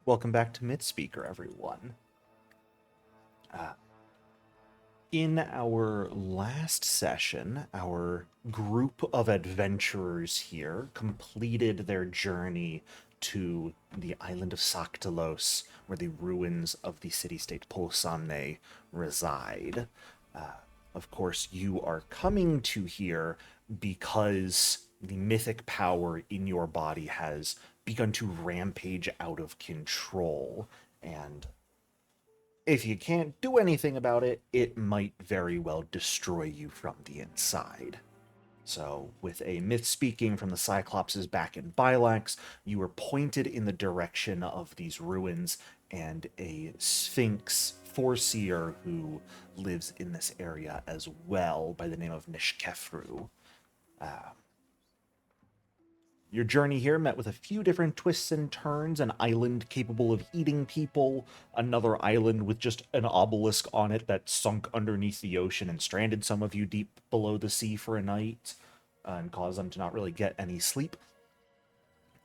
Welcome back to Mythspeaker, everyone. Uh, in our last session, our group of adventurers here completed their journey to the island of Saktalos, where the ruins of the city-state Polsamne reside. Uh, of course, you are coming to here because the mythic power in your body has begun to rampage out of control, and if you can't do anything about it, it might very well destroy you from the inside. So, with a myth speaking from the Cyclopses back in Bailax, you were pointed in the direction of these ruins, and a Sphinx foreseer who lives in this area as well, by the name of Nishkefru. Your journey here met with a few different twists and turns: an island capable of eating people, another island with just an obelisk on it that sunk underneath the ocean and stranded some of you deep below the sea for a night, and caused them to not really get any sleep.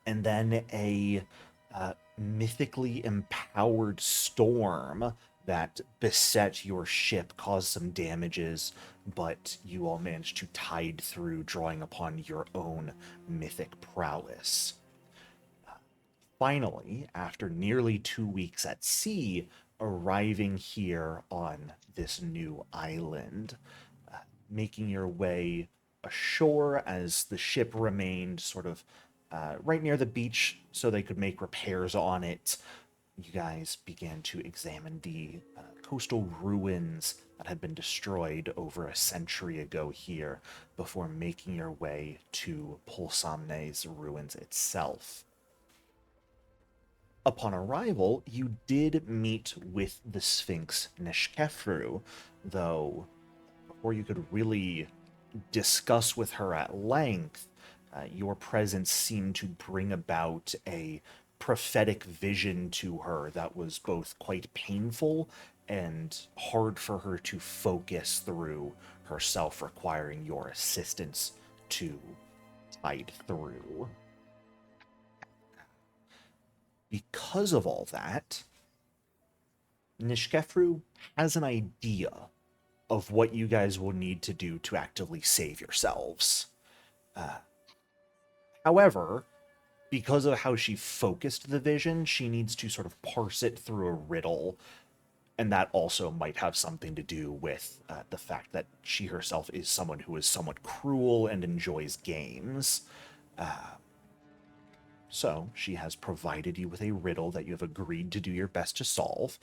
And then a mythically empowered storm that beset your ship, caused some damages, but you all managed to tide through, drawing upon your own mythic prowess. Finally, after nearly 2 weeks at sea, arriving here on this new island, making your way ashore as the ship remained sort of right near the beach so they could make repairs on it. You guys began to examine the coastal ruins that had been destroyed over a century ago here before making your way to Polsamne's ruins itself. Upon arrival, you did meet with the Sphinx Neshkefru, though before you could really discuss with her at length, your presence seemed to bring about a prophetic vision to her that was both quite painful and hard for her to focus through herself, requiring your assistance to tide through. Because of all that, Nishkefru has an idea of what you guys will need to do to actively save yourselves. However, because of how she focused the vision, she needs to sort of parse it through a riddle, and that also might have something to do with the fact that she herself is someone who is somewhat cruel and enjoys games. So she has provided you with a riddle that you have agreed to do your best to solve.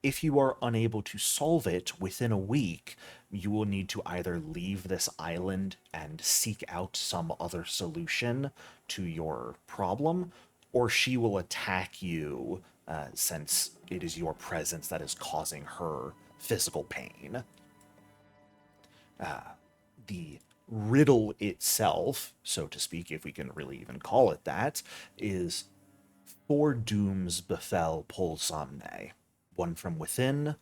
If you are unable to solve it within a week, you will need to either leave this island and seek out some other solution to your problem, or she will attack you, since it is your presence that is causing her physical pain. The riddle itself, so to speak, if we can really even call it that, is four dooms befell Polsamne: one from within,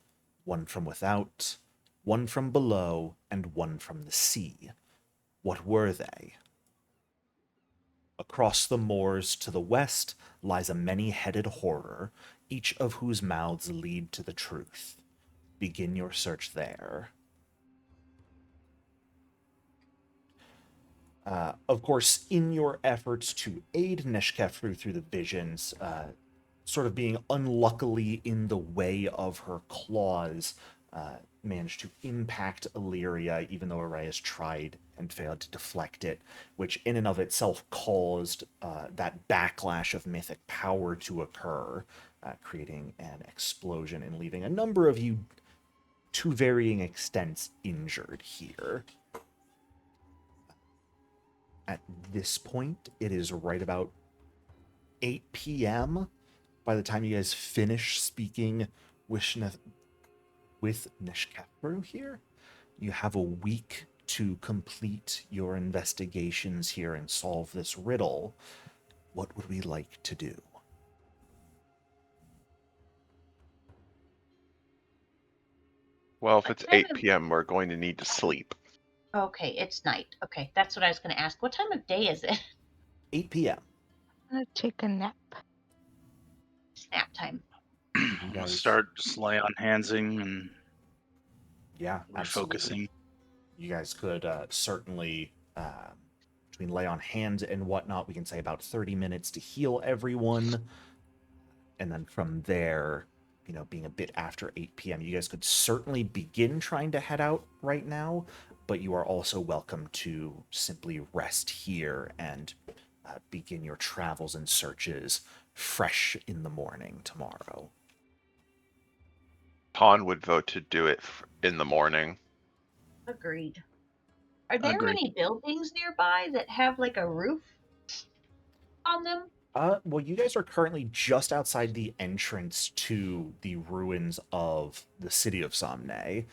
one from without, one from below, and one from the sea. What were they? Across the moors to the west lies a many-headed horror, each of whose mouths lead to the truth. Begin your search there. Of course, in your efforts to aid Neshkefru through the visions, sort of being unluckily in the way of her claws, managed to impact Illyria, even though Arias tried and failed to deflect it, which in and of itself caused that backlash of mythic power to occur, creating an explosion and leaving a number of you, to varying extents, injured here. At this point, it is right about 8 p.m. By the time you guys finish speaking with Nishkefru here, you have a week to complete your investigations here and solve this riddle. What would we like to do? Well, if What it's time 8 p.m., we're going to need to sleep. Okay, it's night. Okay, that's what I was going to ask. What time of day is it? 8 p.m. I'm gonna take a nap. nap time. I'm gonna start just lay on handsing and Yeah, absolutely. refocusing. You guys could certainly, between lay on hands and whatnot, we can say about 30 minutes to heal everyone. And then from there, being a bit after 8 p.m., you guys could certainly begin trying to head out right now, but you are also welcome to simply rest here and begin your travels and searches fresh in the morning tomorrow. Ton would vote to do it in the morning. Agreed. Are there Agreed. any buildings nearby that have like a roof on them? Well, you guys are currently just outside the entrance to the ruins of the city of Somne.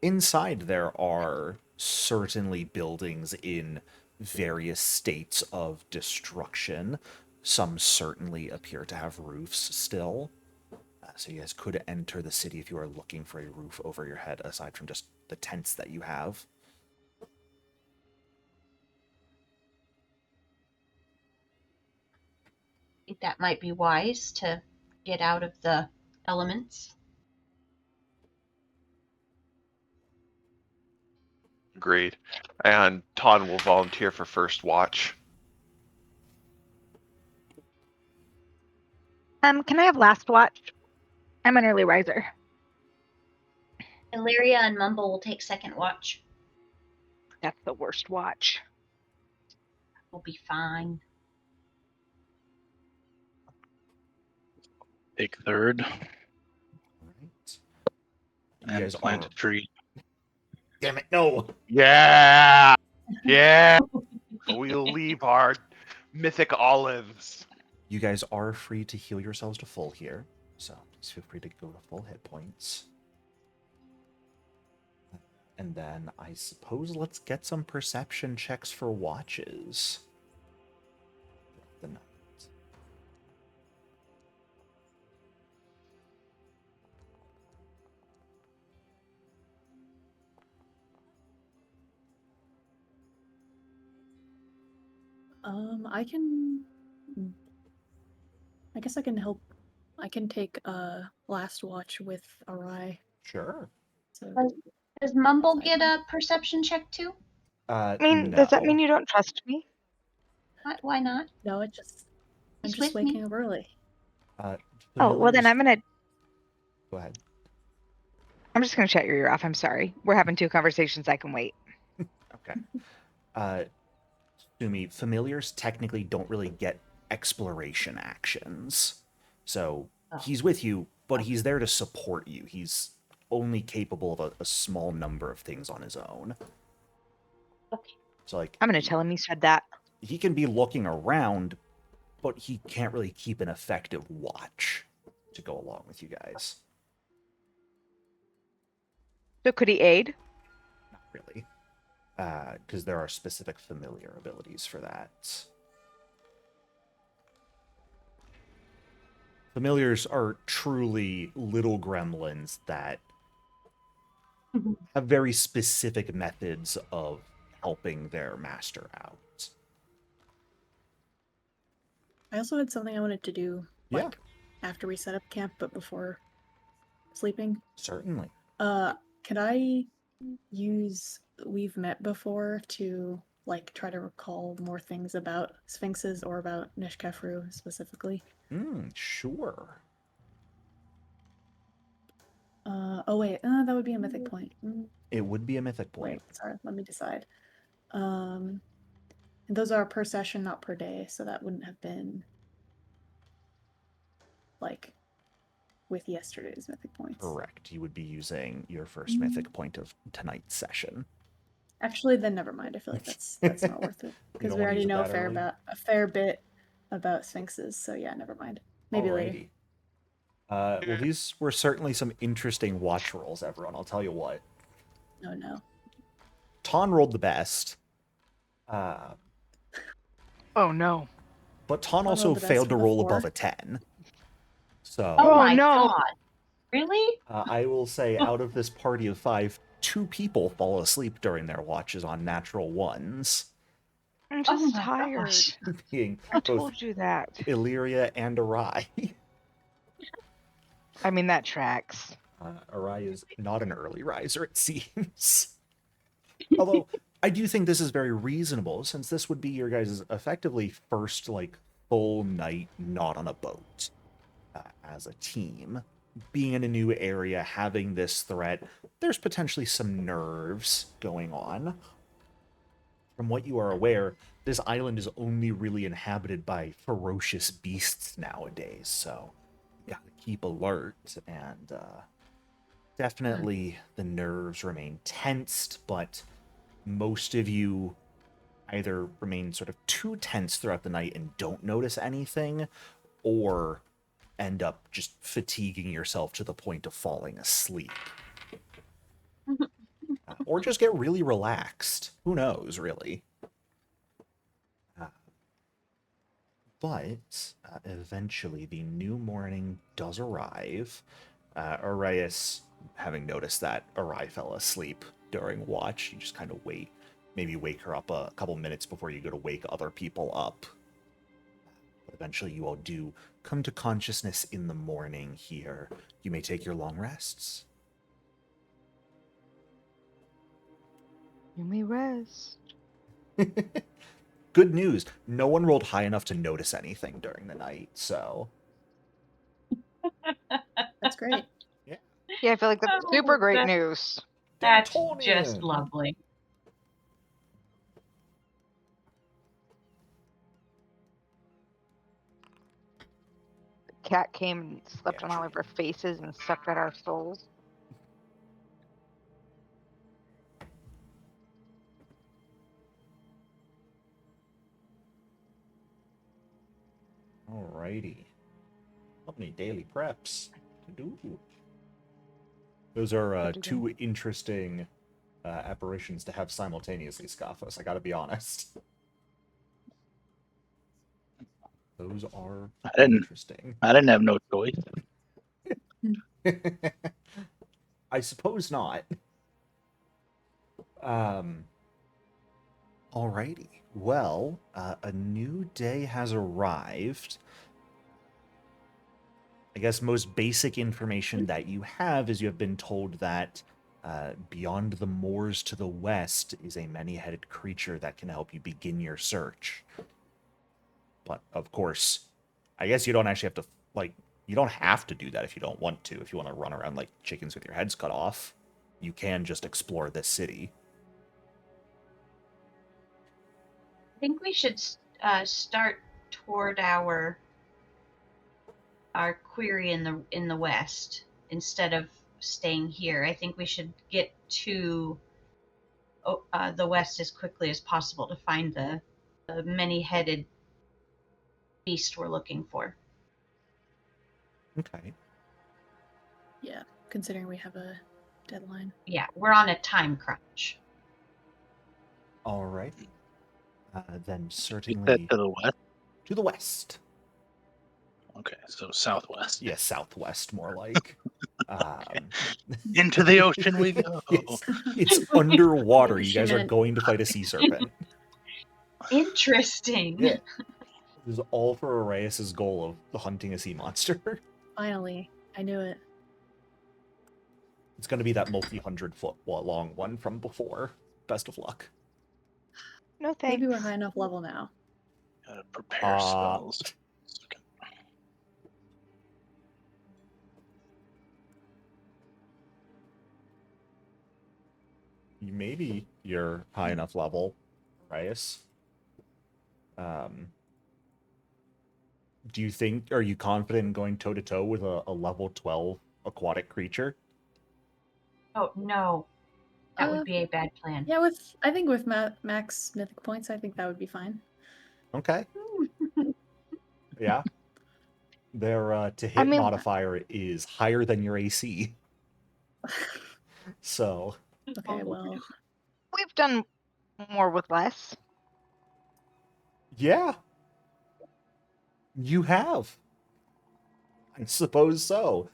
Inside there are certainly buildings in various states of destruction. Some certainly appear to have roofs still. So you guys could enter the city if you are looking for a roof over your head, aside from just the tents that you have. I think that might be wise to get out of the elements. Agreed. And Ton will volunteer for first watch. Can I have last watch? I'm an early riser. Illyria and Mumble will take second watch. That's the worst watch. We'll be fine. Take third All right. You and guys plant are... a tree. Damn it, no! Yeah! Yeah! We'll leave our mythic olives. You guys are free to heal yourselves to full here, so please feel free to go to full hit points. And then I suppose let's get some perception checks for watches. The night. I guess I can help. I can take last watch with Arai. Sure. So Does Mumble Yes, I get can. a perception check too? I mean, does that No. mean you don't trust me? Why not? no, I'm just He's just with me. waking up early. Oh, well then Familiars- Go ahead. I'm just gonna shut your ear off. I'm sorry. We're having two conversations. I can wait. Okay. Sumi, familiars technically don't really get exploration actions. So he's with you, but he's there to support you. He's only capable of a small number of things on his own. Okay. So like I'm gonna tell him you said that. he can be looking around, but he can't really keep an effective watch to go along with you guys. So could he aid? Not really. Because there are specific familiar abilities for that. Familiars are truly little gremlins that have very specific methods of helping their master out. I also had something I wanted to do, Yeah. like after we set up camp, but before sleeping. Certainly. Could I use We've Met Before to like try to recall more things about sphinxes or about Nishkefru specifically? Sure. Oh wait, that would be a mythic point. It would be a mythic point. Wait, sorry, let me decide. And those are per session, not per day, so that wouldn't have been like with yesterday's mythic points. Correct. You would be using your first mythic point of tonight's session. Actually, then never mind. I feel like that's not worth it because don't we wanna already use it know that early? a fair bit about sphinxes. So yeah, never mind. Maybe later. Alrighty. Well, these were certainly some interesting watch rolls, everyone. I'll tell you what. Oh no. Ton rolled the best. Oh no. But Ton Ton also rolled the best failed to with a roll 4. above a 10. So Oh, Oh, my no. god. Really? I will say out of this party of 5, 2 people fall asleep during their watches on natural ones, I'm Oh just my tired. gosh. being I both told you that. Illyria and Arai. I mean, that tracks. Arai is not an early riser, it seems. Although, I do think this is very reasonable, since this would be your guys' effectively first, like, full night not on a boat as a team. Being in a new area, having this threat, there's potentially some nerves going on. From what you are aware, this island is only really inhabited by ferocious beasts nowadays, so you gotta keep alert, and definitely the nerves remain tensed, but most of you either remain sort of too tense throughout the night and don't notice anything, or end up just fatiguing yourself to the point of falling asleep. Or just get really relaxed. Who knows, really? But eventually the new morning does arrive. Arias, having noticed that Arai fell asleep during watch, you just kind of wait. Maybe wake her up a couple minutes before you go to wake other people up. But eventually you all do come to consciousness in the morning here. You may take your long rests. You may rest. Good news. No one rolled high enough to notice anything during the night, so... That's great. Yeah, I feel like that's Oh, super great that- news. That's Daytonian. just lovely. The cat came and slept Yeah, on all of our faces and sucked at our souls. Alrighty. How many daily preps to do? Those are two interesting apparitions to have simultaneously, Scoffus. I gotta be honest. Those are interesting. I didn't have no choice. I suppose not. Alrighty. Well, a new day has arrived. I guess most basic information that you have is you have been told that beyond the moors to the west is a many-headed creature that can help you begin your search. But, of course, I guess you don't actually have to, like, you don't have to do that if you don't want to. If you want to run around like chickens with your heads cut off, you can just explore this city. I think we should start toward our query in the west instead of staying here. I think we should get to the west as quickly as possible to find the many-headed beast we're looking for. Okay. Yeah, considering we have a deadline. Yeah, we're on a time crunch. Alrighty. Then Keep certainly that to the west. to the west. Okay, so southwest. Yes, southwest, more like. Into the ocean we go. It's underwater. Holy You guys are shit. going to fight a sea serpent. Interesting. Yeah. This is all for Arias' goal of hunting a sea monster. Finally, I knew it. It's going to be that multi-100-foot long one from before. Best of luck. No thanks. Maybe we're high enough level now. Gotta prepare spells. Maybe you're high enough level, Arias. Do you think, are you confident in going toe-to-toe with a level 12 aquatic creature? Oh no, that Uh, would be a bad plan. Yeah, I think with max mythic points, I think that would be fine. Okay. Yeah. Their to-hit modifier is higher than your AC. So... Okay, well, We've done more with less. Yeah. You have. I suppose so.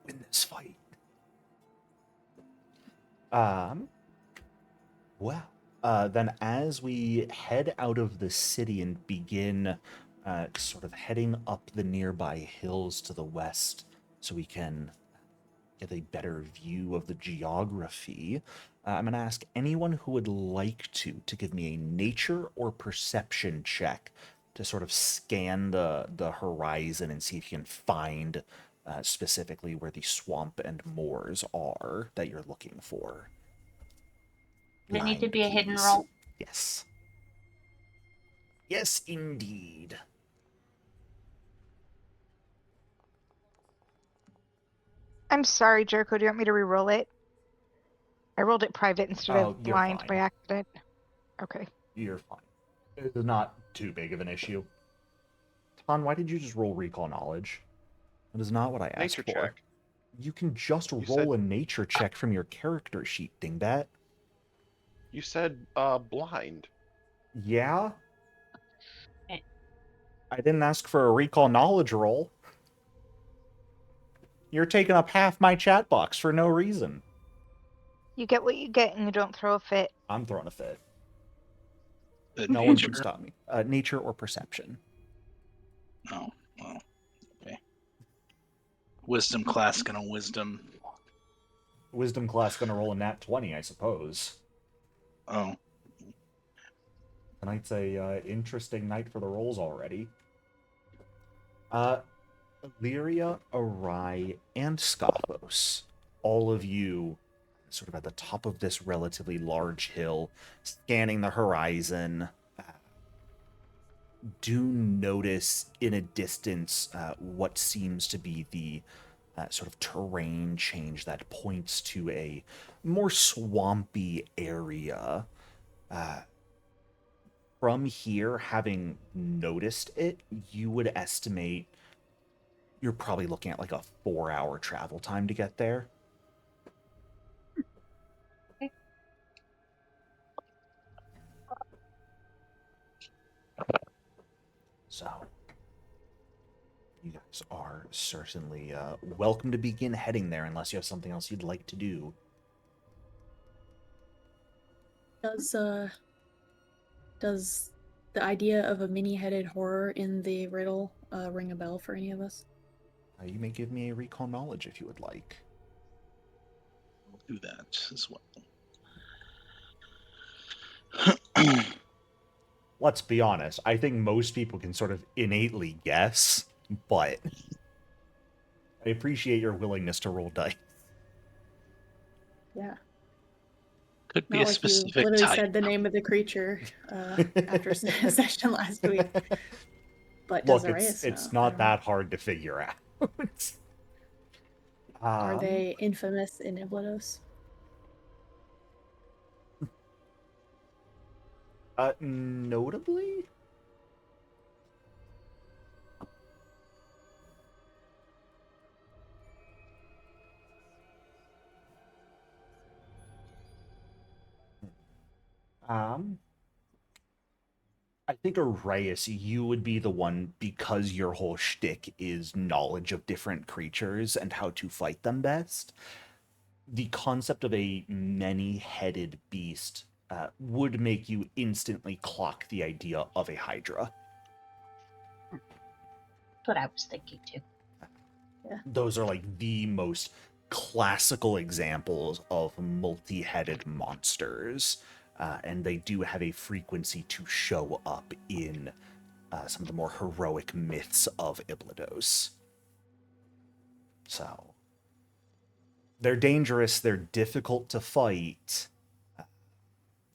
Win this fight. Well, then as we head out of the city and begin sort of heading up the nearby hills to the west, so we can get a better view of the geography, I'm going to ask anyone who would like to give me a nature or perception check to sort of scan the horizon and see if you can find specifically where the swamp and moors are that you're looking for. Does it need to Blind, be a hidden please. roll? Yes. Yes, indeed. I'm sorry, Jericho. Do you want me to re-roll it? I rolled it private instead Oh, of you're blind fine. by accident. Okay. You're fine. It's not too big of an issue. Ton, why did you just roll recall knowledge? That is not what I asked Nature for. check. You can just You roll said- a nature check from your character sheet, dingbat. You said blind. Yeah? Eh. I didn't ask for a recall knowledge roll. You're taking up half my chat box for no reason. You get what you get and you don't throw a fit. I'm throwing a fit. The No one can nature. stop me. Nature or perception. Oh, well, okay. Wisdom class gonna wisdom. Wisdom class gonna roll a nat 20, I suppose. Oh, Tonight's a interesting night for the rolls already. Illyria, Arai, and Scothos, all of you sort of at the top of this relatively large hill, scanning the horizon, do notice in a distance what seems to be the sort of terrain change that points to a more swampy area. From here, having noticed it, you would estimate you're probably looking at like a 4-hour travel time to get there. Okay. So, you guys are certainly welcome to begin heading there unless you have something else you'd like to do. Does the idea of a mini-headed horror in the riddle ring a bell for any of us? You may give me a recall knowledge if you would like. I'll do that as well. Let's be honest, I think most people can sort of innately guess, but I appreciate your willingness to roll dice. Yeah. Could be Not a like you specific literally type. said the name of the creature after session last week. But Look, does Arias it's know? I not don't know. that hard to figure out. Are they infamous in Iblydos? Notably? I think Arias, you would be the one, because your whole shtick is knowledge of different creatures and how to fight them best. The concept of a many-headed beast would make you instantly clock the idea of a Hydra. That's what I was thinking too. Those are like the most classical examples of multi-headed monsters. And they do have a frequency to show up in some of the more heroic myths of Iblydos. So, they're dangerous, they're difficult to fight.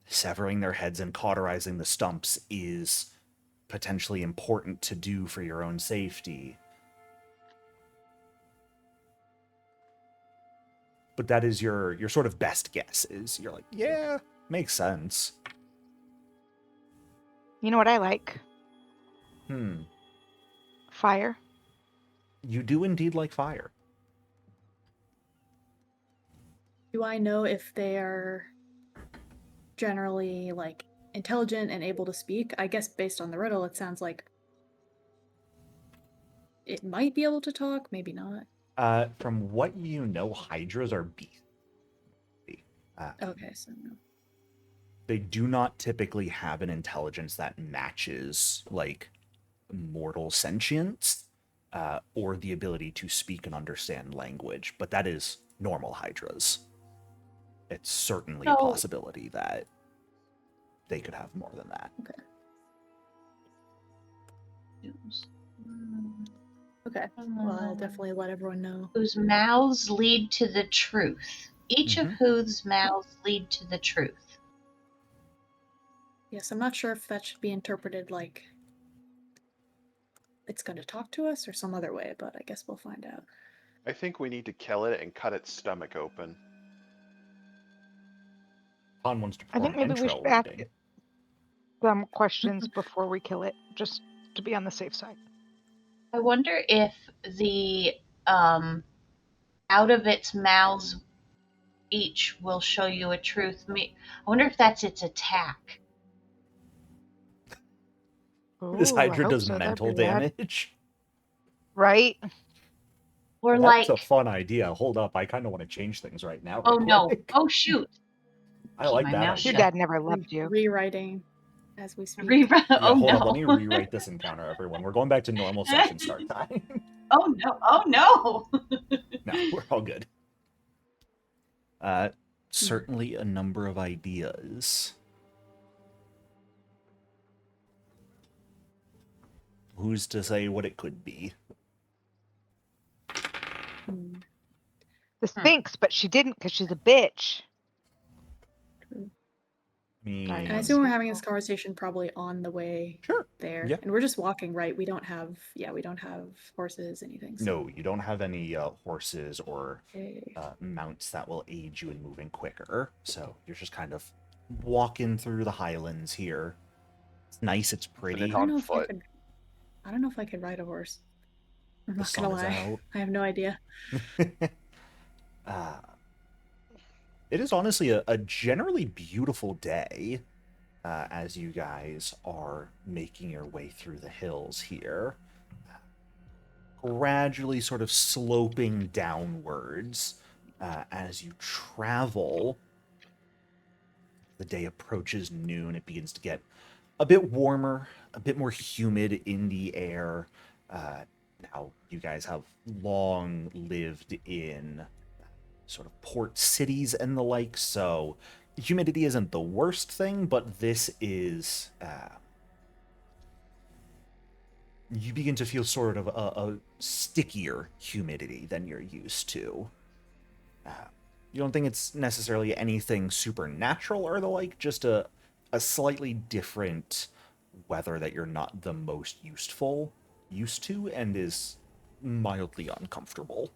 Severing their heads and cauterizing the stumps is potentially important to do for your own safety. But that is your sort of best guess, is you're like, yeah, makes sense. You know what I like? Fire. You do indeed like fire. Do I know if they are generally like intelligent and able to speak? I guess based on the riddle, it sounds like it might be able to talk, maybe not. From what you know, hydras are beasts. Okay, so no. They do not typically have an intelligence that matches like mortal sentience. or the ability to speak and understand language, but that is normal hydras. It's certainly a So- possibility that they could have more than that. Okay. Well, I'll definitely let everyone know. Whose mouths lead to the truth. Each of Mhm. whose mouths lead to the truth. Yes, I'm not sure if that should be interpreted like it's going to talk to us or some other way, but I guess we'll find out. I think we need to kill it and cut its stomach open. Han wants to I perform think maybe we intro should ask reading. some questions before we kill it, just to be on the safe side. I wonder if the out of its mouths each will show you a truth. I wonder if that's its attack. This Ooh, I Hydra hope does so. That'd mental be rad. damage. Right? Or That's like, a fun idea. Hold up, I kind of want to change things right now. oh real no, quick. oh shoot. I Keep like my that mouth idea. Your dad never left you. Rewriting as we speak. Rewrite. Yeah, Oh hold no. up, let me rewrite this encounter, everyone. We're going back to normal session start time. Oh no. Oh no. No, we're all good. Certainly a number of ideas. Who's to say what it could be? Hmm. The Sphinx, but she didn't because she's a bitch. I mean, I And I assume we're having this conversation probably on the way sure. there. Yeah. And we're just walking, right? We don't have horses, anything. So. No, you don't have any horses or Okay. mounts that will aid you in moving quicker. So you're just kind of walking through the highlands here. It's nice, it's pretty. Finish I on don't know if I foot. could. I don't know if I could ride a horse. I'm The not gonna sun is lie. out. I have no idea. It is honestly a generally beautiful day as you guys are making your way through the hills here. Gradually sort of sloping downwards as you travel. The day approaches noon. It begins to get a bit warmer, a bit more humid in the air. Now, you guys have long lived in sort of port cities and the like, so humidity isn't the worst thing, but this is... you begin to feel sort of a stickier humidity than you're used to. You don't think it's necessarily anything supernatural or the like, just a slightly different weather that you're not the most used to, and is mildly uncomfortable.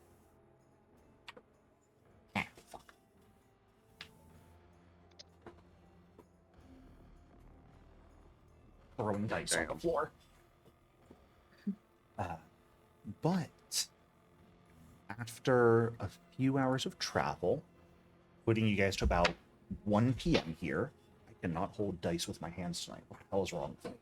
Fuck. Throwing dice on the Damn. floor. But after a few hours of travel, putting you guys to about 1 p.m. here, I cannot hold dice with my hands tonight. What the hell is wrong with me?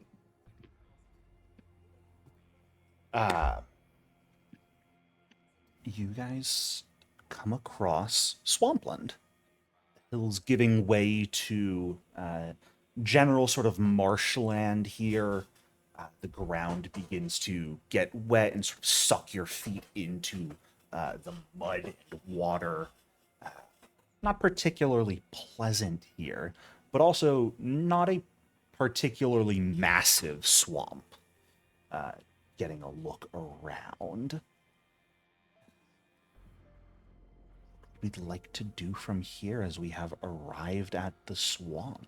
You guys come across swampland. Hills giving way to general sort of marshland here. The ground begins to get wet and sort of suck your feet into the mud and water. Not particularly pleasant here, but also not a particularly massive swamp. Getting a look around. We'd like to do from here as we have arrived at the swamp.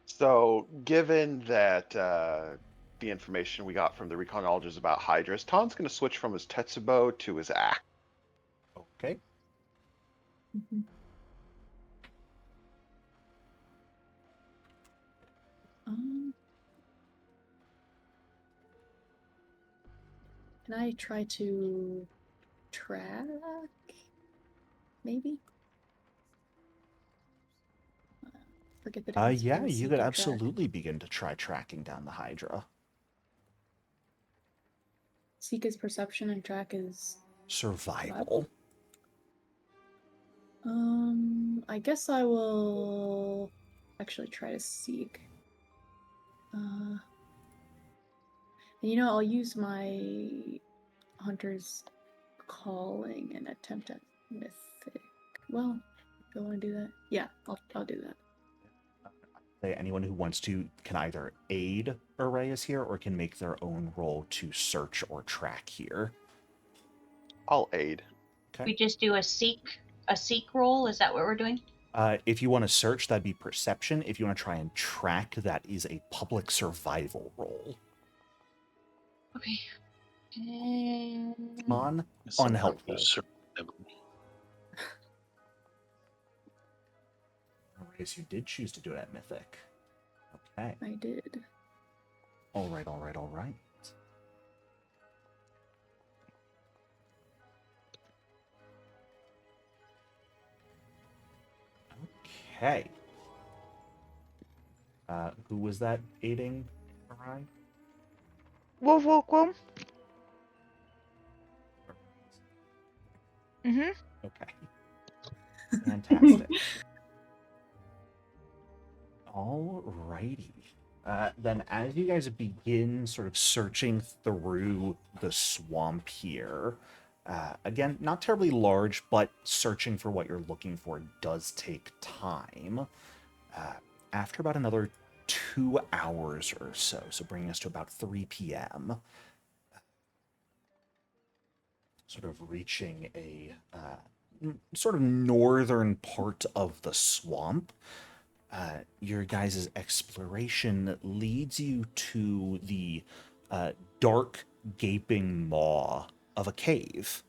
So, given that the information we got from the reconnologist about Hydras, Ton's going to switch from his Tetsubo to his axe. Okay. Mhm. Can I try to track? Maybe? Forget the difference Yeah, between you seek could and track. absolutely begin to try tracking down the Hydra. Seek is perception and track is... Survival. I guess I will actually try to seek. I'll use my hunter's calling and attempt at mythic. Well, do I want to do that? Yeah, I'll do that. Say anyone who wants to can either aid Arrayas here or can make their own roll to search or track here. I'll aid. Okay. We just do a seek roll. Is that what we're doing? If you want to search, that'd be perception. If you want to try and track, that is a public survival roll. Okay. On It's a unhelpful. survival. Arrayas, you did choose to do it at Mythic. Okay. I did. All right, all right, all right. Okay. Who was that aiding Arai? Woof woof woof. Mhm. Okay. Fantastic. Alrighty. Then as you guys begin sort of searching through the swamp here, again, not terribly large, but searching for what you're looking for does take time. After about another 2 hours or so, so bringing us to about 3 p.m., sort of reaching a sort of northern part of the swamp, your guys' exploration leads you to the dark, gaping maw of a cave.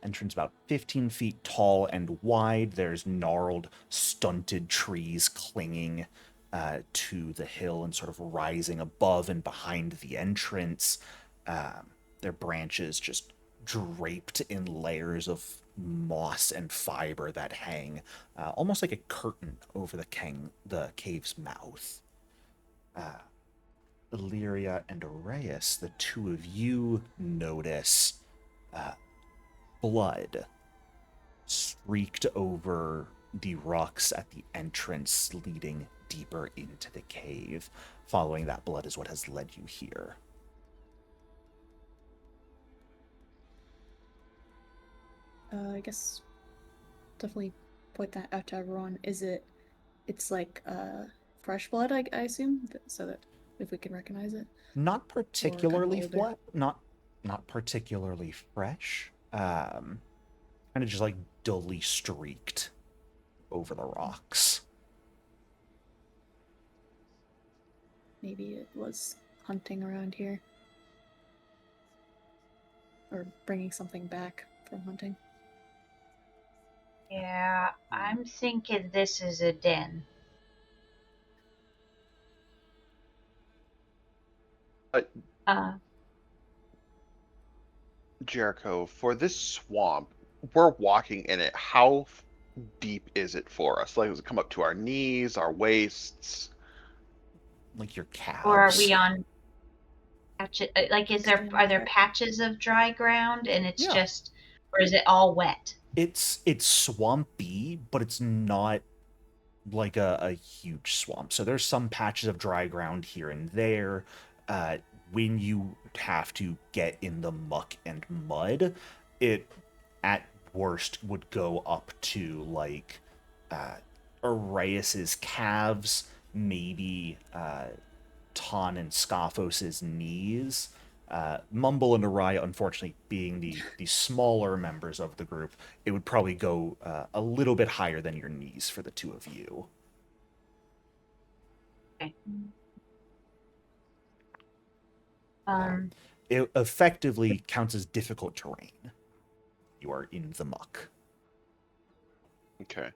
Entrance about 15 feet tall and wide. There's gnarled, stunted trees clinging to the hill and sort of rising above and behind the entrance. Their branches just draped in layers of moss and fiber that hang almost like a curtain over the cave's mouth. Illyria and Arrayas, the two of you notice blood streaked over the rocks at the entrance leading deeper into the cave. Following that blood is what has led you here. I guess definitely point that out to everyone. It's like fresh blood, I assume, so that if we can recognize it. Not particularly older. flat, not particularly fresh. Kind of just like dully streaked over the rocks. Maybe it was hunting around here. Or bringing something back from hunting. Yeah, I'm thinking this is a den. But Uh, Jericho, for this swamp, we're walking in it. How deep is it for us? Like, does it come up to our knees, our waists? Like your calves. or are we on patches? Like, are there Okay. patches of dry ground, and it's Yeah. just, or is it all wet? It's swampy, but it's not like a huge swamp. So there's some patches of dry ground here and there. When you have to get in the muck and mud, it at worst would go up to like Arrayas's calves, maybe Ton and Scophos's knees. Mumble and Araya, unfortunately, being the smaller members of the group, it would probably go a little bit higher than your knees for the two of you. Okay. It effectively counts as difficult terrain. You are in the muck. Okay.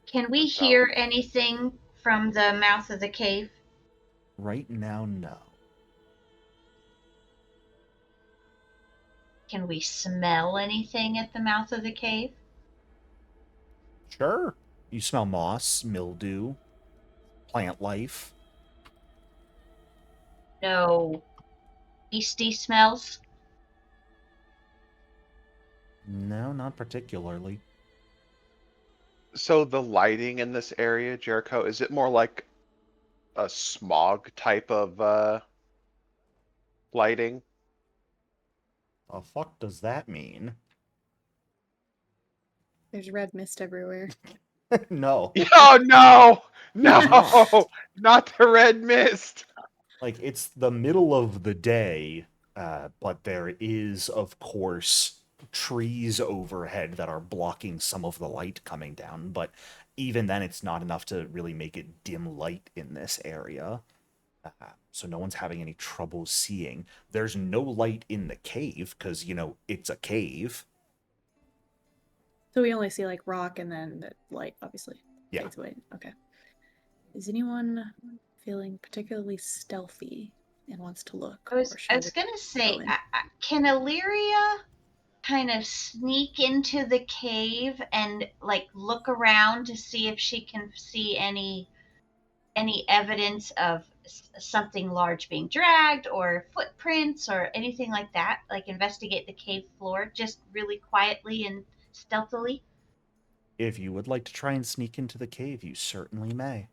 Can we hear anything from the mouth of the cave? Right now, no. Can we smell anything at the mouth of the cave? Sure. You smell moss, mildew, plant life. No beastie smells? No, not particularly. So the lighting in this area, Jericho, is it more like a smog type of lighting. The fuck does that mean? There's red mist everywhere. No. Oh no! There's No! not. Not the red mist! Like, it's the middle of the day, but there is, of course, trees overhead that are blocking some of the light coming down, but even then it's not enough to really make it dim light in this area. So no one's having any trouble seeing. There's no light in the cave, because, it's a cave. So we only see like rock and then the light obviously Yeah. fades away. Okay. Is anyone feeling particularly stealthy and wants to look? I was or shall we gonna say, go in? can Illyria kind of sneak into the cave and like look around to see if she can see any evidence of something large being dragged or footprints or anything like that? Like investigate the cave floor just really quietly and stealthily. If you would like to try and sneak into the cave, you certainly may.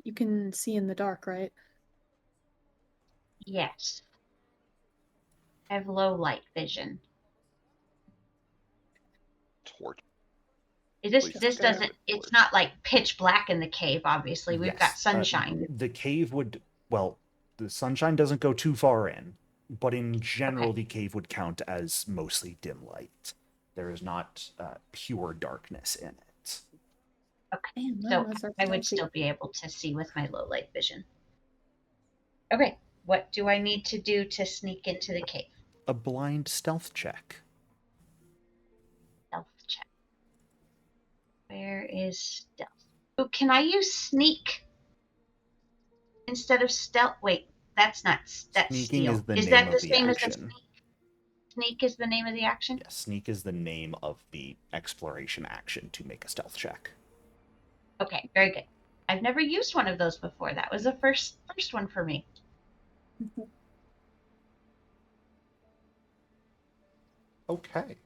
You can see in the dark, right? Yes. I have low light vision. Torch. This Please doesn't. torch. It's not like pitch black in the cave. Obviously, we've got Yes, sunshine. the cave would, well, the sunshine doesn't go too far in, but in general, Okay. the cave would count as mostly dim light. There is not pure darkness in it. Okay. Man, So none of us are I would stealthy. still be able to see with my low light vision. Okay. What do I need to do to sneak into the cave? A blind stealth check. Stealth check. Where is stealth? Oh, can I use sneak instead of stealth? Wait, that's not. That's Sneaking steal. is the Is name that of the the same as action. sneak? Sneak is the name of the action? Yes, sneak is the name of the exploration action to make a stealth check. Okay, very good. I've never used one of those before. That was the first one for me. Okay.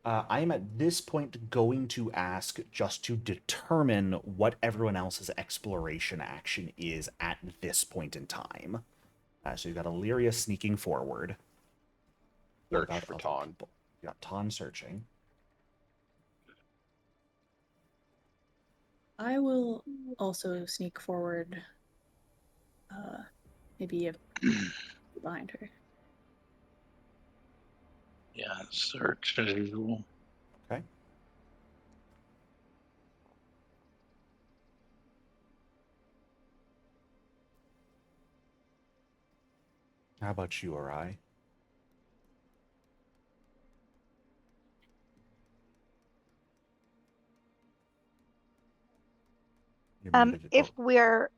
I am at this point going to ask just to determine what everyone else's exploration action is at this point in time. So you've got Illyria sneaking forward. What Search about for other Ton. people? You got Ton searching. I will also sneak forward. Maybe behind her. Yeah, search as usual. Okay. How about you, Arai? You're muted. If we're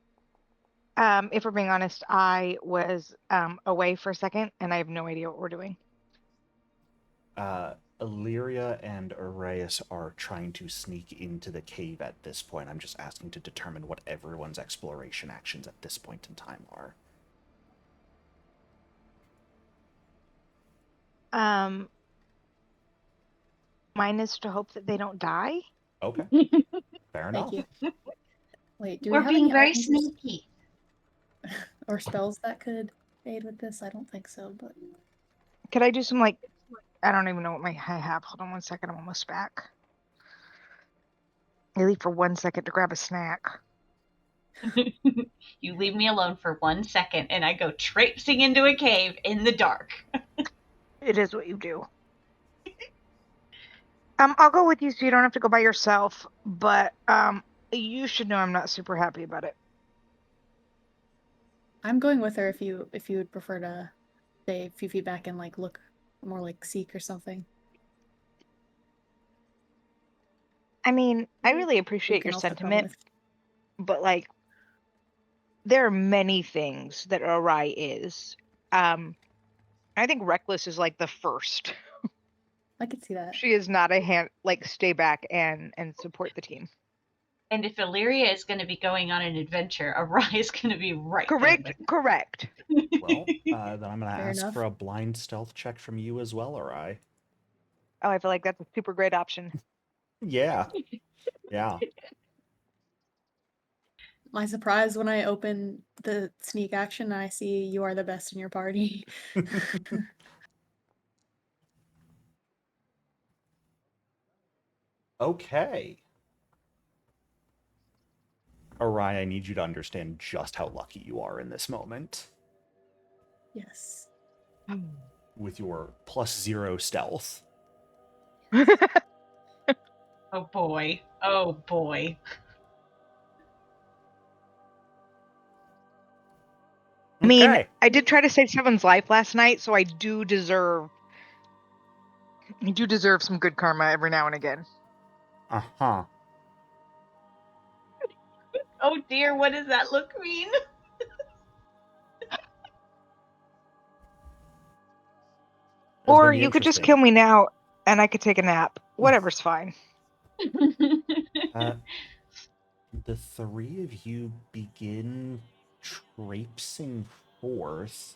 being honest, I was away for a second and I have no idea what we're doing. Illyria and Arias are trying to sneak into the cave at this point. I'm just asking to determine what everyone's exploration actions at this point in time are. Mine is to hope that they don't die. Okay. Fair enough. Thank you. Wait, do we We're have being any very items sneaky. or spells that could aid with this? I don't think so, but Could I do some I don't even know what I have. Hold on 1 second. I'm almost back. I leave for 1 second to grab a snack. You leave me alone for 1 second and I go traipsing into a cave in the dark. It is what you do. I'll go with you so you don't have to go by yourself, but you should know I'm not super happy about it. I'm going with her if you would prefer to stay a few feet back and like look more like seek or something. I mean, I really You appreciate can your also come sentiment, with- but like there are many things that Arai is. I think Reckless is like the first. I could see that. She is not a hand like stay back and support the team. And if Illyria is going to be going on an adventure, Arai is going to be right Correct. there. Correct. Well, then I'm going to Fair ask enough. for a blind stealth check from you as well, Arai. Oh, I feel like that's a super great option. Yeah. Yeah. my surprise when I open the sneak action and I see you are the best in your party. Okay. Arai, I need you to understand just how lucky you are in this moment. Yes. With your +0 stealth. Oh boy. Oh boy. I mean, Okay. I did try to save Seven's life last night, so I do deserve some good karma every now and again. Uh-huh. Oh dear, what does that look mean? That's Or gonna be you could just interesting. kill me now and I could take a nap. Whatever's fine. The three of you begin traipsing forth.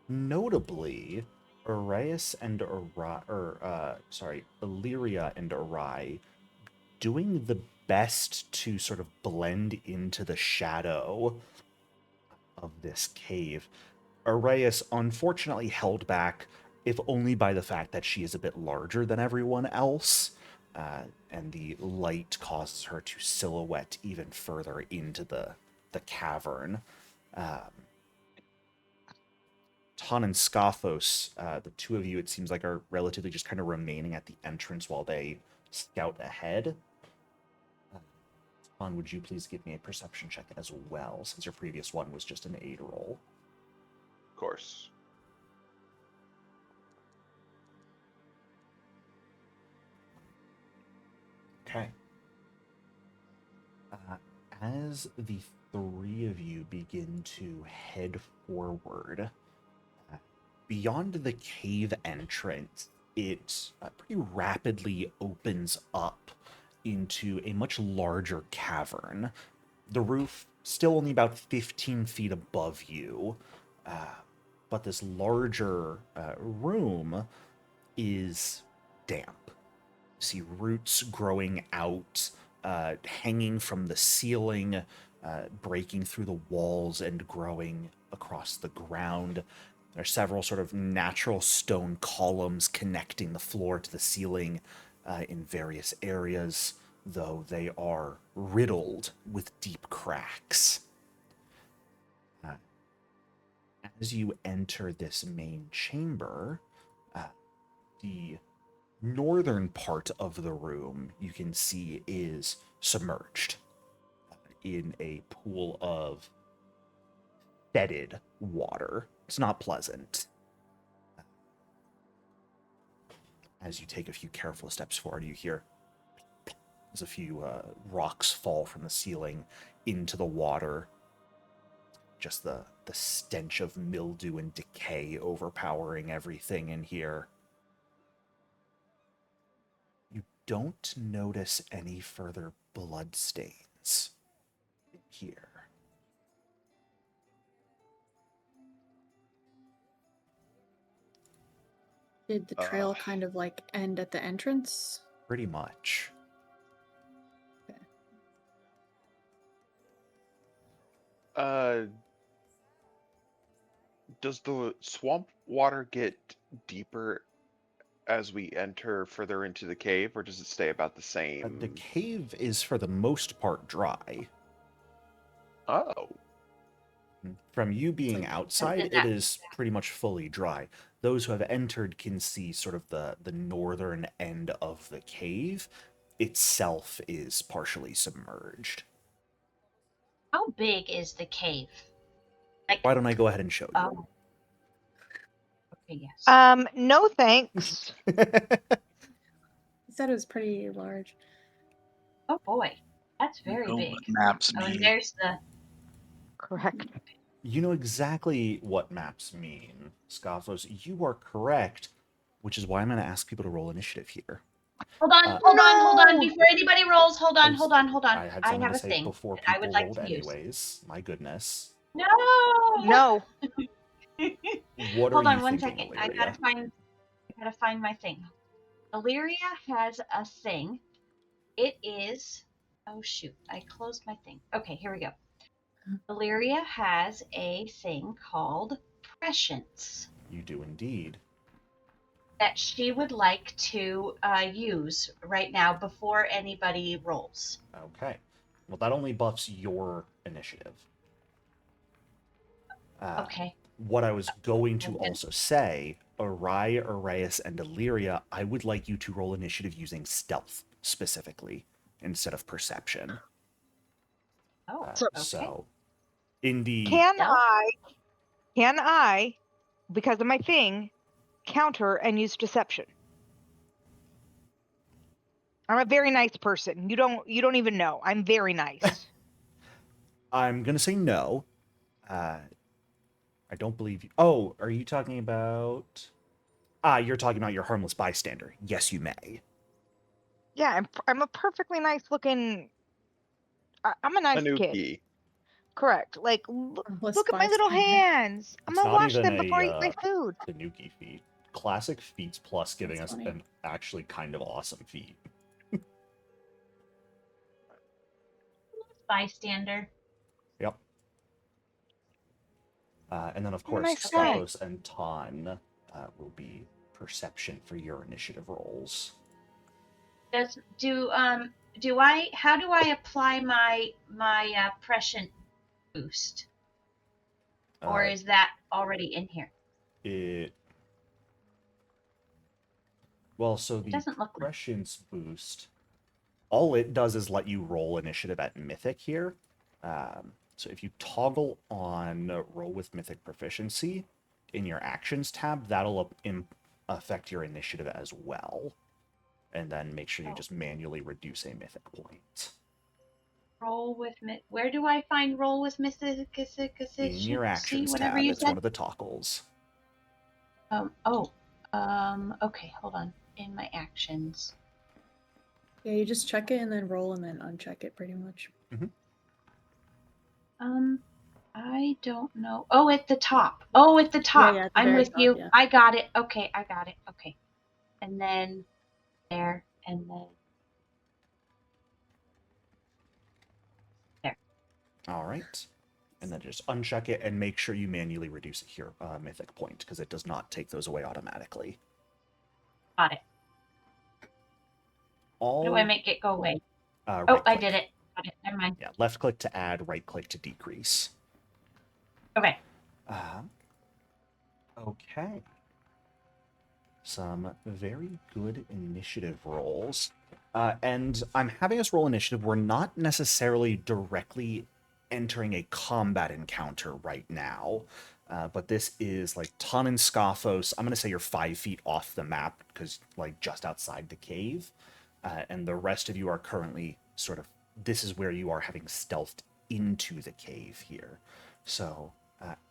Notably, Arias and Illyria and Arai doing the best to sort of blend into the shadow of this cave. Arias unfortunately held back, if only by the fact that she is a bit larger than everyone else, and the light causes her to silhouette even further into the cavern. Ton and Scophos, the two of you, it seems like, are relatively just kind of remaining at the entrance while they scout ahead. Ton, would you please give me a perception check as well, since your previous one was just an aid roll? Of course. Okay. As the three of you begin to head forward, beyond the cave entrance, it pretty rapidly opens up into a much larger cavern. The roof still only about 15 feet above you, but this larger room is damp. You see roots growing out, hanging from the ceiling, breaking through the walls and growing across the ground. There are several sort of natural stone columns connecting the floor to the ceiling in various areas, though they are riddled with deep cracks. As you enter this main chamber, the northern part of the room you can see is submerged in a pool of fetid water. It's not pleasant. As you take a few careful steps forward, you hear as a few rocks fall from the ceiling into the water. Just the stench of mildew and decay overpowering everything in here. You don't notice any further bloodstains here. Did the trail kind of like end at the entrance? Pretty much. Does the swamp water get deeper as we enter further into the cave, or does it stay about the same? The cave is for the most part dry. Oh. From you being like- outside, And it is pretty much fully dry. Those who have entered can see sort of the northern end of the cave itself is partially submerged. How big is the cave? Like, Why don't I go ahead and show you? oh. Okay, yes. No thanks. He said it was pretty large. Oh boy, that's very know big. what maps Oh, and mean. there's the. Correct. You know exactly what maps mean, Scophos. You are correct, which is why I'm going to ask people to roll initiative here. Hold on, hold on. Before anybody rolls, hold on. I had something have to a say thing before that I people would like rolled to use. anyways. My goodness. No. No. What Hold are on you one thinking, second. I Illyria? gotta find my thing. Illyria has a thing. It is Oh shoot, I closed my thing. Okay, here we go. Illyria has a thing called prescience You do indeed. that she would like to use right now before anybody rolls. Okay. Well, that only buffs your initiative. Okay. What I was going to Okay. also say, Arai, Arias, and Illyria, I would like you to roll initiative using stealth, specifically, instead of perception. Oh, So- okay. So, in the... Can Stealth? I, because of my thing, counter and use deception? I'm a very nice person. You don't even know. I'm very nice. I'm going to say no. I don't believe you. Oh, are you talking about... you're talking about your harmless bystander. Yes, you may. Yeah, I'm a perfectly nice looking. I'm a nice kid. Tanuki. Correct. Like, Harmless look at my little bystander. hands. I'm It's gonna not wash even them before I eat my a, food. Tanuki feat. Classic feats plus giving That's us funny. an actually kind of awesome feat. Bystander. Yep. And then, of I'm a course, nice guy. Scathos and Ton will be perception for your initiative rolls. How do I apply my prescient boost? Or Uh, is that already in here? So It the doesn't look like prescience boost, all it does is let you roll initiative at Mythic here. So if you toggle on roll with Mythic proficiency in your actions tab, that'll affect your initiative as well. And then make sure you just manually reduce a Mythic point. roll with where do I find roll with Mythic? In your actions tab, it's one of the toggles. Okay, hold on. In my actions. Yeah, you just check it and then roll and then uncheck it pretty much. I don't know. Oh, at the top. Oh, at the top. Yeah, at the I'm very with top, you. yeah. I got it. Okay, I got it. Okay. And then there, and then there. All right. And then just uncheck it and make sure you manually reduce it here, Mythic point, because it does not take those away automatically. Got it. All... How do I make it go away? Right I click. did it. Got it. Never mind. Yeah, left click to add, right click to decrease. Okay. Okay. Some very good initiative rolls. And I'm having us roll initiative. We're not necessarily directly entering a combat encounter right now. But this is like Ton and Scathos. I'm going to say you're 5 feet off the map because like just outside the cave. And the rest of you are currently sort of, this is where you are having stealthed into the cave here. So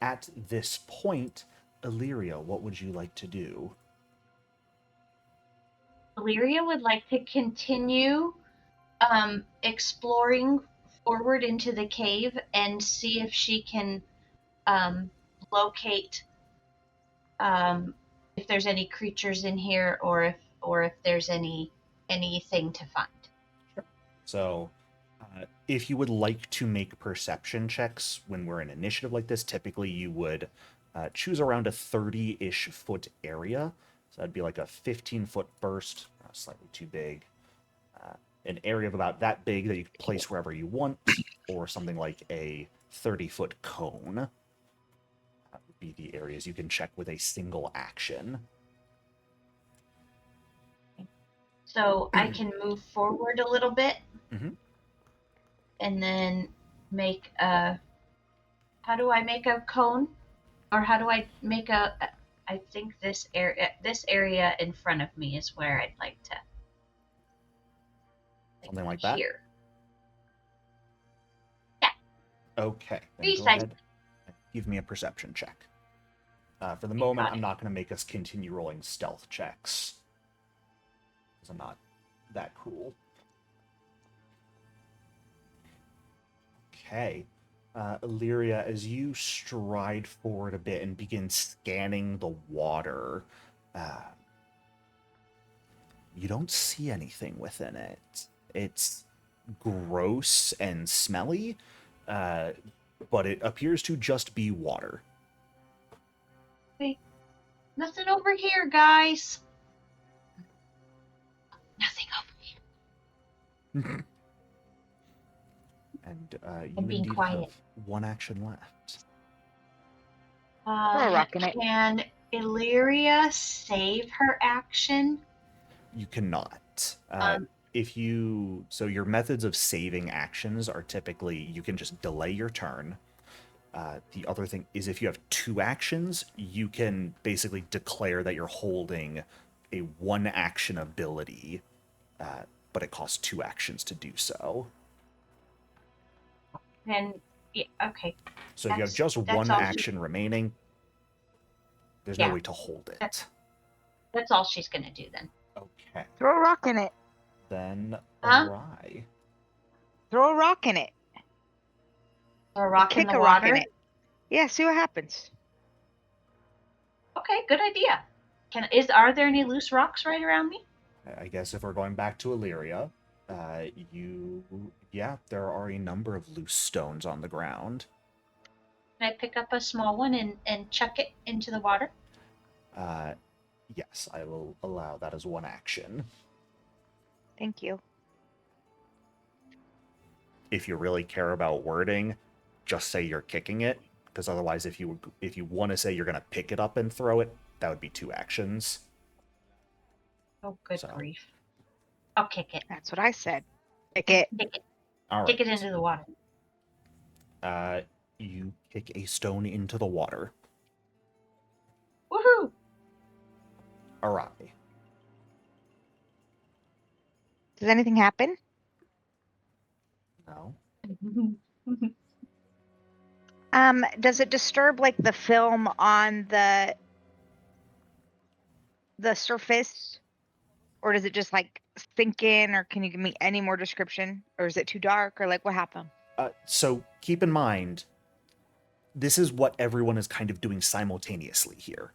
at this point, Illyria, what would you like to do? Illyria would like to continue exploring forward into the cave and see if she can locate if there's any creatures in here or if there's anything to find. Sure. So if you would like to make perception checks when we're in initiative like this, typically you would choose around a 30-ish foot area. So that'd be like a 15-foot burst, slightly too big. An area of about that big that you can place wherever you want, or something like a 30-foot cone. That would be the areas you can check with a single action. So I can move forward a little bit, and then make a. How do I make a cone, or how do I make a? I think this area in front of me is where I'd like to. Something like that? Here. Yeah. Okay. Then Precisely. go ahead and give me a perception check. For the moment, I'm not going to make us continue rolling stealth checks. Because I'm not that cruel. Okay. Illyria, as you stride forward a bit and begin scanning the water, you don't see anything within it. It's gross and smelly, but it appears to just be water. Wait, nothing over here, guys. Nothing over here. And you I'm being indeed quiet. have one action left. Throw a rock in it. Can Illyria save her action? You cannot. Um, So your methods of saving actions are typically you can just delay your turn. The other thing is if you have two actions, you can basically declare that you're holding a one action ability, but it costs two actions to do so. and yeah, okay. So if you have That's- just that's one all she- action remaining, there's Yeah. no way to hold it. That's all she's gonna do then. Okay. Throw a rock in it. Then Huh? awry. Throw a rock in it. Or a rock in Kick the a rock water. in it. Yeah, see what happens. Okay, good idea. Are there any loose rocks right around me? I guess if we're going back to Illyria, there are a number of loose stones on the ground. Can I pick up a small one and chuck it into the water? Yes, I will allow that as one action. Thank you. If you really care about wording, just say you're kicking it, because otherwise, if you want to say you're going to pick it up and throw it, that would be two actions. Oh, good So. grief! I'll kick it. That's what I said. Kick it. Kick it. All right. Kick it into the water. You kick a stone into the water. Woohoo! Awry. Does anything happen? No. Does it disturb like the film on the surface? Or does it just like sink in, or can you give me any more description? Or is it too dark, or like what happened? So keep in mind, this is what everyone is kind of doing simultaneously here.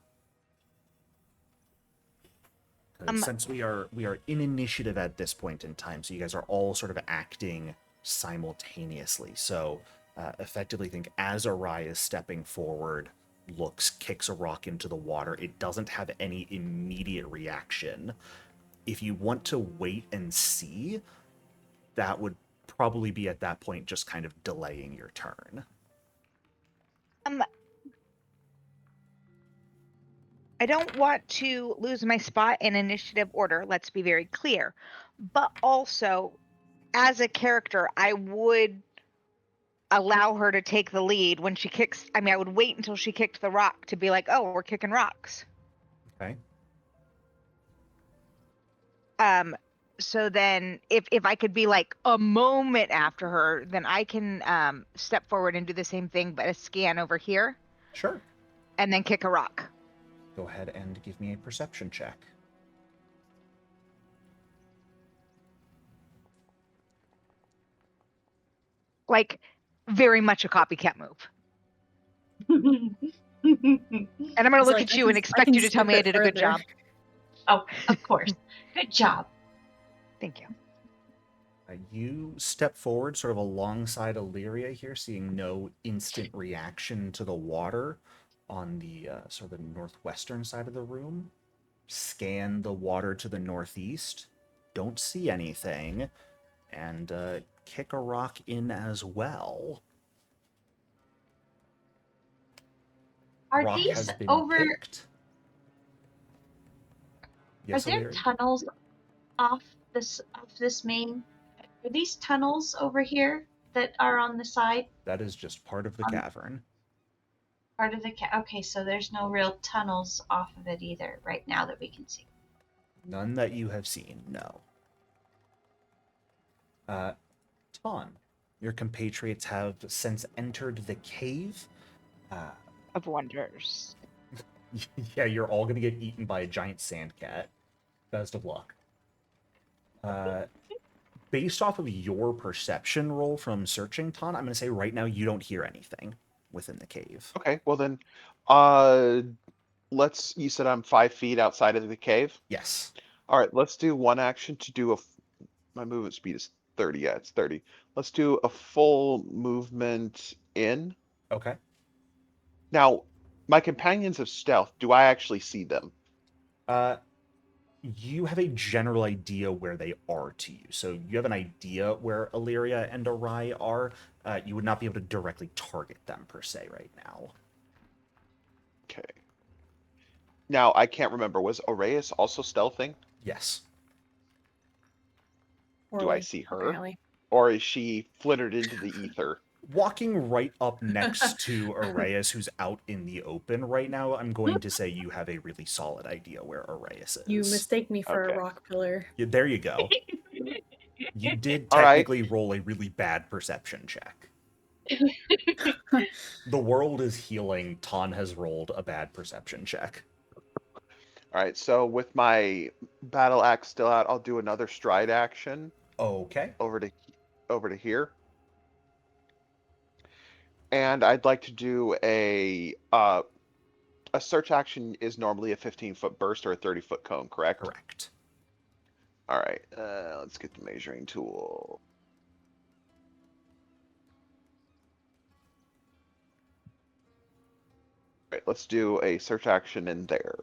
Since we are in initiative at this point in time, so you guys are all sort of acting simultaneously. So effectively think as Arai is stepping forward, kicks a rock into the water, it doesn't have any immediate reaction. If you want to wait and see, that would probably be at that point just kind of delaying your turn. I don't want to lose my spot in initiative order, let's be very clear. But also, as a character, I would allow her to take the lead when she kicks. I mean, I would wait until she kicked the rock to be like, oh, we're kicking rocks. Okay. So then if I could be like a moment after her, then I can step forward and do the same thing, but a scan over here. Sure. And then kick a rock. Go ahead and give me a perception check. Like, very much a copycat move. And I'm going to look at you and expect you to tell me I did a good job. Oh, of course. Good job. Thank you. You step forward sort of alongside Illyria here, seeing no instant reaction to the water on the sort of the northwestern side of the room. Scan the water to the northeast. Don't see anything. And kick a rock in as well. Are Rock these has been over? kicked. Yes, Are there Illyria? tunnels off this main? Are these tunnels over here that are on the side? That is just part of the cavern. Part of the okay, so there's no real tunnels off of it either right now that we can see. None that you have seen, no. Ton, your compatriots have since entered the cave. Of wonders. Yeah, you're all gonna get eaten by a giant sand cat. Best of luck. Based off of your perception roll from searching, Ton, I'm gonna say right now you don't hear anything within the cave. Okay, well then, you said I'm 5 feet outside of the cave. Yes. All right, let's do one action to do my movement speed is 30, yeah, it's 30. Let's do a full movement in. Okay. Now, my companions of stealth, do I actually see them? You have a general idea where they are to you. So you have an idea where Illyria and Arai are. You would not be able to directly target them per se right now. Okay. Now, I can't remember. Was Aureus also stealthing? Yes. Do I see her? Apparently. Or is she flittered into the ether? Walking right up next to Arrayus, who's out in the open right now, I'm going to say you have a really solid idea where Arrayus is. You mistake me for Okay. a rock pillar. Yeah, there you go. You did All right. technically roll a really bad perception check. The world is healing. Ton has rolled a bad perception check. All right, so with my battle axe still out, I'll do another stride action Okay. over to here. And I'd like to do a search action is normally a 15-foot burst or a 30-foot cone, correct? Correct. All right, let's get the measuring tool. All right, let's do a search action in there.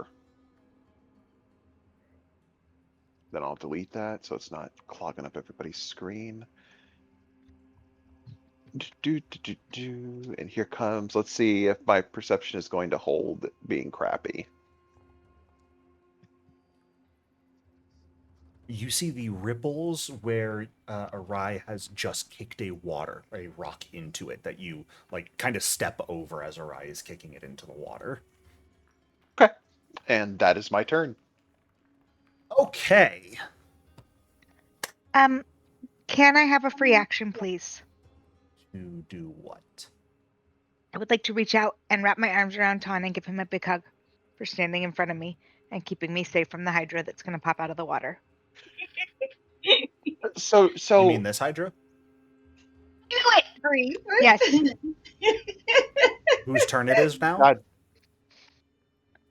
Then I'll delete that so it's not clogging up everybody's screen. And here comes, let's see if my perception is going to hold being crappy. You see the ripples where Arai has just kicked a rock into it that you like kind of step over as Arai is kicking it into the water. Okay, and that is my turn. Okay. Can I have a free action, please? To do what? I would like to reach out and wrap my arms around Ton and give him a big hug for standing in front of me and keeping me safe from the Hydra that's going to pop out of the water. So You mean this Hydra? Do it, Bree. Yes. Whose turn it is now? God,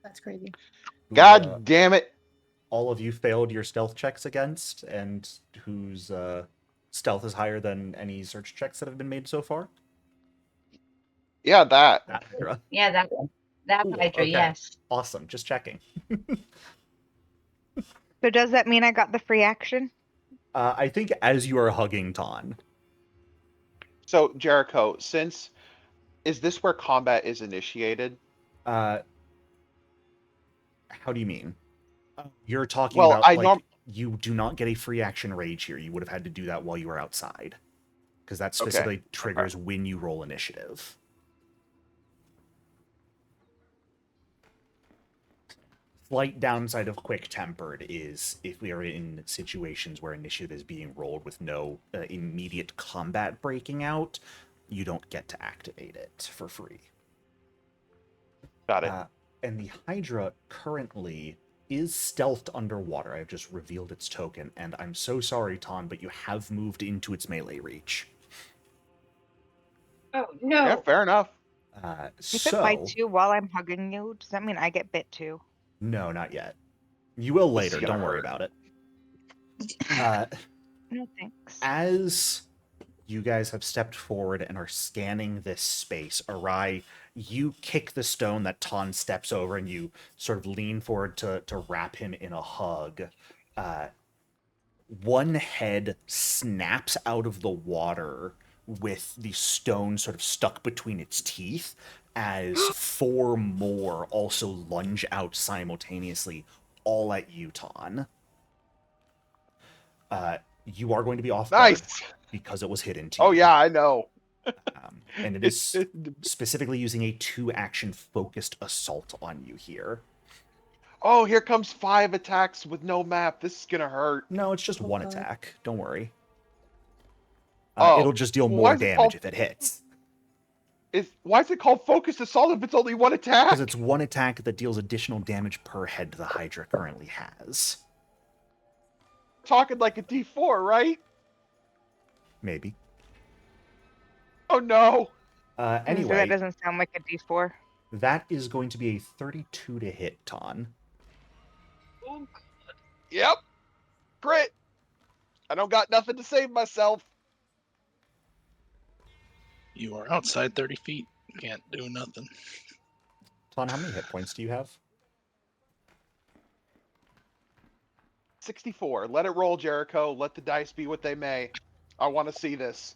That's crazy. Who, God damn it! all of you failed your stealth checks against, and whose stealth is higher than any search checks that have been made so far? Yeah, that. That Hydra. Yeah, that Cool, Hydra, okay. yes. Awesome. Just checking. So does that mean I got the free action? I think as you are hugging Ton. So Jericho, is this where combat is initiated? How do you mean? You're talking Well, about you do not get a free action rage here. You would have had to do that while you were outside, because that specifically triggers when you roll initiative. Slight downside of quick tempered is if we are in situations where initiative is being rolled with no immediate combat breaking out, you don't get to activate it for free. Got it. And the Hydra currently is stealthed underwater. I've just revealed its token, and I'm so sorry, Ton, but you have moved into its melee reach. Oh, no. Yeah, fair enough. If it bites you while I'm hugging you, does that mean I get bit too? No, not yet. You will This is later. gonna Don't worry hurt. about it. No thanks. As you guys have stepped forward and are scanning this space, Arai, you kick the stone that Ton steps over, and you sort of lean forward to wrap him in a hug. One head snaps out of the water with the stone sort of stuck between its teeth, as four more also lunge out simultaneously, all at you, Ton. You are going to be off guard Nice. because it was hidden to Oh you. yeah, I know. And it is specifically using a 2-action focused assault on you here. Oh, here comes 5 attacks with no map. This is gonna hurt. No, it's just one Okay. attack. Don't worry. Oh, It'll just deal why more is it damage called- if it hits. Why is it called focused assault if it's only one attack? Because it's one attack that deals additional damage per head the Hydra currently has. Talking like a D4, right? Maybe. Oh no. So that Anyway, doesn't sound like a D4. that is going to be a 32 to hit, Ton. Yep. Crit. I don't got nothing to save myself. You are outside 30 feet. Can't do nothing. Ton, how many hit points do you have? 64. Let it roll, Jericho. Let the dice be what they may. I want to see this.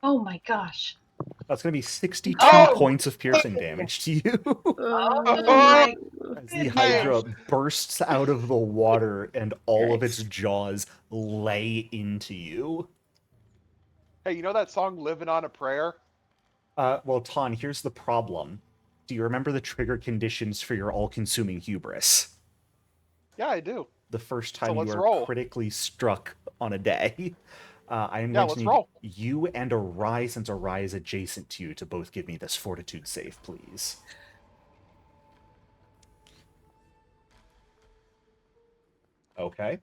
Oh my gosh. That's going to be 62 Oh! points of piercing damage to you. Oh my As the goodness. Hydra bursts out of the water and all of its Christ. jaws lay into you. Hey, you know that song "Living on a Prayer"? Well, Ton, here's the problem. Do you remember the trigger conditions for your all-consuming hubris? Yeah, I do. The first So time you let's are roll. critically struck on a day. I am Yeah, going let's to need roll. you and Arai, since Arai is adjacent to you, to both give me this fortitude save, please. Okay.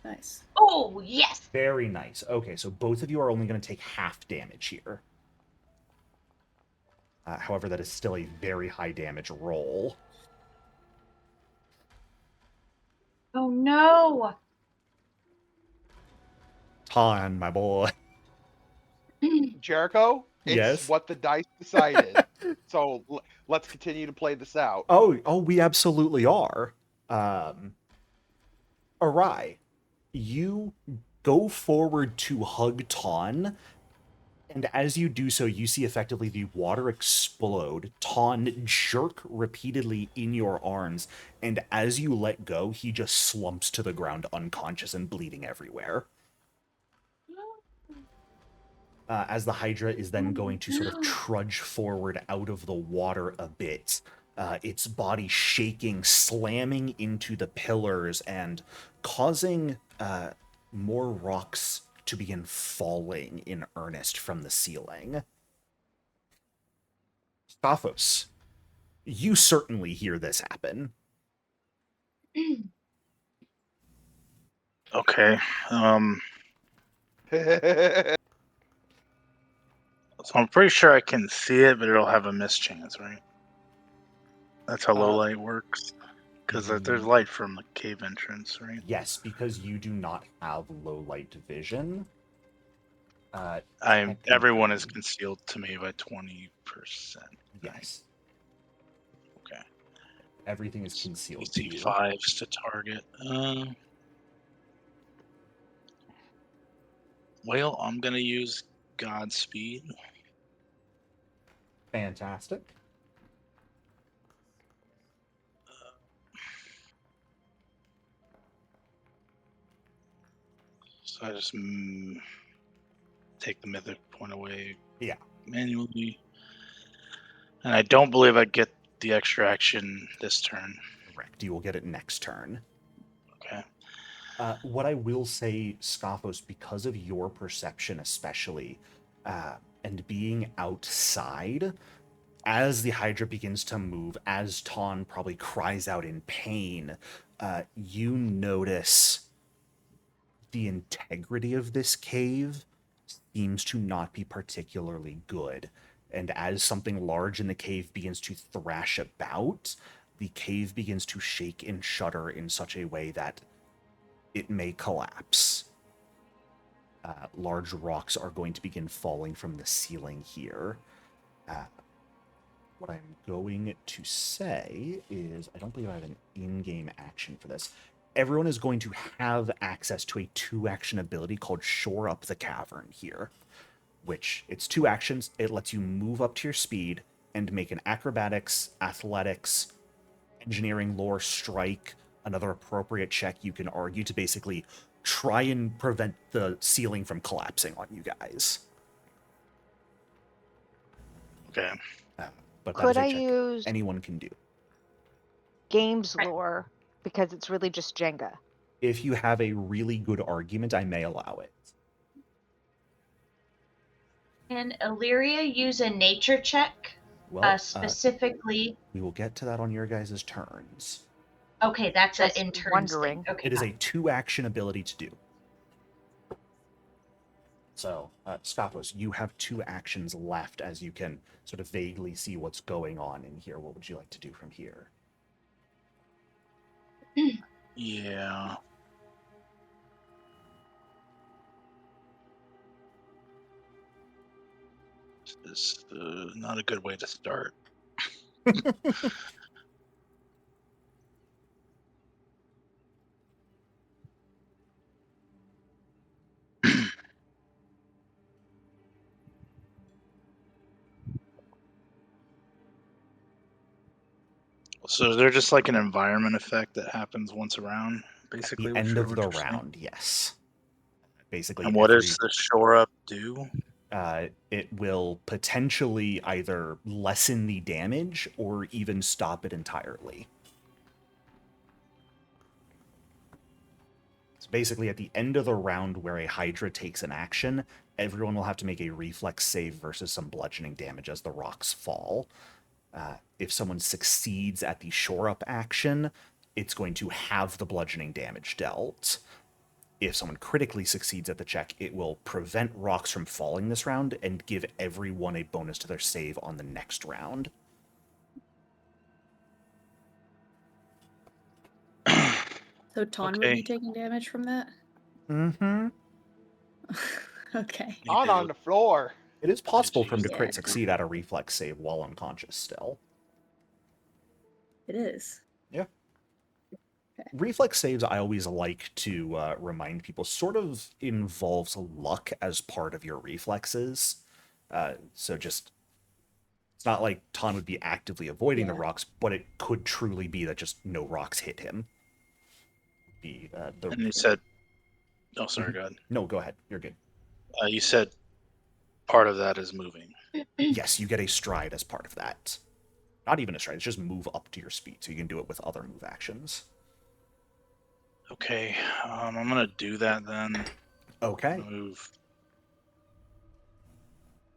Nice. Oh, yes. Very nice. Okay, so both of you are only going to take half damage here. However, that is still a very high damage roll. Oh no. Ton, my boy. Jericho, it's Yes? what the dice decided. So let's continue to play this out. Oh, we absolutely are. Arai, you go forward to hug Ton, and as you do so, you see effectively the water explode, Ton jerk repeatedly in your arms, and as you let go, he just slumps to the ground unconscious and bleeding everywhere. As the Hydra is then going to sort of trudge forward out of the water a bit, its body shaking, slamming into the pillars, and causing more rocks to begin falling in earnest from the ceiling. Staphos, you certainly hear this happen. Okay. So I'm pretty sure I can see it, but it'll have a mischance, right? That's how low light works. Because there's light from the cave entrance, right? Yes, because you do not have low light vision. Everyone is technically- concealed to me by 20%. Yes. Okay. Everything is concealed to DC you. 5s to target. Well, I'm gonna use Godspeed. Fantastic. So I just take the mythic point away. Yeah. Manually. And I don't believe I get the extra action this turn. Correct. You will get it next turn. Okay. What I will say, Scophos, because of your perception especially, and being outside, as the Hydra begins to move, as Ton probably cries out in pain, you notice the integrity of this cave seems to not be particularly good. And as something large in the cave begins to thrash about, the cave begins to shake and shudder in such a way that it may collapse. Large rocks are going to begin falling from the ceiling here. What I'm going to say is, I don't believe I have an in-game action for this. Everyone is going to have access to a 2-action ability called Shore Up the Cavern here, which it's 2 actions. It lets you move up to your speed and make an acrobatics, athletics, engineering, lore, strike, another appropriate check you can argue to basically try and prevent the ceiling from collapsing on you guys. Okay. But that is Could a I check use anyone can do. games lore because it's really just Jenga? If you have a really good argument, I may allow it. Can Illyria use a nature check? Well, Specifically. we will get to that on your guys' turns. Okay, that's an Just in turns wondering. thing. Okay, It is a fine. 2-action ability to do. So, Scophos, you have 2 actions left as you can sort of vaguely see what's going on in here. What would you like to do from here? Yeah. This is not a good way to start. So is there just like an environment effect that happens once around, basically? The end of what the you're saying? round, yes. Basically, And what does the shore up do? it will potentially either lessen the damage or even stop it entirely. So basically, at the end of the round where a Hydra takes an action, everyone will have to make a reflex save versus some bludgeoning damage as the rocks fall. If someone succeeds at the shore up action, it's going to have the bludgeoning damage dealt. If someone critically succeeds at the check, it will prevent rocks from falling this round and give everyone a bonus to their save on the next round. So Ton would Okay. be taking damage from that? Mm-hmm. Okay. Not on the floor. It is possible for him to Yeah. crit succeed at a reflex save while unconscious still. It is. Yeah. Okay. Reflex saves, I always like to remind people, sort of involves luck as part of your reflexes. So just, it's not like Ton would be actively avoiding the Yeah. rocks, but it could truly be that just no rocks hit him. And you said, oh, sorry, go ahead. No, go ahead. You're good. You said part of that is moving. Yes, you get a stride as part of that. Not even a stride, it's just move up to your speed, so you can do it with other move actions. Okay, I'm gonna do that then. Okay. Move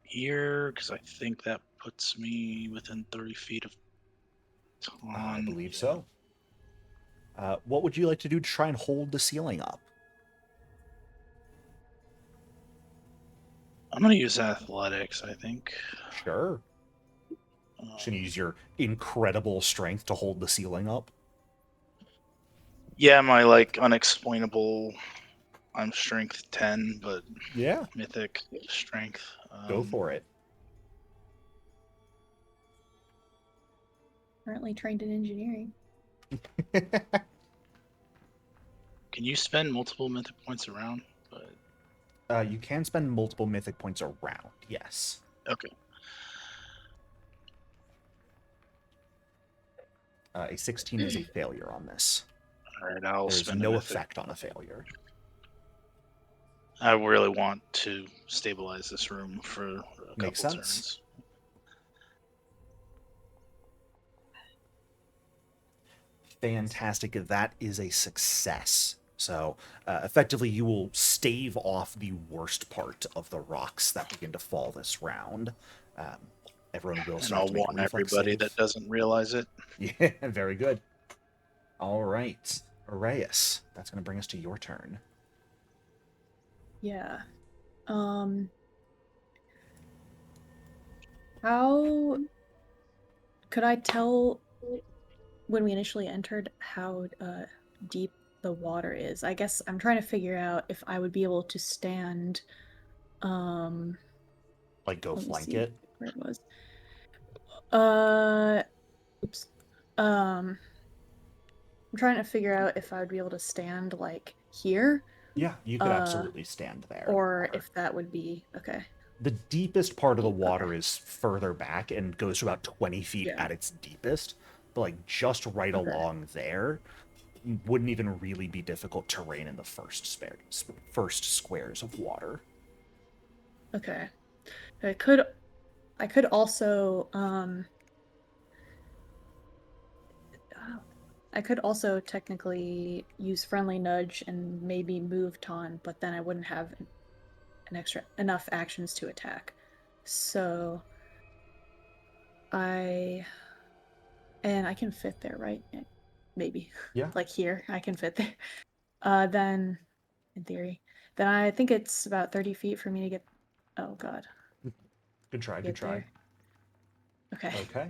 here because I think that puts me within 30 feet of Ton. I believe so. What would you like to do to try and hold the ceiling up? I'm gonna use athletics, I think. Sure. Just gonna use your incredible strength to hold the ceiling up. Yeah, my like unexplainable. I'm strength 10, but Yeah. mythic strength. Go for it. Currently trained in engineering. Can you spend multiple mythic points around? But You can spend multiple mythic points around, yes. okay. A 16 is a failure on this. All right, I'll There's spend no a mythic. effect on a failure. I really want to stabilize this room for a Makes couple sense. turns. Fantastic. That is a success. So, effectively, you will stave off the worst part of the rocks that begin to fall this round. Everyone will And start I'll to make a warn reflex everybody save. that doesn't realize it. Yeah, very good. All right, Arias, that's going to bring us to your turn. Yeah. How could I tell when we initially entered how deep the water is? I guess I'm trying to figure out if I would be able to stand Like, go let me flank see it. where it was. Oops. I'm trying to figure out if I would be able to stand like here. Yeah, you could absolutely stand there. Or if that would be okay. The deepest part of the Okay. water is further back and goes to about 20 feet Yeah. at its deepest. But like just right Okay. along there wouldn't even really be difficult terrain in the first squares of water. Okay. I could also I could also technically use friendly nudge and maybe move Ton, but then I wouldn't have enough actions to attack. So I can fit there, right? Maybe. Yeah. Like here, I can fit there. Then in theory, then I think it's about 30 feet for me to get. Oh God. Good try, good Get try. there. Okay.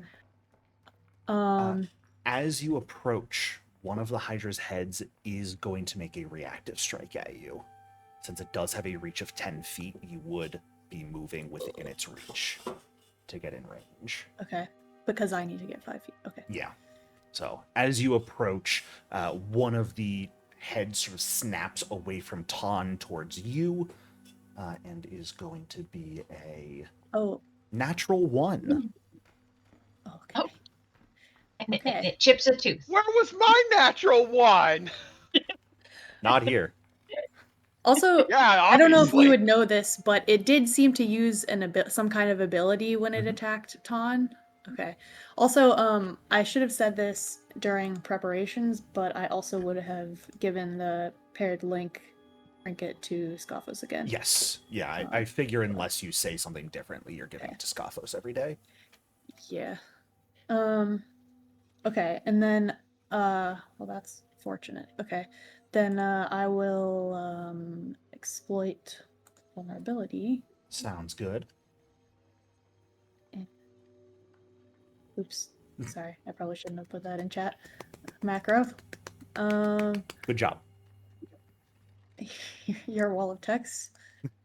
Okay. As you approach, one of the Hydra's heads is going to make a reactive strike at you. Since it does have a reach of 10 feet, you would be moving within its reach to get in range. Okay. Because I need to get 5 feet. Okay. Yeah. So as you approach, one of the heads sort of snaps away from Ton towards you, and is going to be a Oh. natural 1. Okay. Oh. And Okay. it chips a tooth. Where was my natural 1? Not here. Also, Yeah, I don't know if obviously. we would know this, but it did seem to use some kind of ability when it Mhm. attacked Ton. Okay. Also, I should have said this during preparations, but I also would have given the paired link trinket to Scoffos again. Yes. Yeah, I figure unless you say something differently, you're giving it to Scoffos every day. Yeah. Okay, and then well, that's fortunate. Okay. Then I will exploit vulnerability. Sounds good. Oops. Sorry, I probably shouldn't have put that in chat. Macro. Good job. Your wall of text,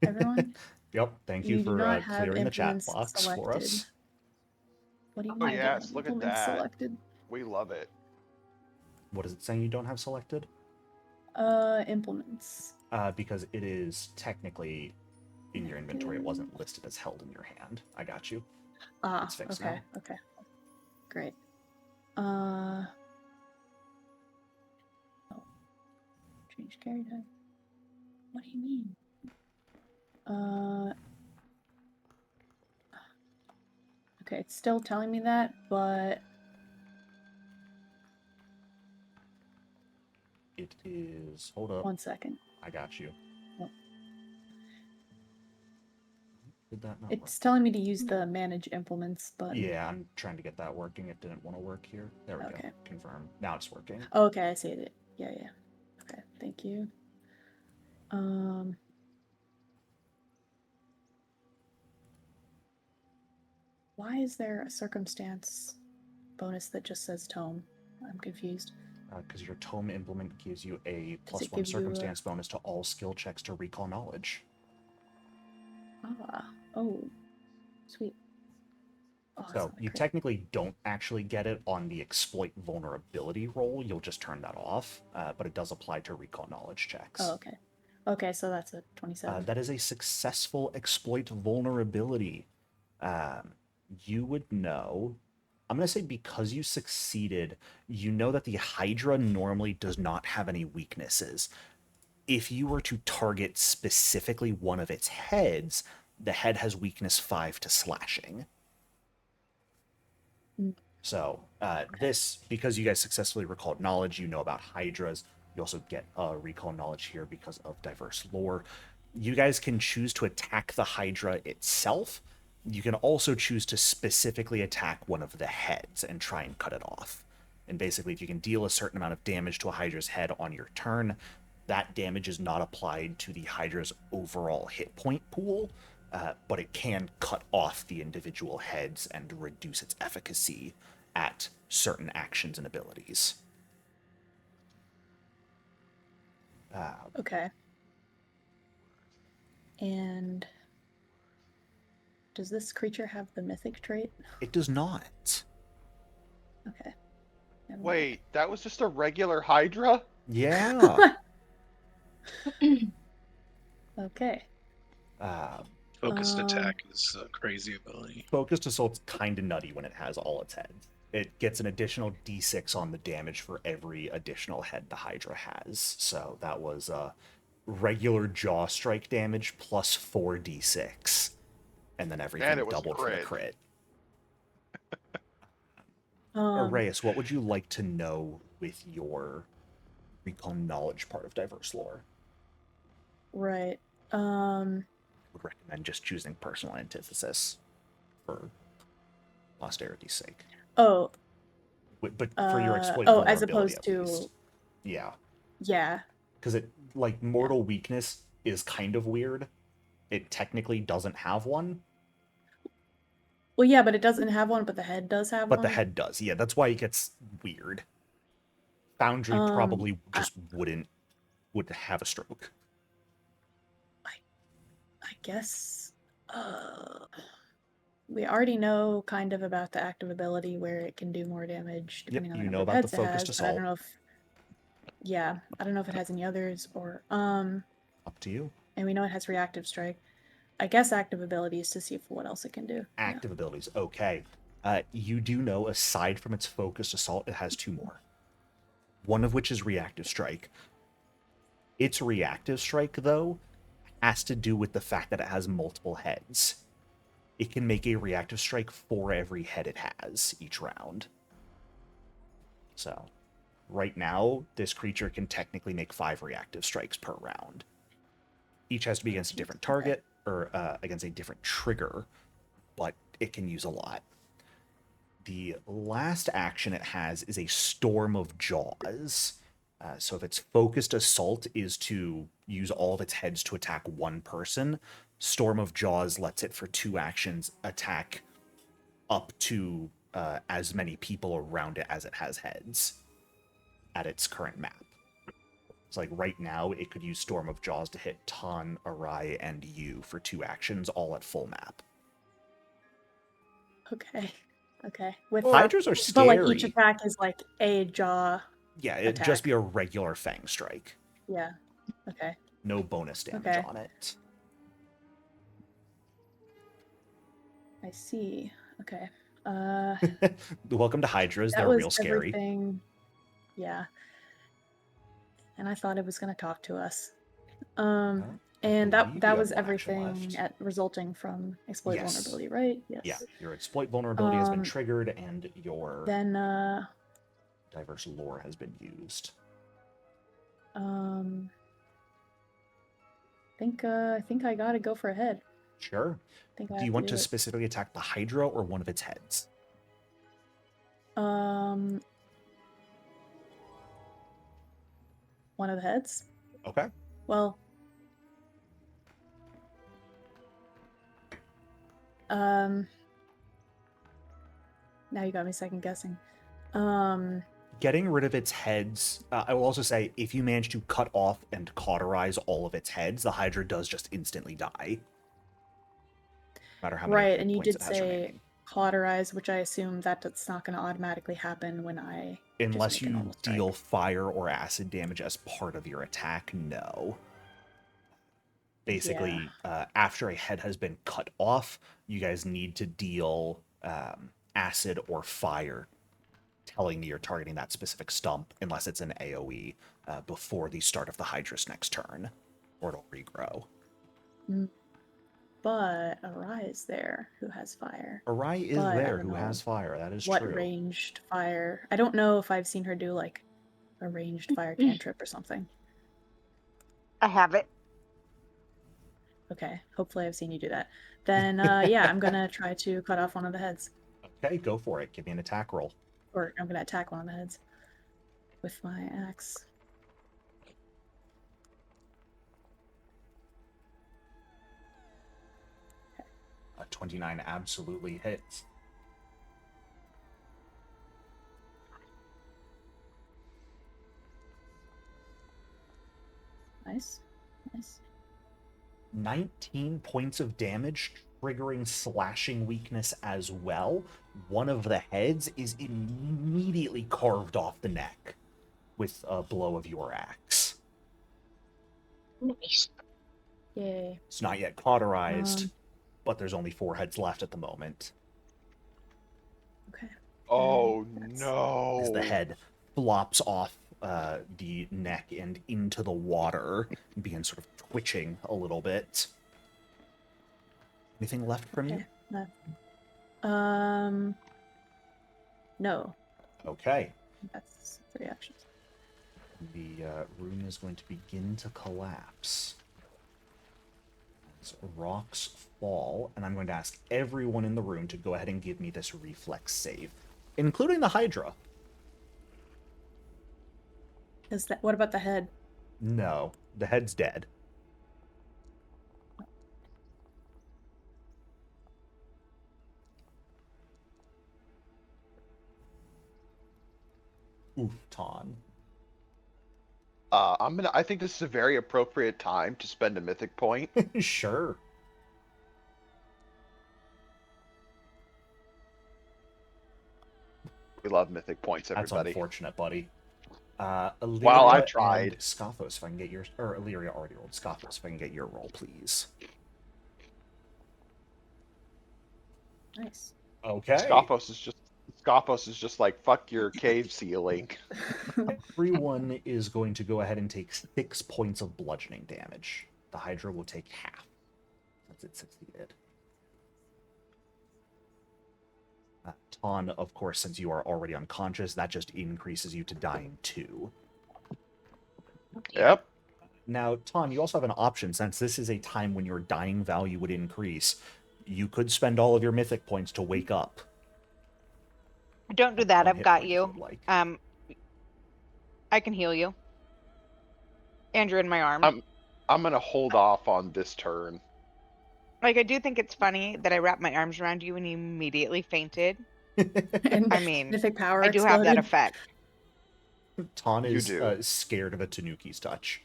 everyone. Yep. Thank you do for not have clearing the chat implements box for selected. us. What do you Oh, mean? yes, look at Implements that. Selected. We love it. What is it saying you don't have selected? Implements. Because it is technically in your inventory. It wasn't listed as held in your hand. I got you. Ah, It's fixed okay, now. okay. Great. Change carry type. What do you mean? Okay, it's still telling me that, but It is. Hold up. 1 second. I got you. Oh. Did that not It's telling me to use the manage implements work? button. Yeah, I'm trying to get that working. It didn't want to work here. There we go. Okay. Confirm. Now it's working. Oh, okay, I see it. Yeah. Okay, thank you. Why is there a circumstance bonus that just says tome? I'm confused. Because your tome implement gives you a Does it +1 give you a- circumstance bonus to all skill checks to recall knowledge. Oh, sweet. Oh, that's So not you great. technically don't actually get it on the exploit vulnerability roll. You'll just turn that off, but it does apply to recall knowledge checks. Oh, okay. Okay, so that's a 27. That is a successful exploit vulnerability. You would know. I'm going to say because you succeeded, you know that the Hydra normally does not have any weaknesses. If you were to target specifically one of its heads, the head has weakness 5 to slashing. So this, because you guys successfully recalled knowledge, you know about Hydras. You also get recall knowledge here because of diverse lore. You guys can choose to attack the Hydra itself. You can also choose to specifically attack one of the heads and try and cut it off. And basically, if you can deal a certain amount of damage to a Hydra's head on your turn, that damage is not applied to the Hydra's overall hit point pool, but it can cut off the individual heads and reduce its efficacy at certain actions and abilities. Okay. And does this creature have the mythic trait? It does not. Okay. Never mind. Wait, that was just a regular Hydra? Yeah. Okay. Focused attack is a crazy ability. Focused Assault's kind of nutty when it has all its heads. It gets an additional d6 on the damage for every additional head the Hydra has. So that was regular jaw strike damage plus 4d6. And then everything And it was doubled for the crit. crit. Arrayus, what would you like to know with your recall knowledge part of diverse lore? Right. Would recommend just choosing personal antithesis for posterity's sake. Oh. But for your exploit oh, as vulnerability, opposed at to least. Yeah. Yeah. Because it, like, mortal weakness is kind of weird. It technically doesn't have one. Well, yeah, but it doesn't have one, but the head does have But one. the head does. Yeah, that's why it gets weird. Foundry probably just would have a stroke. I guess We already know kind of about the active ability where it can do more damage depending on the you number know of about the heads it focused has, but I assault. don't know if I don't know if it has any others or Up to you. and we know it has reactive strike. I guess active abilities to see what else it can do. Active abilities. Okay. You do know, aside from its focused assault, it has 2 more. One of which is reactive strike. Its reactive strike, though, has to do with the fact that it has multiple heads. It can make a reactive strike for every head it has each round. So, right now, this creature can technically make 5 reactive strikes per round. Each has to be against a different target, or against a different trigger, but it can use a lot. The last action it has is a Storm of Jaws. So if its focused assault is to use all of its heads to attack one person, Storm of Jaws lets it for 2 actions attack up to as many people around it as it has heads at its current map. So like right now, it could use Storm of Jaws to hit Ton, Arai, and you for 2 actions, all at full map. Okay. Okay. With Hydras are but like each scary. attack is like a jaw. Yeah, it'd attack. just be a regular Fang Strike. Yeah. Okay. No bonus damage Okay. on it. I see. Okay. Welcome to Hydras. That They're was real scary. everything. Yeah. And I thought it was gonna talk to us. And believe that you was have one action everything left. resulting from exploit Yes. vulnerability, right? Yes. Yeah, your exploit vulnerability has been triggered, and your Then diverse lore has been used. I think I gotta go for a head. Sure. I think I Do have you want do to it. specifically attack the Hydra or one of its heads? One of the heads. Okay. Well, now you got me second guessing. Getting rid of its heads, I will also say, if you manage to cut off and cauterize all of its heads, the Hydra does just instantly die. No matter how many right, hit and you points did it has say remaining. cauterize, which I assume that's not going to automatically happen when I just Unless make a you normal strike. deal fire or acid damage as part of your attack, no. Basically, after a head has been cut off, you guys need to deal acid or fire, telling me you're targeting that specific stump, unless it's an AoE, before the start of the Hydra's next turn, or it'll regrow. But Arai is there, who has fire. Arai is But I there, don't who know has fire. That is what true. ranged fire. I don't know if I've seen her do like a ranged fire cantrip or something. I have it. Okay, hopefully I've seen you do that. Then yeah, I'm gonna try to cut off one of the heads. Okay, go for it. Give me an attack roll. Or I'm gonna attack one of the heads with my axe. A 29 absolutely hits. Nice. Nice. 19 points of damage, triggering slashing weakness as well. One of the heads is immediately carved off the neck with a blow of your axe. Nice. Yay. It's not yet cauterized, but there's only 4 heads left at the moment. Okay. Oh That's- no! As the head flops off the neck and into the water and begins sort of twitching a little bit. Anything left from you? No. Okay. That's 3 actions. The room is going to begin to collapse. As rocks fall, and I'm going to ask everyone in the room to go ahead and give me this reflex save, including the Hydra. What about the head? No, the head's dead. Oof, Ton. I think this is a very appropriate time to spend a mythic point. Sure. We love mythic points, That's everybody. unfortunate, buddy. Well, I Illyria tried. and Scothos, if I can get your... Or Illyria already rolled. Scothos, if I can get your roll, please. Nice. Okay. Scothos is just like, fuck your cave ceiling. Everyone is going to go ahead and take 6 points of bludgeoning damage. The Hydra will take half, since it succeeded. Ton, of course, since you are already unconscious, that just increases you to dying 2. Yep. Now, Ton, you also have an option, since this is a time when your dying value would increase. You could spend all of your mythic points to wake up. Don't do that. One I've hit got point, if you. would like. I can heal you. And you're in my arm. I'm gonna hold off on this turn. Like, I do think it's funny that I wrapped my arms around you and you immediately fainted. And I mean, mythic power I do have that exploded. effect. Ton You is do. scared of a Tanuki's touch.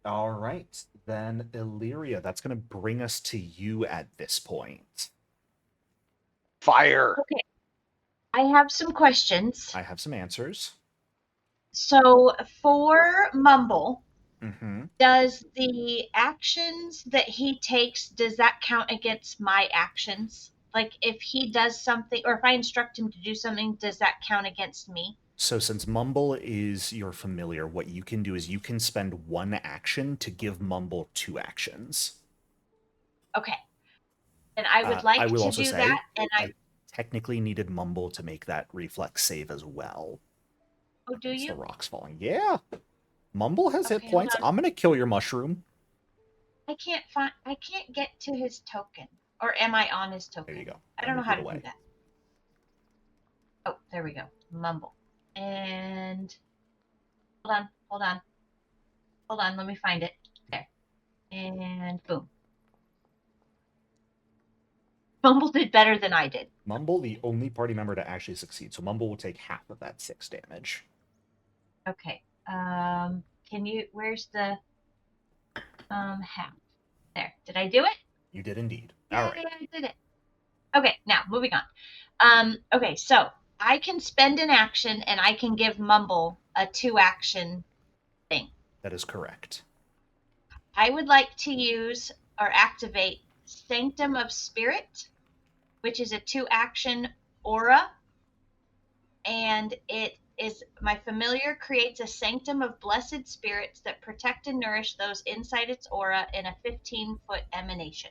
All right, then Illyria, that's going to bring us to you at this point. Fire. Okay. I have some questions. I have some answers. So for Mumble, Mm-hmm. does the actions that he takes, does that count against my actions? Like if he does something, or if I instruct him to do something, does that count against me? So since Mumble is your familiar, what you can do is you can spend 1 action to give Mumble 2 actions. Okay. And I would like I will to also do say, that. And I technically needed Mumble to make that reflex save as well. oh, do It's you? the rocks falling. Yeah. Mumble has Okay, hit hold points. on. I'm going to kill your mushroom. I can't get to his token. Or am I on his token? There you go. I don't know moved how it to away. do that. Oh, there we go. Mumble. And hold on, let me find it. There. And boom. Mumble did better than I did. Mumble, the only party member to actually succeed. So Mumble will take half of that 6 damage. Okay. Where's the half? There. Did I do it? You did indeed. Yeah, All right. I did it. Okay, now moving on. Okay, so I can spend an action and I can give Mumble a 2-action thing. That is correct. I would like to use or activate Sanctum of Spirit, which is a 2-action aura. And it is my familiar creates a sanctum of blessed spirits that protect and nourish those inside its aura in a 15-foot emanation.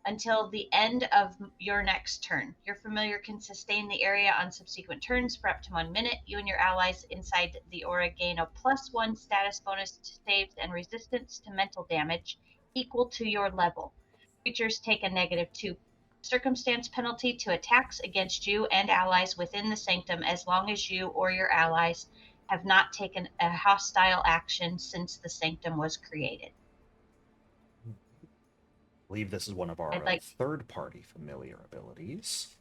Until the end of your next turn. Your familiar can sustain the area on subsequent turns for up to 1 minute. You and your allies inside the aura gain a +1 status bonus to saves and resistance to mental damage equal to your level. Creatures take a -2 circumstance penalty to attacks against you and allies within the sanctum as long as you or your allies have not taken a hostile action since the sanctum was created. I believe this is one of our third-party familiar abilities.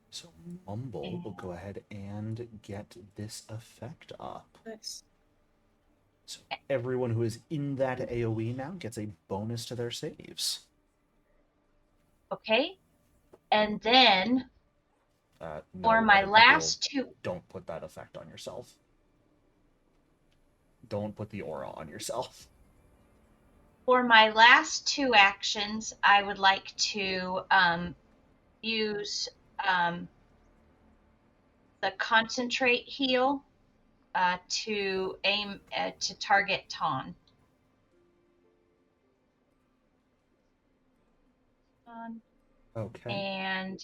So Mumble will go ahead and get this effect up. Nice. So everyone who is in that AoE now gets a bonus to their saves. Okay. And then No, for my other last people 2. don't put that effect on yourself. Don't put the aura on yourself. For my last 2 actions, I would like to use the concentrate heal to aim to target Ton. Okay. And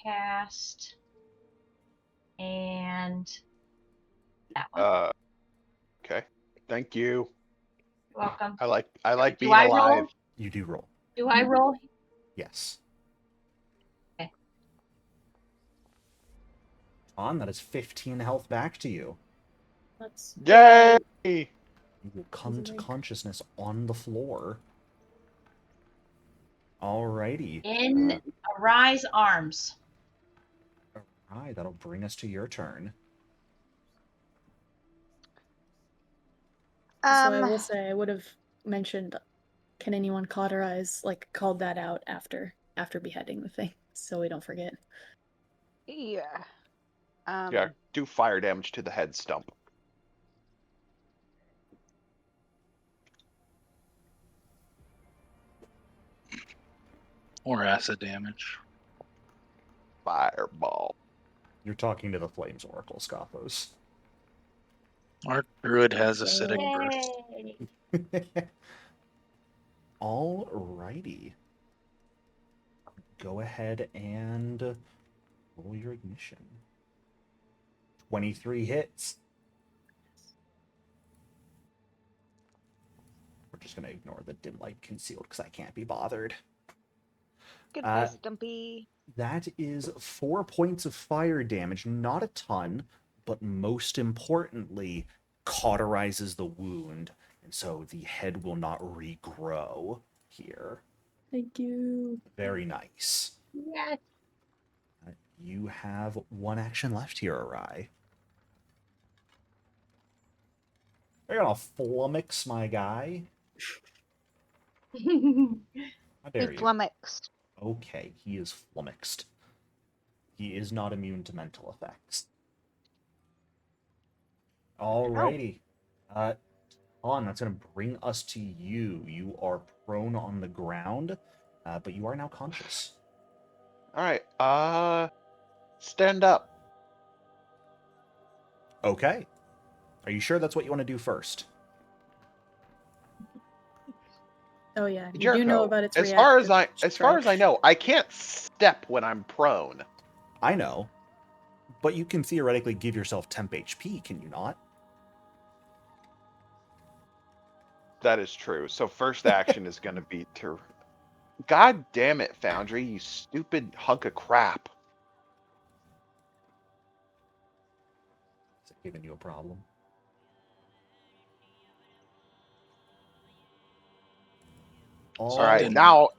cast and that one. Okay. Thank you. You're welcome. I like Do being I alive. roll? You do roll. Do I roll? Yes. Okay. On, that is 15 health back to you. Let's Yay! You will come Doesn't to make- consciousness on the floor. Alrighty. In Arise Arms. Alright, that'll bring us to your turn. So I will say I would have mentioned Can anyone cauterize, like, call that out after beheading the thing, so we don't forget? Yeah. Yeah, do fire damage to the head stump. Or acid damage. Fireball. You're talking to the Flames Oracle, Scothos. Our druid has acidic burst. Yay. Alrighty. Go ahead and roll your ignition. 23 hits. We're just going to ignore the dim light concealed because I can't be bothered. Goodbye, Stumpy. That is 4 points of fire damage. Not a ton, but most importantly, cauterizes the wound. And so the head will not regrow here. Thank you. Very nice. Yes. You have one action left here, Arai. You're gonna flummox my guy. How dare He you? flummoxed. Okay, he is flummoxed. He is not immune to mental effects. Alrighty. On, that's going to bring us to you. You are prone on the ground, but you are now conscious. Alright, stand up. Okay. Are you sure that's what you want to do first? Oh yeah, you Jericho, do know about its as far as reactive I know, I can't step when I'm prone. I know. But you can theoretically give yourself temp HP, can you not? That is true. So first action is going to be to... God damn it, Foundry, you stupid hunk of crap. Is it giving you a problem? Alright, now...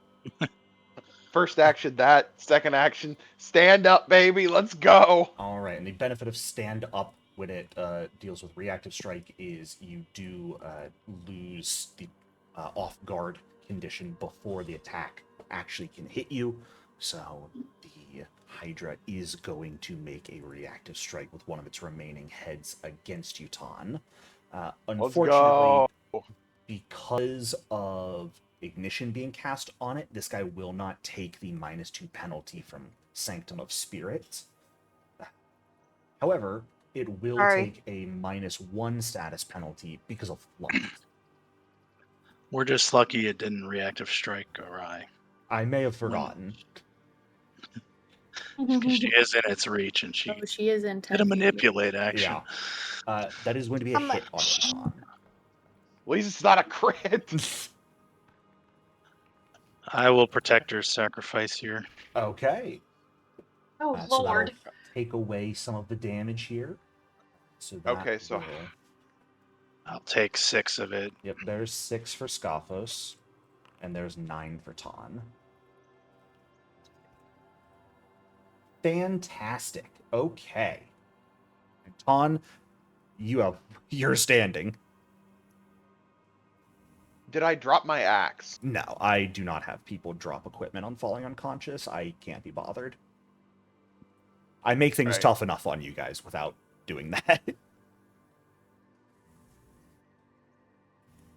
First action, that. Second action, stand up, baby. Let's go. Alright, and the benefit of stand up when it deals with reactive strike is you do lose the off guard condition before the attack actually can hit you. So the Hydra is going to make a reactive strike with one of its remaining heads against you, Ton. Unfortunately, because of ignition being cast on it, this guy will not take the -2 penalty from Sanctum of Spirit. However, it will take a -1 status penalty because of flummox. We're just lucky it didn't reactive strike awry. I may have forgotten. She is in its reach, and she is in did a manipulate action. Yeah. That is going to be a hit on Ton. At least it's not a crit. I will protect her sacrifice here. Okay. Oh, So Lord. that'll take away some of the damage here. So Okay, so... will... I'll take 6 of it. Yep, there's 6 for Scothos, and there's 9 for Ton. Fantastic. Okay. Ton, you're standing. Did I drop my axe? No, I do not have people drop equipment on falling unconscious. I can't be bothered. I make things tough enough on you guys without doing that.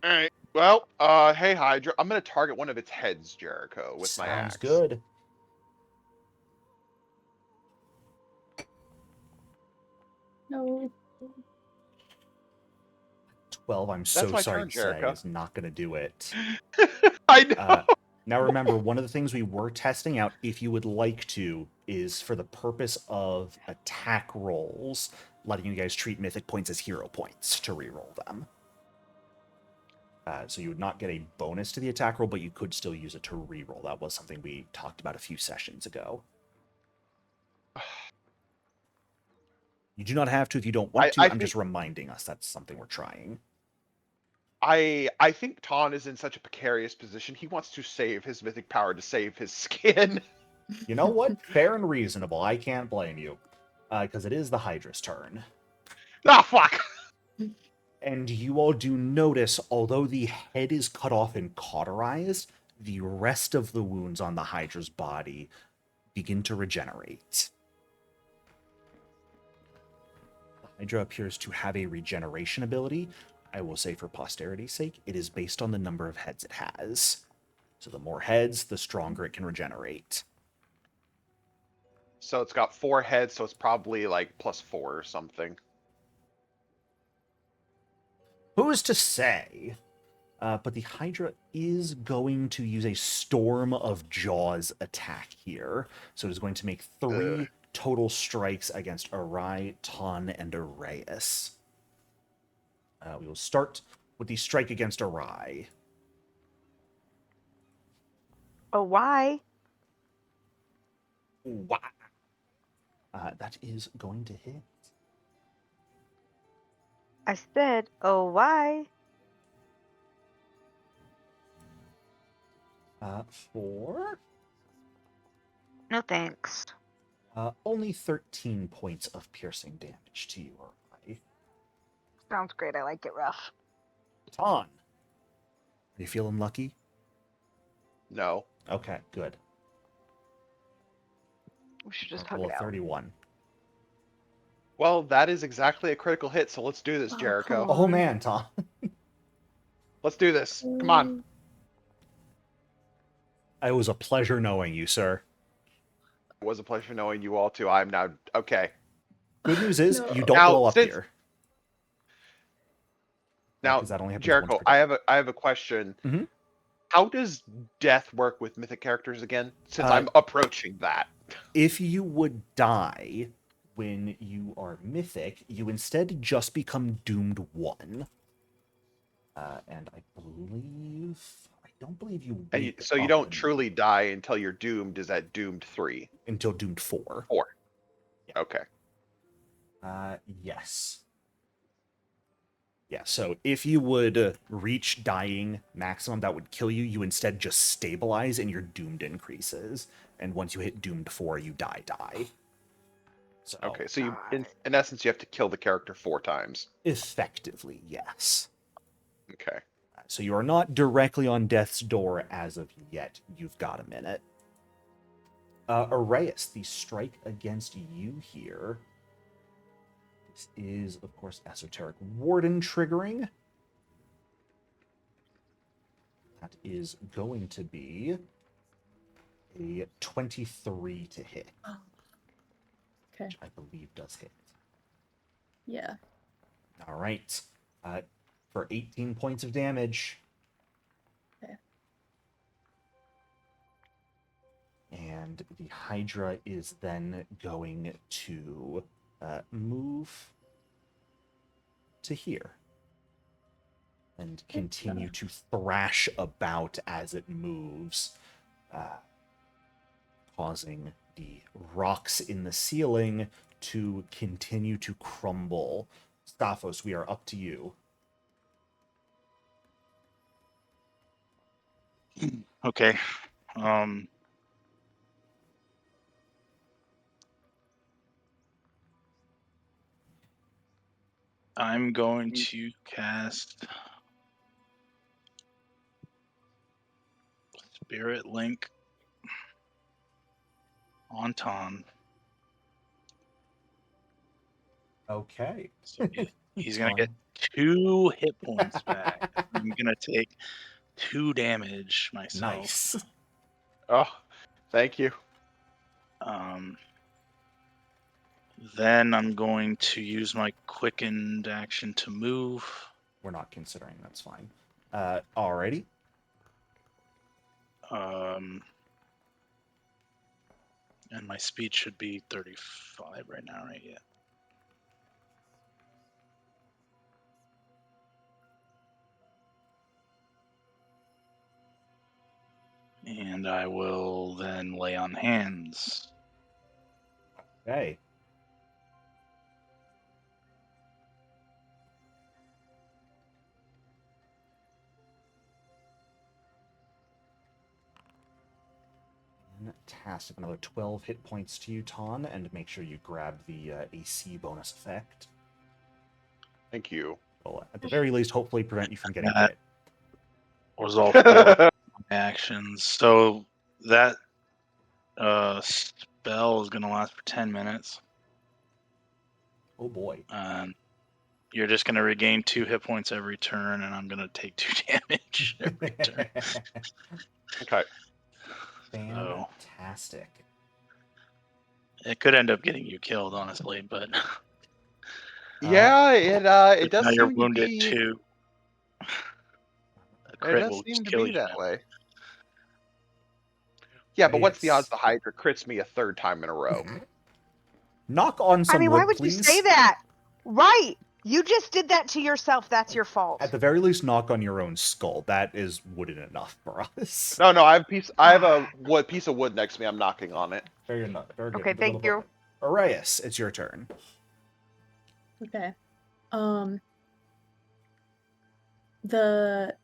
Alright. Well, hey Hydra, I'm gonna target one of its heads, Jericho, with my axe. Sounds good. No. 12, I'm so my sorry turn, to say, Jericho. is not going to do it. I know. Now remember, one of the things we were testing out, if you would like to, is for the purpose of attack rolls, letting you guys treat mythic points as hero points to reroll them. So you would not get a bonus to the attack roll, but you could still use it to reroll. That was something we talked about a few sessions ago. You do not have to if you don't want to. I'm just reminding us that's something we're trying. I think Ton is in such a precarious position. He wants to save his mythic power to save his skin. You know what? Fair and reasonable. I can't blame you. Because it is the Hydra's turn. Ah, fuck! And you all do notice, although the head is cut off and cauterized, the rest of the wounds on the Hydra's body begin to regenerate. The Hydra appears to have a regeneration ability. I will say, for posterity's sake, it is based on the number of heads it has. So the more heads, the stronger it can regenerate. So it's got 4 heads, so it's probably like +4 or something. Who's to say? But the Hydra is going to use a Storm of Jaws attack here. So it is going to make 3 total strikes against Arai, Ton, and Arrayus. We will start with the strike against Arai. Oh, why? Wow. That is going to hit. I said, oh, why? For No thanks. only 13 points of piercing damage to you, Arai. Sounds great. I like it rough. Ton. Are you feeling lucky? No. Okay, good. We should just Roll hug a it out. 31. Well, that is exactly a critical hit, so let's do this, Oh, Jericho. come on. Oh man, Ton. Let's do this. Come on. It was a pleasure knowing you, sir. It was a pleasure knowing you all too. I'm now okay. Good news is No. you don't Now, blow up since- here. Now, 'Cause that only happens Jericho, once per day. I have a question. Mhm. How does death work with mythic characters again? Since Uh, I'm approaching that. If you would die when you are mythic, you instead just become doomed 1. And I don't believe you And wake so you up don't truly die until you're doomed. Is that doomed 3? until doomed 4. 4. Yeah. Okay. Yes. Yeah, so if you would reach dying maximum, that would kill you. You instead just stabilize and your doomed increases. And once you hit doomed 4, you die. So, Okay, so you in essence you have to kill the character 4 times. effectively, yes. Okay. So you are not directly on death's door as of yet. You've got a minute. Arrayus, the strike against you here. This is, of course, Esoteric Warden triggering. That is going to be a 23 to hit, Oh. Okay. which I believe does hit. Yeah. All right. For 18 points of damage. Okay. And the Hydra is then going to move to here and continue to thrash about as it moves, causing the rocks in the ceiling to continue to crumble. Staphos, we are up to you. Okay. I'm going to cast Spirit Link on Ton. Okay. So he's going to get 2 hit points back. I'm going to take 2 damage myself. Nice. Oh, thank you. Then I'm going to use my quickened action to move. We're not considering, that's fine. Alrighty. And my speed should be 35 right now, right? Yeah. And I will then lay on hands. Okay. Fantastic. Another 12 hit points to you, Ton, and make sure you grab the AC bonus effect. Thank you. Well, at the very least, hopefully prevent you from getting That hit. was all 4 actions. So that spell is going to last for 10 minutes. Oh boy. You're just going to regain 2 hit points every turn, and I'm going to take 2 damage every turn. Okay. Fantastic. It could end up getting you killed, honestly, but Yeah, it but does now you're seem to wounded be. too. A It crit does will seem to kill be you. that way. Yeah, but what's the odds Yes. the Hydra crits me a 3rd time in a row? Knock on some I mean, wood, why would please. you say that? Right. You just did that to yourself. That's your fault. At the very least, knock on your own skull. That is wooden enough for us. No, I have a piece of wood next to me. I'm knocking on it. Very good. Very good. Okay, With a little thank you. bit. Arias, it's your turn. Okay. The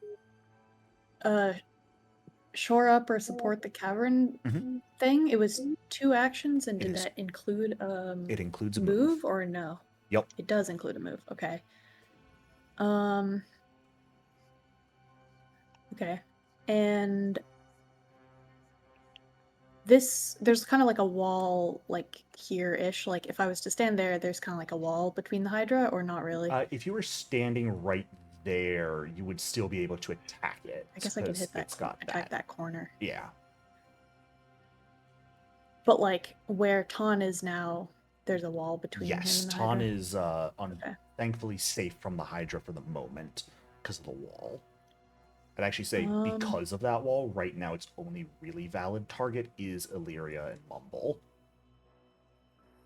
shore up or support the cavern thing, it was 2 actions, and did that include It includes a move or no? Yep. It does include a move. Okay. Okay. And there's kind of like a wall, like here-ish. Like if I was to stand there, there's kind of like a wall between the Hydra, or not really? If you were standing right there, you would still be able to attack it. I guess I could hit that. It's got attack that corner. Yeah. But like where Ton is now, there's a wall between him and the Ton Hydra. is thankfully safe from the Hydra for the moment because of the wall. I'd actually say because of that wall, right now its only really valid target is Illyria and Mumble.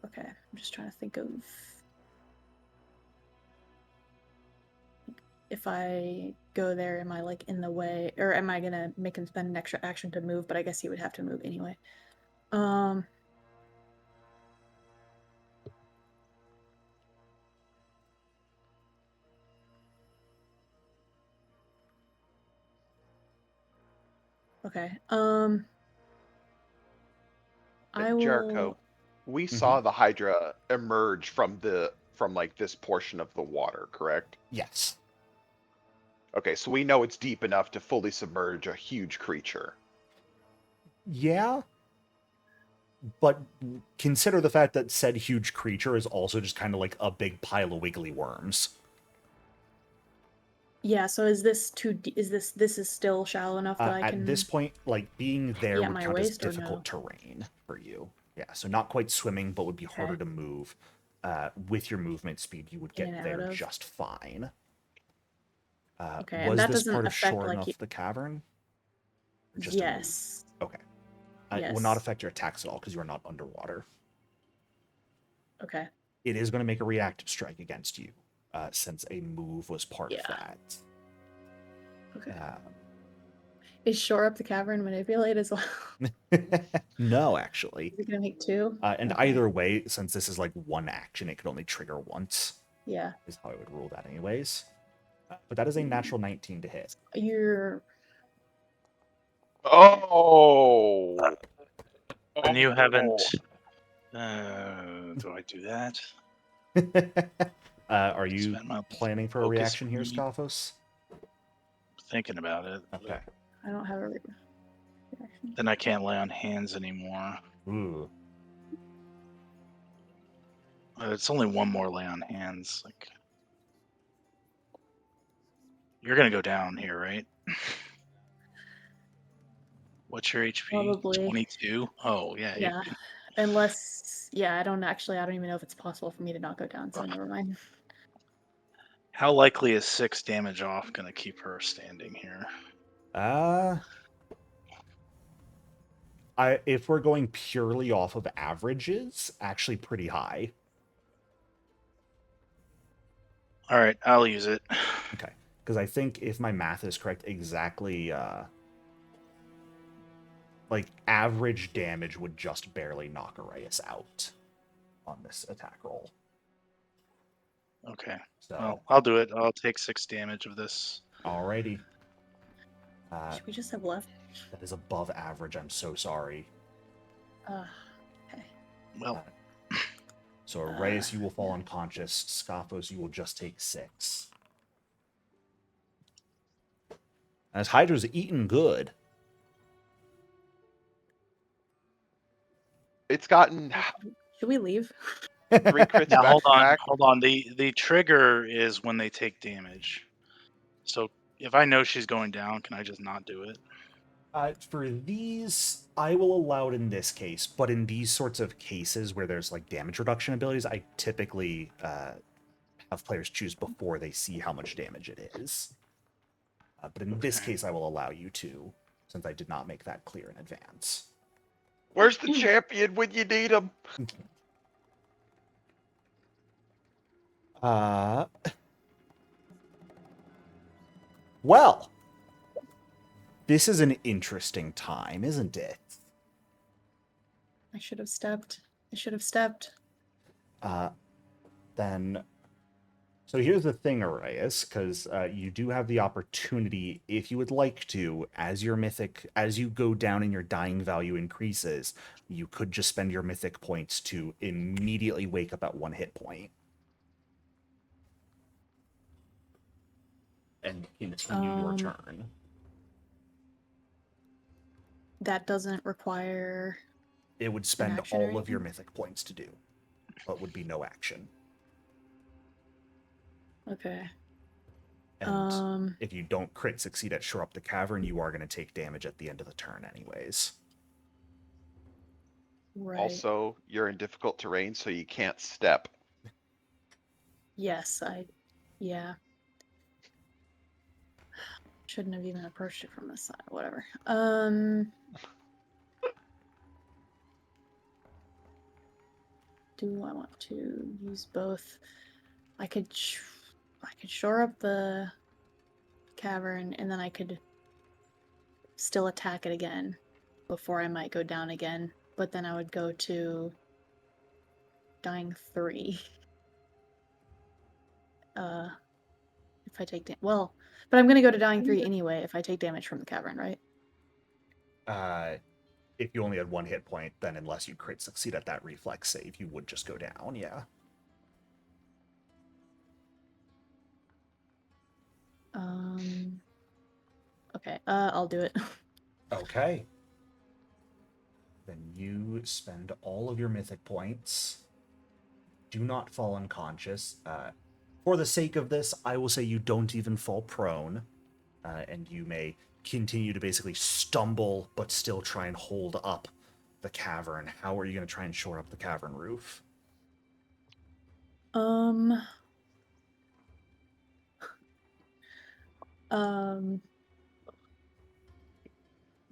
Okay, I'm just trying to think of if I go there, am I like in the way, or am I gonna make him spend an extra action to move? But I guess he would have to move anyway. Okay. I will. Jericho, we saw the Hydra emerge from like this portion of the water, correct? Yes. Okay, so we know it's deep enough to fully submerge a huge creature. Yeah. But consider the fact that said huge creature is also just kind of like a big pile of wiggly worms. Yeah, so is this too is this is still shallow enough that I can... At this point, like, being there would my count as waist or difficult no? terrain for you. Yeah, so not quite swimming, but would be harder to move. With your movement speed, you would In get and there out of. just fine. Okay, and Was that this doesn't part of affect, shoring like, off the cavern? Or just a move? Yes. Okay. It will not affect your attacks at all because you are not underwater. Okay. It is going to make a reactive strike against you, since a move was part of that. Okay. Is shore up the cavern manipulate as well? No, actually. Is it gonna make 2? And either way, since this is like one action, it could only trigger once. Yeah. Is how I would rule that anyways. But that is a natural 19 to hit. You're... Oh! And you haven't... do I do that? Are you planning for a focus reaction here, speed. Scoffos? Thinking about it. Okay. I don't have a reaction. Then I can't lay on hands anymore. Ooh. It's only one more lay on hands. Like, you're gonna go down here, right? What's your HP? Probably. 22. Oh yeah. Yeah. Unless, I don't even know if it's possible for me to not go down, so never mind. How likely is 6 damage off gonna keep her standing here? If we're going purely off of averages, actually pretty high. All right, I'll use it. Okay, because I think if my math is correct, exactly, like average damage would just barely knock Arias out on this attack roll. Okay, So well, I'll do it. I'll take 6 damage of this. Alrighty. Should we just have left? That is above average. I'm so sorry. Okay. Well, So Arias, you will fall unconscious. Scoffos, you will just take 6. As Hydra's eating good. It's gotten Should we leave? 3 crits Now back hold to on, back. hold on. The trigger is when they take damage. So if I know she's going down, can I just not do it? For these, I will allow it in this case, but in these sorts of cases where there's like damage reduction abilities, I typically have players choose before they see how much damage it is. But in this Okay. case, I will allow you to, since I did not make that clear in advance. Where's the champion when you need him? Well, this is an interesting time, isn't it? I should have stepped. I should have stepped. Then, so here's the thing, Arias, because you do have the opportunity, if you would like to, as your mythic, as you go down and your dying value increases, you could just spend your mythic points to immediately wake up at 1 hit point. And continue your turn. That doesn't require. It would spend action or all of your anything? mythic points to do, but would be no action. Okay. And if you don't crit succeed at Shore Up the Cavern, you are going to take damage at the end of the turn anyways. Right. Also, you're in difficult terrain, so you can't step. Yes, yeah. Shouldn't have even approached it from this side. Whatever. Do I want to use both? I could shore up the cavern, and then I could still attack it again before I might go down again. But then I would go to dying 3. If I take but I'm gonna go to dying 3 anyway if I take damage from the cavern, right? If you only had 1 hit point, then unless you crit succeed at that reflex save, you would just go down, yeah. Okay, I'll do it. Okay. Then you spend all of your mythic points. Do not fall unconscious. For the sake of this, I will say you don't even fall prone, and you may continue to basically stumble, but still try and hold up the cavern. How are you going to try and shore up the cavern roof?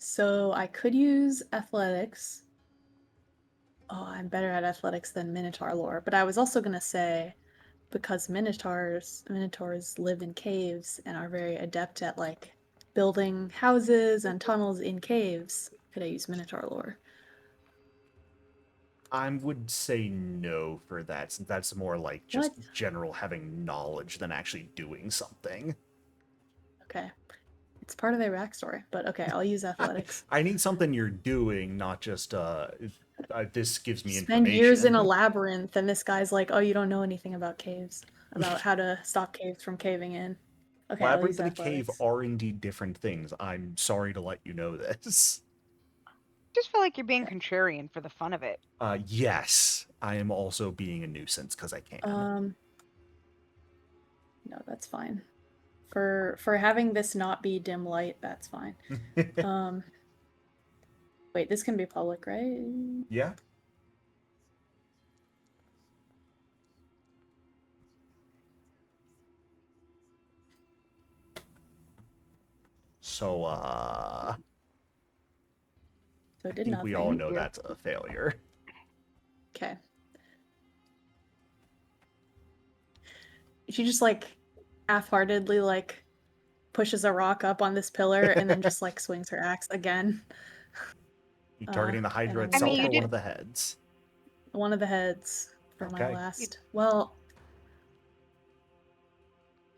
So I could use athletics. Oh, I'm better at athletics than Minotaur lore, but I was also gonna say, because Minotaurs live in caves and are very adept at like building houses and tunnels in caves, could I use Minotaur lore? I would say no for that, since that's more like just general having knowledge than actually doing something. Okay. It's part of their backstory, but okay, I'll use athletics. I need something you're doing, not just, this gives me Spend information. years in a labyrinth, and this guy's like, oh, you don't know anything about caves, about how to stop caves from caving in. Okay, I'll use Labyrinth and a athletics. cave are indeed different things. I'm sorry to let you know this. Just feel like you're being contrarian for the fun of it. Yes, I am also being a nuisance because I can. No, that's fine. For having this not be dim light, that's fine. Wait, this can be public, right? Yeah. So, So it did I think nothing. we all know that's a failure. Okay. She just like half-heartedly like pushes a rock up on this pillar and then just like swings her axe again. You targeting the Hydra and itself you or did- one of the heads? One of the heads for my Okay. last. Well,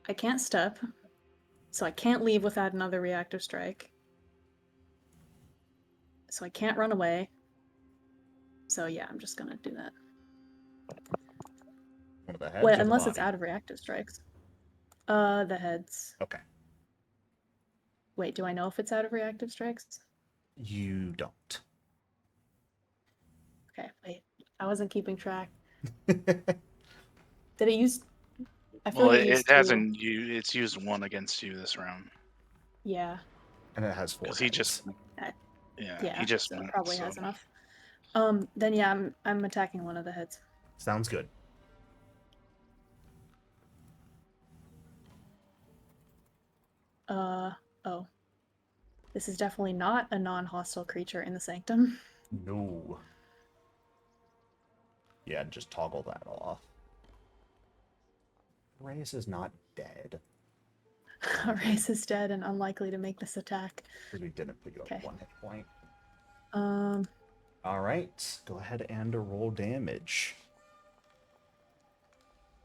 I can't step, so I can't leave without another reactive strike. So I can't run away. So yeah, I'm just gonna do that. One of the heads. Wait, or unless the it's body? out of reactive strikes. The heads. Okay. Wait, do I know if it's out of reactive strikes? You don't. Okay, wait. I wasn't keeping track. Did it use? I feel Well, like it it used two. hasn't. It's used 1 against you this round Yeah. And it has 4 because he just. Uh, Yeah, Yeah. he just so it went, probably so. has enough. Then yeah, I'm attacking one of the heads. Sounds good. Oh. This is definitely not a non-hostile creature in the sanctum. No. Yeah, just toggle that off. Reyes is not dead. Race is dead and unlikely to make this attack. Because we didn't put you up Okay. 1 hit point. Um, Alright, go ahead and roll damage.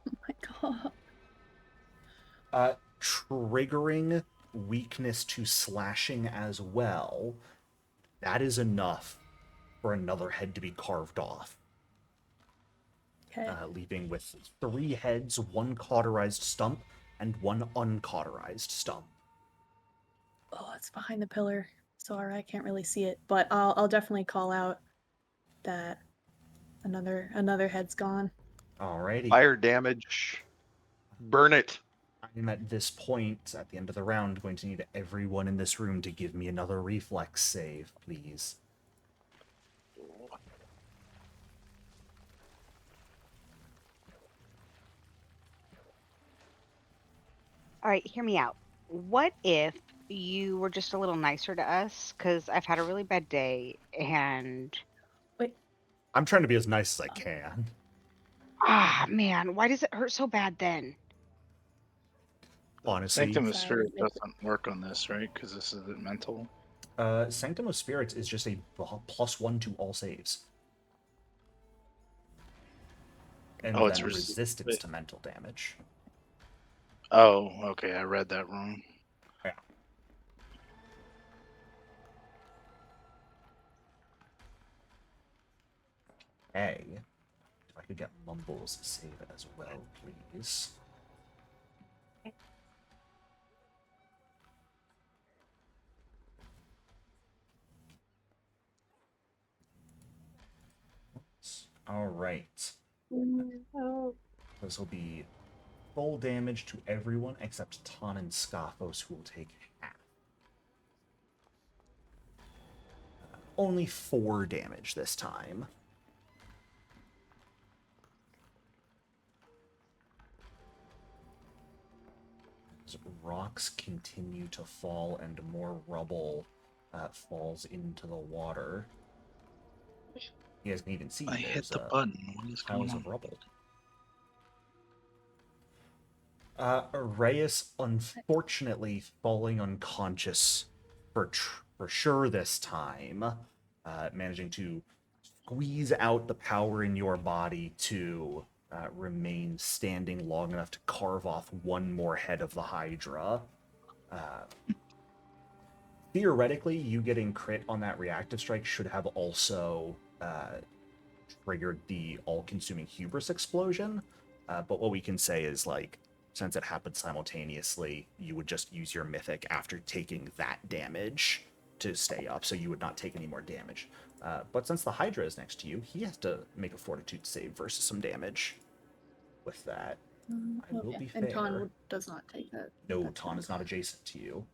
oh my god. Triggering weakness to slashing as well. That is enough for another head to be carved off. Okay. Leaving with 3 heads, 1 cauterized stump, and 1 uncauterized stump. Oh, it's behind the pillar. Sorry, I can't really see it, but I'll definitely call out that another head's gone. Alrighty. Fire damage. Burn it. I'm at this point, at the end of the round, going to need everyone in this room to give me another reflex save, please. All right, hear me out. What if you were just a little nicer to us? Because I've had a really bad day, and I'm trying to be as nice as I can. man, why does it hurt so bad then? Honestly, Sanctum of Sorry, Spirit make it- doesn't work on this, right? Because this isn't mental. Sanctum of Spirits is just a +1 to all saves. And Oh, it's then resistance to mental damage. Oh, okay. I read that wrong. Yeah. Hey, if I could get Mumble's save as well, please. All right. This will be full damage to everyone except Ton and Scothos, who will take half. Only 4 damage this time. As rocks continue to fall and more rubble falls into the water. You guys can even see I hit there's the button. What is going piles on? of rubble. Reyes, unfortunately, falling unconscious for sure this time, managing to squeeze out the power in your body to remain standing long enough to carve off 1 more head of the Hydra. Theoretically, you getting crit on that reactive strike should have also triggered the all-consuming hubris explosion. But what we can say is, like, since it happened simultaneously, you would just use your Mythic after taking that damage to stay up, so you would not take any more damage. But since the Hydra is next to you, he has to make a Fortitude save versus some damage with that. I will be And fair. Ton does not take that. No, That's Ton fine. is not adjacent to you.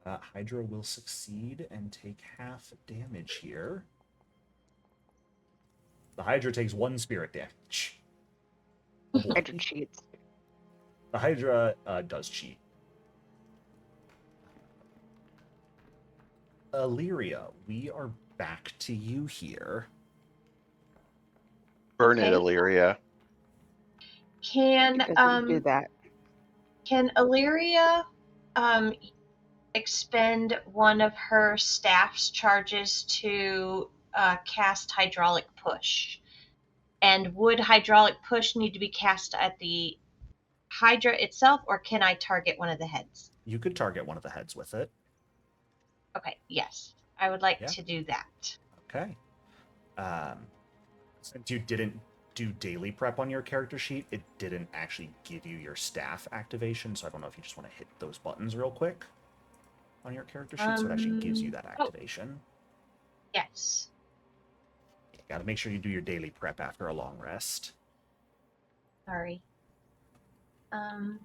Hydra will succeed and take half damage here. The Hydra takes 1 spirit damage. Oh boy. Hydra cheats. The Hydra does cheat. Illyria, we are back to you here. Burn it, Okay. Illyria. Can It doesn't do that. Can Illyria expend one of her staff's charges to cast hydraulic push? And would hydraulic push need to be cast at the Hydra itself, or can I target one of the heads? You could target one of the heads with it. Okay, yes. I would like Yeah. to do that. Okay. Since you didn't do daily prep on your character sheet, it didn't actually give you your staff activation, so I don't know if you just want to hit those buttons real quick. on your character sheet, so it actually gives you that activation. Yes. You gotta make sure you do your daily prep after a long rest. Sorry. Do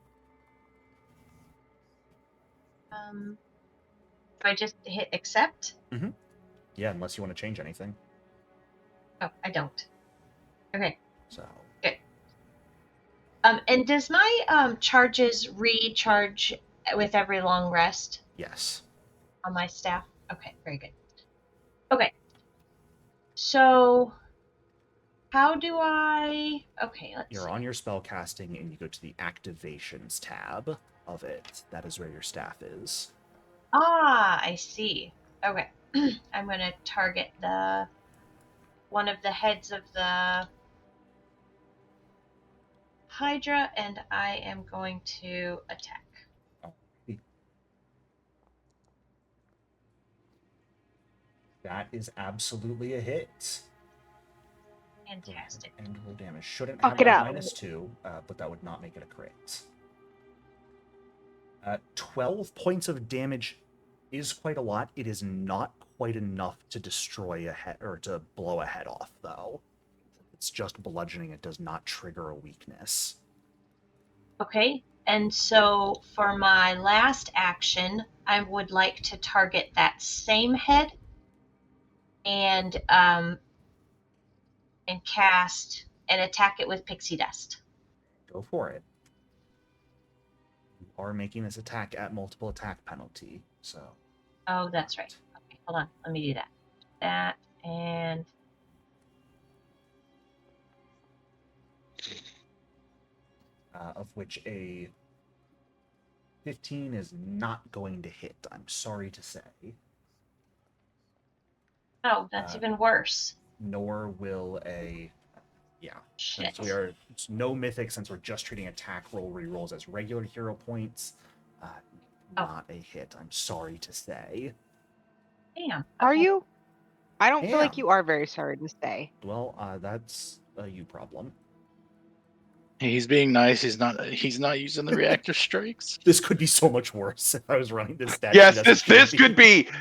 I just hit accept? Yeah, unless you want to change anything. Oh, I don't. Okay. So. Good. And does my charges recharge with every long rest Yes. on my staff? Okay, very good. Okay. So, how do I? Okay, let's. You're see. on your spell casting, and you go to the activations tab of it. That is where your staff is. Ah, I see. Okay. I'm going to target one of the heads of the Hydra, and I am going to attack. That is absolutely a hit. Fantastic. And roll damage. Shouldn't Fuck have it that up. -2, but that would not make it a crit. 12 points of damage is quite a lot. It is not quite enough to destroy a head or to blow a head off, though. It's just bludgeoning. It does not trigger a weakness. Okay, and so for my last action, I would like to target that same head and cast and attack it with pixie dust. Go for it. You are making this attack at multiple attack penalty, so. Oh, that's right. Okay, hold on. Let me do that. That and Of which a 15 is not going to hit, I'm sorry to say. oh, that's even worse. Nor will a... Yeah. Shit. Since it's no mythic, since we're just treating attack roll rerolls as regular hero points, not a hit, I'm sorry to say. Damn. Are Okay. you? I don't feel like Am. you are very sorry to say. Well, that's a you problem. He's being nice. He's not using the reactor strikes. This could be so much worse if I was running this stat Yes, sheet as this it should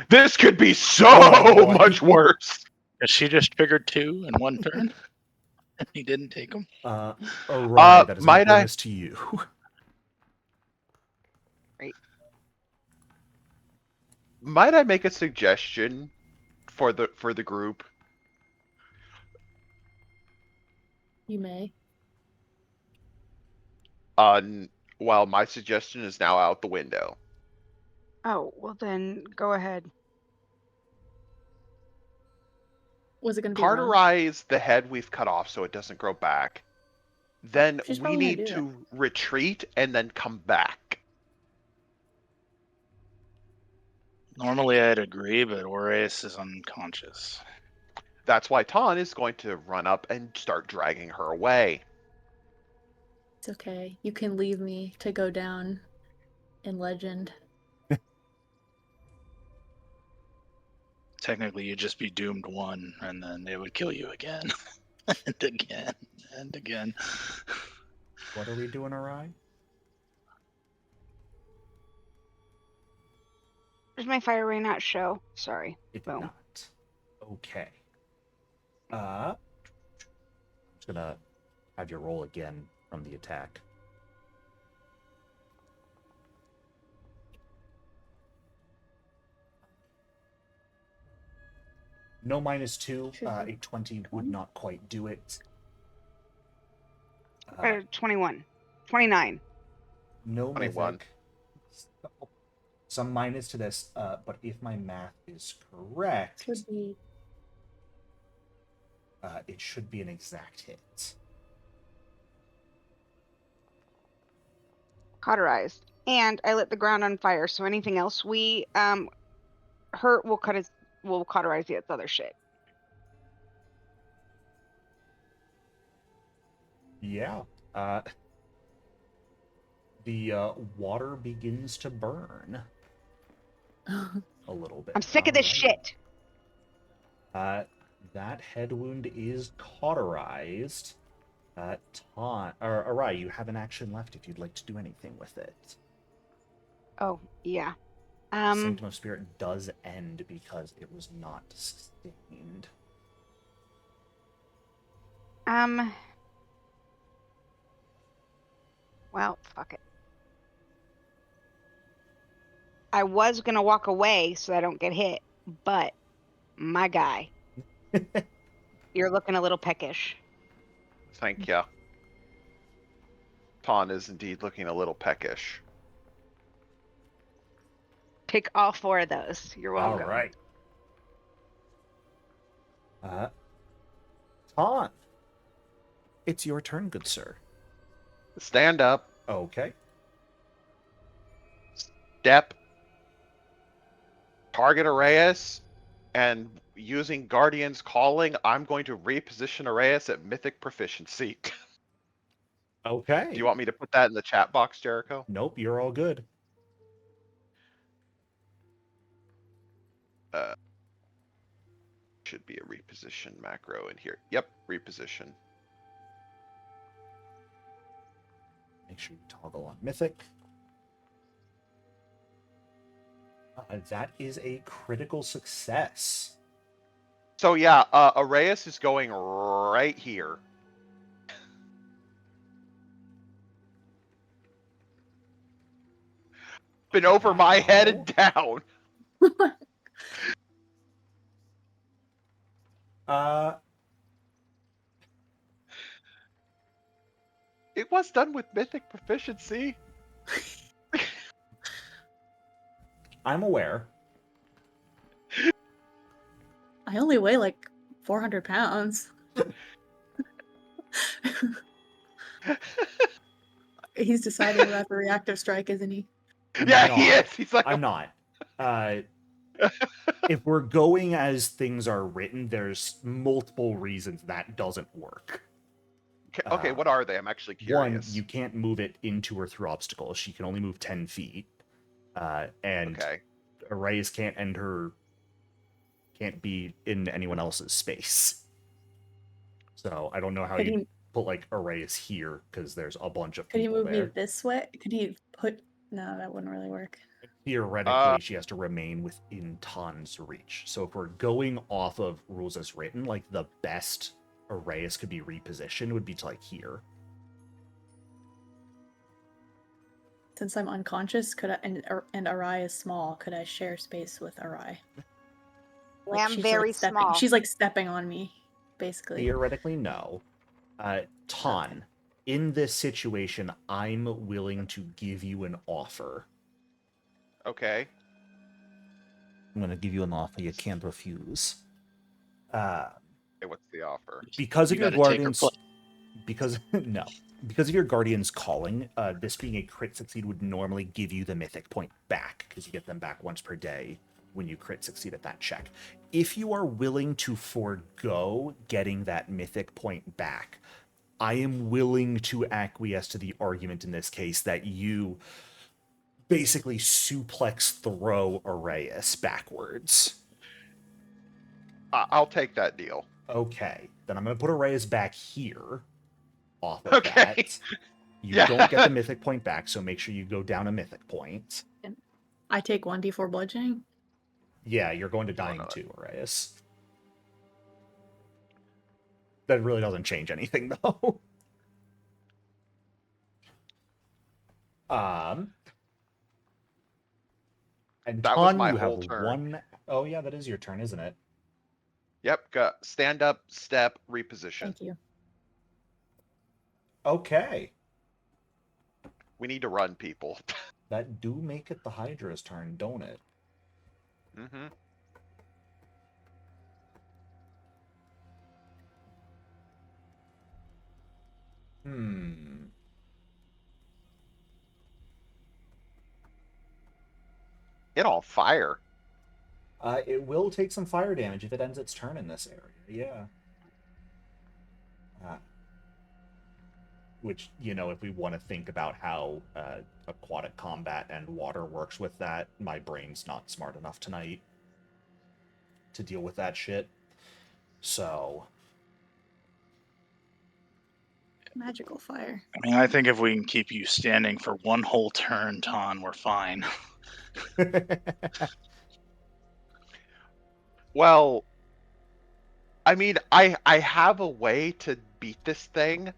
this could be so Oh, boy. much worse. Because she just triggered 2 in one turn, and he didn't take them. Alright, that is a might I- grimace to you. Might I make a suggestion for the group? You may. Well, my suggestion is now out the window. Oh, well then go ahead. Was it going to be a run? Cauterize the head we've cut off so it doesn't grow back. Then She's we probably gonna need do to retreat and then come back. Normally I'd agree, but Aureus is unconscious. That's why Ton is going to run up and start dragging her away. It's okay. You can leave me to go down in legend. Technically, you'd just be doomed 1, and then they would kill you again, and again, and again. What are we doing, Arai? Does my fire ray not show? Sorry. It did Boom. not. Okay. I'm just gonna have you roll again from the attack. No -2. A 20 would not quite do it. 21. 29. No 21. mythic. Some minus to this, but if my math is correct, Should be. it should be an exact hit. Cauterized. And I lit the ground on fire, so anything else we hurt will cauterize its other shit. Yeah. The water begins to burn a little bit. I'm sick of this Alright. shit. That head wound is cauterized. Arai, you have an action left if you'd like to do anything with it. Oh, yeah. Sanctum of Spirit does end because it was not sustained. Well, fuck it. I was gonna walk away so I don't get hit, but my guy, you're looking a little peckish. Thank ya. Ton is indeed looking a little peckish. Pick all 4 of those. You're welcome. All right. Ton, it's your turn, good sir. Stand up, Okay. step, target Arrayas, and using Guardian's Calling, I'm going to reposition Arrayas at Mythic Proficiency. Okay. Do you want me to put that in the chat box, Jericho? Nope, you're all good. Should be a reposition macro in here. Yep, reposition. Make sure you toggle on Mythic. That is a critical success. So yeah, Arrayas is going right here. Been over my head and down. It was done with Mythic Proficiency. I'm aware. I only weigh like 400 pounds. He's deciding about the reactive strike, isn't he? Yeah, he is. He's like, I'm not. If we're going as things are written, there's multiple reasons that doesn't work. okay, what are they? I'm actually curious. One, you can't move it into or through obstacles. She can only move 10 feet. And Okay. Arrayas can't be in anyone else's space. So I don't know how you put like Arrayas here because there's a bunch of people. Could he move there. me this way? Could he put? No, that wouldn't really work. Theoretically, she has to remain within Ton's reach. So if we're going off of rules as written, like the best Arrayas could be repositioned would be to like here. Since I'm unconscious, could I and Arai is small? Could I share space with Arai? I am she's, very stepping, small. She's like stepping on me, basically. Theoretically, no. Ton, okay. In this situation, I'm willing to give you an offer. Okay. I'm going to give you an offer you can't refuse. Hey, what's the offer? Because of your guardians, because of your guardian's calling, this being a crit succeed would normally give you the mythic point back because you get them back once per day when you crit succeed at that check. If you are willing to forego getting that mythic point back, I am willing to acquiesce to the argument in this case that you basically suplex throw Arrayas backwards. I'll take that deal. Okay, then I'm going to put Arrayas back here off of that. You don't get the mythic point back, so make sure you go down a mythic point. I take 1d4 bludgeoning? Yeah, you're going to dying too, Arrayas. That really doesn't change anything, though. And that Ton, was my you whole have turn. one. Oh yeah, that is your turn, isn't it? Yep. Got stand up, step, reposition. Thank you. Okay. We need to run, people. That do make it the Hydra's turn, don't it? Mm-hmm. It on fire. It will take some fire damage if it ends its turn in this area, yeah. Which, you know, if we want to think about how aquatic combat and water works with that, my brain's not smart enough tonight to deal with that shit. So... Magical fire. I mean, I think if we can keep you standing for one whole turn, Ton, we're fine. Well, I mean, I have a way to beat this thing,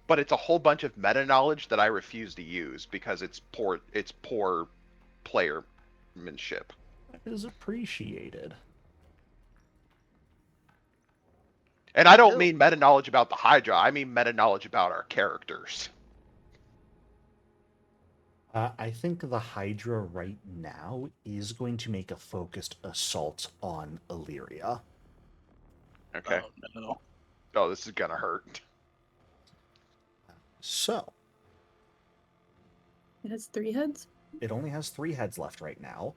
but it's a whole bunch of meta knowledge that I refuse to use because it's poor playermanship. That is appreciated. And I don't Ooh. mean meta knowledge about the Hydra. I mean meta knowledge about our characters. I think the Hydra right now is going to make a focused assault on Illyria. Okay. Oh, no. Oh, this is gonna hurt. So, It has 3 heads? it only has 3 heads left right now.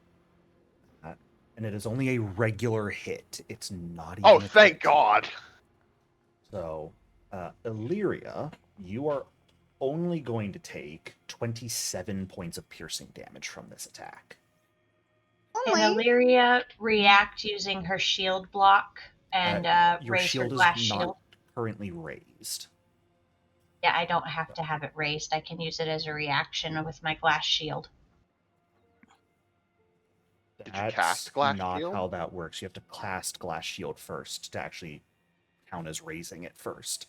And it is only a regular hit. It's not even Oh, a thank crit. God. So, Illyria, you are only going to take 27 points of piercing damage from this attack. Can Only. Illyria react using her shield block and Your raise her shield is glass not shield? currently raised. Yeah, I don't have to have it raised. I can use it as a reaction with my glass shield. Did you cast Glass not Shield? how that works. You have to cast Glass Shield first to actually count as raising it first.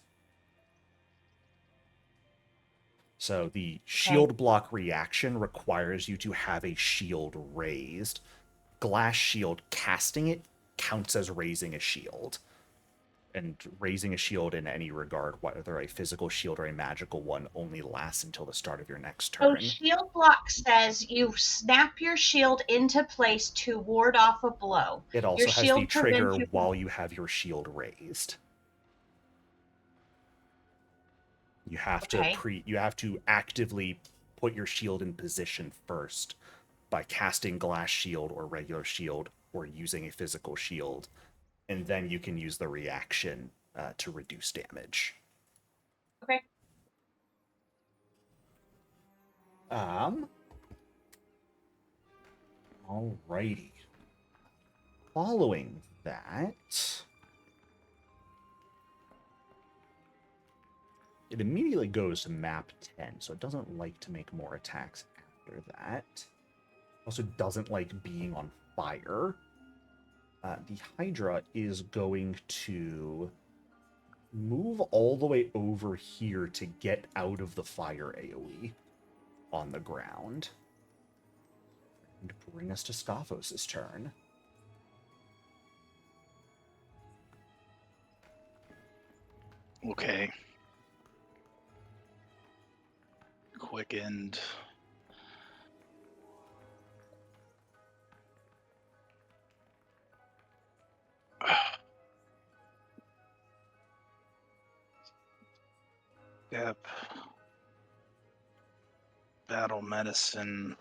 So the shield block reaction requires you to have a shield raised. Glass Shield casting it counts as raising a shield. And raising a shield in any regard, whether a physical shield or a magical one, only lasts until the start of your next So turn. shield block says you snap your shield into place to ward off a blow. It also Your has the shield trigger prevents you from- while you have your shield raised. You have to actively put your shield in position first by casting Glass Shield or regular shield or using a physical shield, and then you can use the reaction to reduce damage. Okay. Alrighty. Following that, it immediately goes to map 10, so it doesn't like to make more attacks after that. Also doesn't like being on fire. The Hydra is going to move all the way over here to get out of the fire AoE on the ground. And bring us to Scophos' turn. Okay. Quickened. Yep. Battle medicine.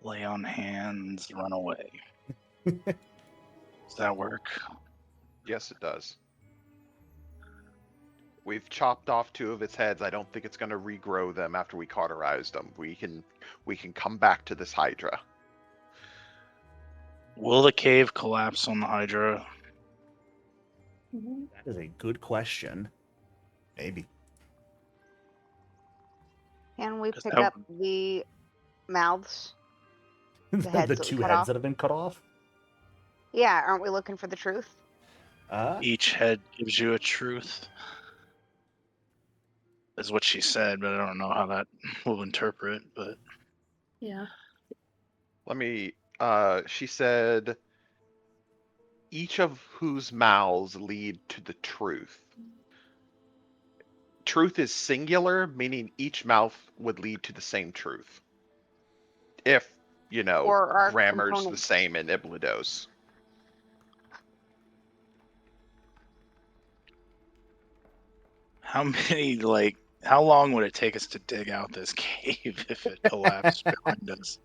Lay on hands. Run away. Does that work? Yes, it does. We've chopped off 2 of its heads. I don't think it's going to regrow them after we cauterized them. We can come back to this Hydra. Will the cave collapse on the Hydra? That is a good question. Maybe. Can we Just pick help. up the mouths? The heads The that we 2 cut heads off? that have been cut off? Yeah, aren't we looking for the truth? Each head gives you a truth. Is what she said, but I don't know how that will interpret. But Yeah. Let me she said each of whose mouths lead to the truth. Truth is singular, meaning each mouth would lead to the same truth. If, Or our grammar's the components. same in Iblydos. how many, how long would it take us to dig out this cave if it collapsed behind us?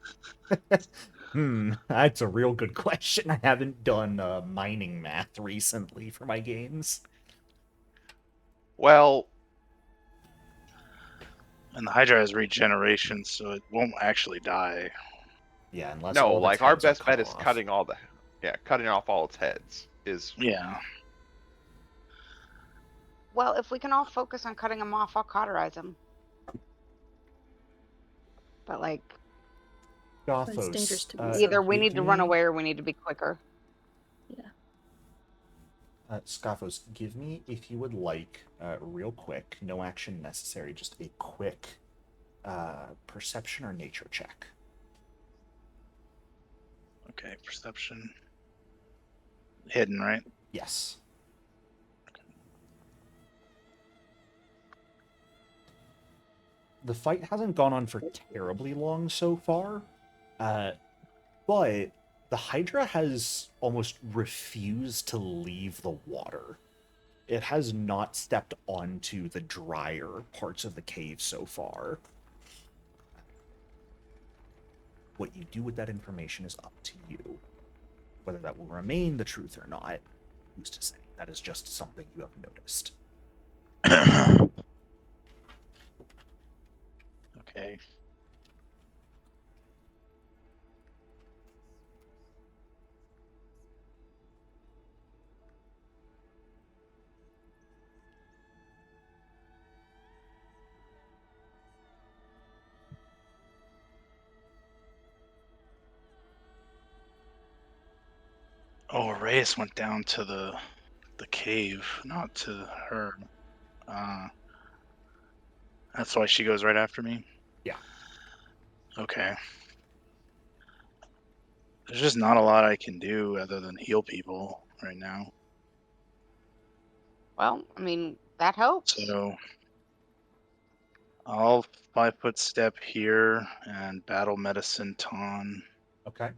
That's a real good question. I haven't done mining math recently for my games. Well, And the Hydra has regeneration, so it won't actually die. Yeah, unless no, all of its like our heads are best bet cut is off. cutting off all its heads is Yeah. Well, if we can all focus on cutting them off, I'll cauterize them. But But it's dangerous Gothos, to be Either we give need to run me- away or we need to be quicker. Yeah. Scoffos, give me, if you would like, real quick, no action necessary, just a quick perception or nature check. Okay, perception. Hidden, right? Yes. The fight hasn't gone on for terribly long so far, but the Hydra has almost refused to leave the water. It has not stepped onto the drier parts of the cave so far. What you do with that information is up to you. Whether that will remain the truth or not, who's to say? That is just something you have noticed. Okay. Oh, Reyes went down to the cave, not to her. That's why she goes right after me? Yeah. Okay. There's just not a lot I can do other than heal people right now. Well, I mean, that helps. So I'll 5-foot step here and battle medicine Ton. Okay.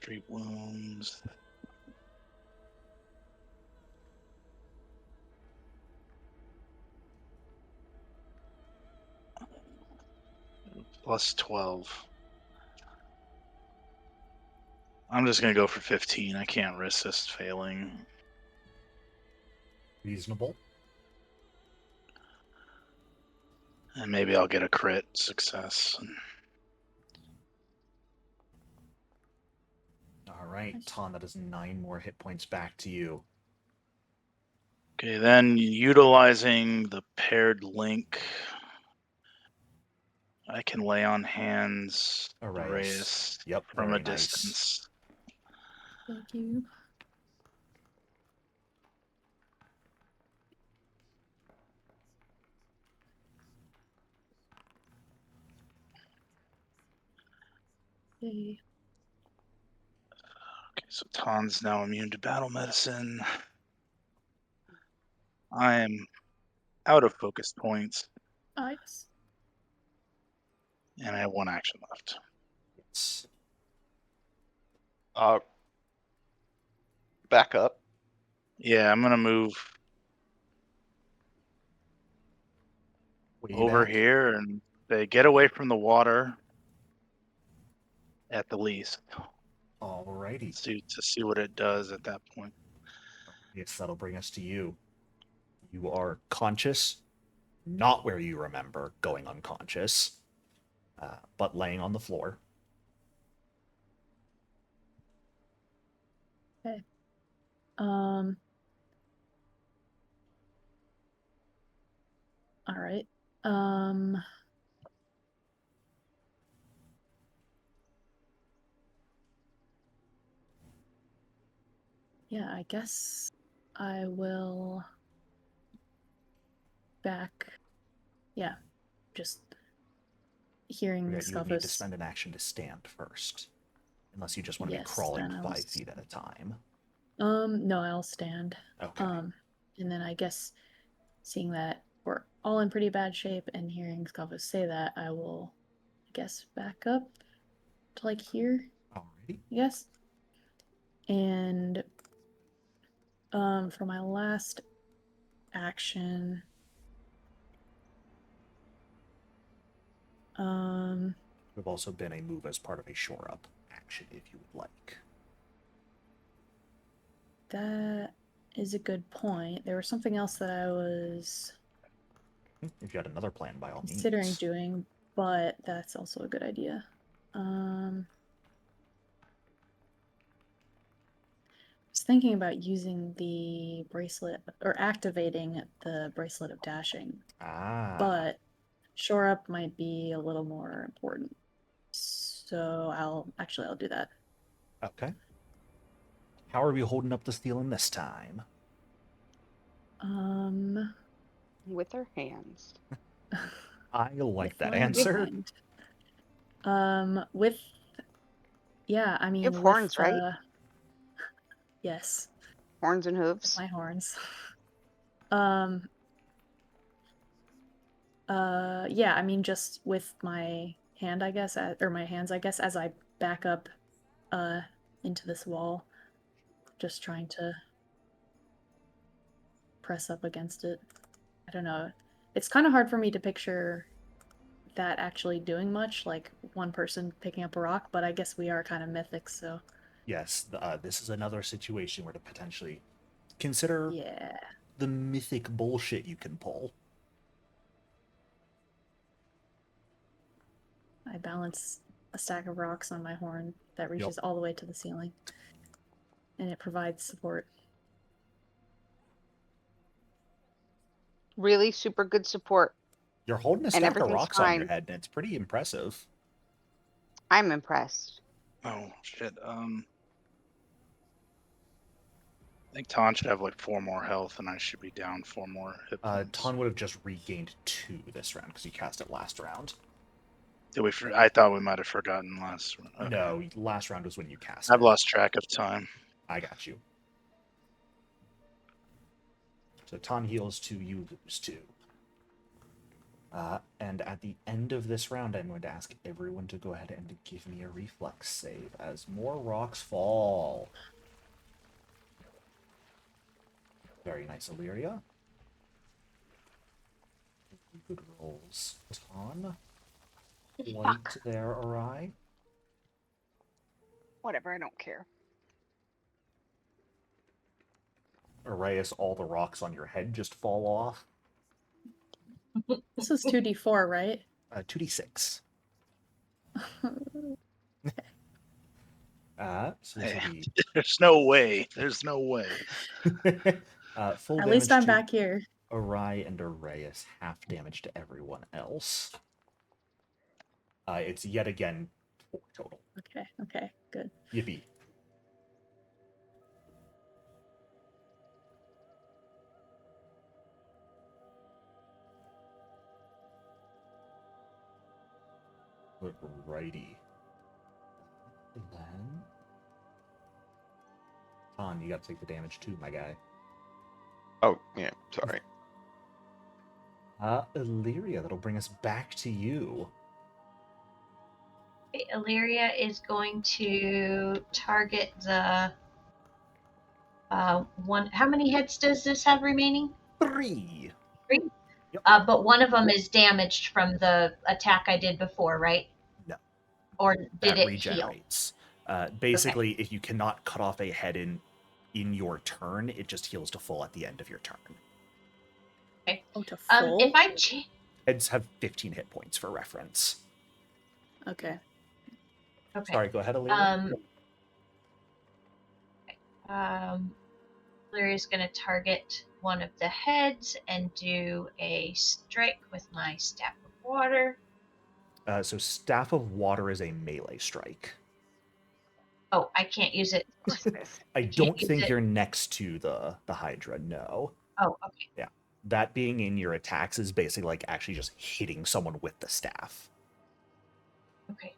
Treat wounds. Plus 12. I'm just gonna go for 15. I can't risk this failing. Reasonable. And maybe I'll get a crit success. All right, Ton, that is 9 more hit points back to you. Okay, then utilizing the paired link, I can lay on hands Reyes Yep, from very a nice. distance. Thank you. Okay. Okay, so Ton's now immune to battle medicine. I am out of focus points, Nice. and I have 1 action left. Yes. Back up. Yeah, I'm gonna move Way over back. here and they get away from the water at the least. Alrighty. To see what it does at that point. Yes, that'll bring us to you. You are conscious, not where you remember going unconscious, but laying on the floor. Okay. All right. Yeah, I guess I will back. Yeah, just hearing You would need to Scoffos. spend an action to stand first, unless you just want to be Yes, crawling then I will 5 feet at a time. No, I'll stand. Okay. And then I guess seeing that we're all in pretty bad shape and hearing Scoffos say that, I will, I guess, back up to like here. Alrighty. Yes. And for my last action, Would have also been a move as part of a shore up action if you would like. that is a good point. There was something else that I was If you had another plan, by all considering means. doing, but that's also a good idea. Was thinking about using the bracelet or activating the bracelet of dashing, but shore up might be a little more important. So I'll do that. Okay. How are we holding up the ceiling this time? With her hands. I like with that my answer. hand. I mean, You have horns, right? Yes, Horns and hooves. my horns. Yeah, I mean, just with my hand, I guess, or my hands, I guess, as I back up, into this wall, just trying to press up against it. I don't know. It's kind of hard for me to picture that actually doing much, like one person picking up a rock, but I guess we are kind of mythic, so. Yes, this is another situation where to potentially consider Yeah. the mythic bullshit you can pull. I balance a stack of rocks on my horn that reaches all the way to the ceiling, and it provides support. Really super good support. You're holding a And stack of everything's rocks on your fine. head, and it's pretty impressive. I'm impressed. Oh shit. I think Ton should have like 4 more health, and I should be down 4 more hit points. Ton would have just regained 2 this round because he cast it last round. Did we? I thought we might have forgotten last. Okay. No, last round was when you cast I've it. lost track of time. I got you. So Ton heals 2, you lose 2. And at the end of this round, I'm going to ask everyone to go ahead and give me a reflex save as more rocks fall. Very nice, Illyria. Good rolls. Ton. Light there, Arai. Whatever, I don't care. Arrayus, all the rocks on your head just fall off. This is 2d4, right? 2d6. So this will be... There's no way. There's no way. Full At least damage I'm to back here. Arai and Arrayus, half damage to everyone else. It's yet again 4 total. Okay, good. Yippee. Righty. And then... Ton, you gotta take the damage too, my guy. Oh, yeah, sorry. Illyria, that'll bring us back to you. Okay, Illyria is going to target the one. How many heads does this have remaining? 3. 3. Yep. But one of them is damaged from the attack I did before, right? No. Or did That it regenerates. Basically, if you cannot cut off a head in your turn, it just heals to full at the end of your turn. Okay. Oh, to full? If I Heads have 15 hit points for reference. Okay. Okay. Sorry, go ahead, Illyria. Illyria's going to target one of the heads and do a strike with my staff of water. So Staff of Water is a melee strike. Oh, I can't use it. I don't think you're next to the Hydra, no. Oh, okay. Yeah. That being in your attacks is basically like actually just hitting someone with the staff. Okay.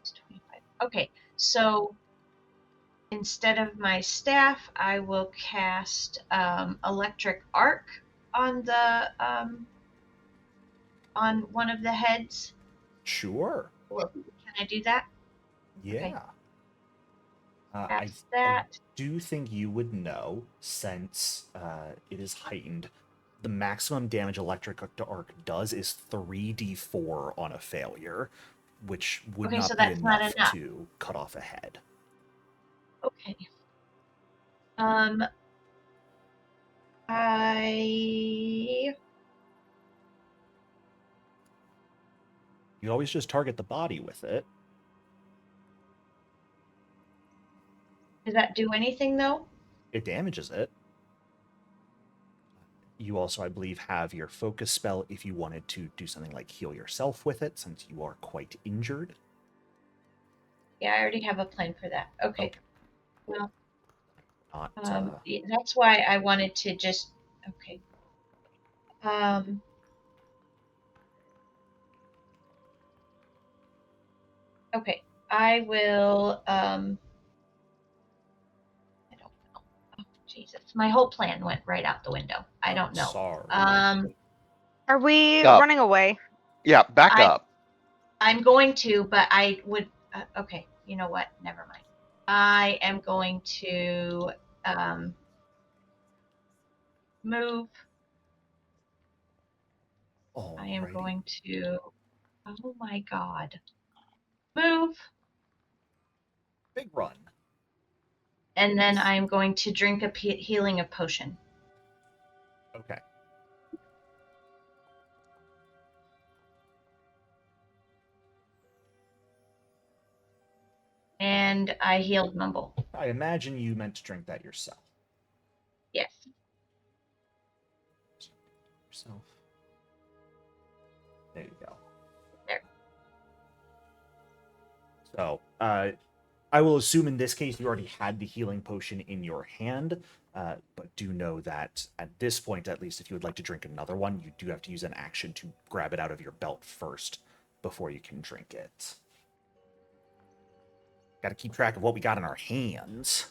It's 25. Okay, so instead of my staff, I will cast electric arc on the on one of the heads. Sure. Can I do that? Yeah. Okay. I do think you would know, since it is heightened, the maximum damage electric arc does is 3d4 on a failure, which would Okay, not so be that's not enough enough. to cut off a head. Okay. You always just target the body with it. Does that do anything though? It damages it. You also, I believe, have your focus spell if you wanted to do something like heal yourself with it, since you are quite injured. Yeah, I already have a plan for that. Okay. Okay. Well, Not, that's why I wanted to just. Okay. Okay. I will. I don't know. Oh, Jesus, my whole plan went right out the window. I don't know. Sorry. Are we Up. running away? Yeah, back up. I'm going to, but I would. Okay, you know what? Never mind. I am going to move. I am Alrighty. going to. Oh my God. Move. Big run. And then I'm going to drink a healing of potion. Okay. And I healed Mumble. I imagine you meant to drink that yourself. Yes. Yourself. There you go. There. So, I will assume in this case you already had the healing potion in your hand, but do know that at this point, at least, if you would like to drink another one, you do have to use an action to grab it out of your belt first before you can drink it. Got to keep track of what we got in our hands.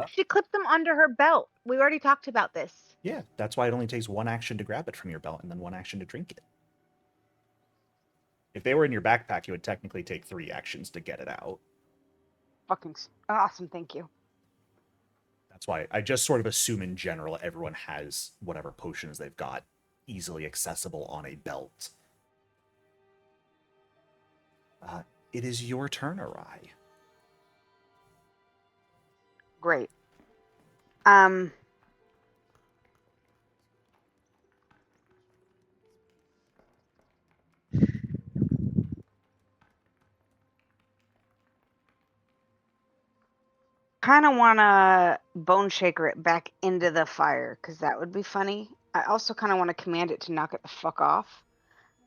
She clipped them under her belt. We already talked about this. Yeah, that's why it only takes one action to grab it from your belt and then one action to drink it. If they were in your backpack, it would technically take 3 actions to get it out. Fucking awesome, thank you. That's why I just sort of assume in general everyone has whatever potions they've got easily accessible on a belt. It is your turn, Arai. Great. Kind of want to bone shaker it back into the fire because that would be funny. I also kind of want to command it to knock it the fuck off,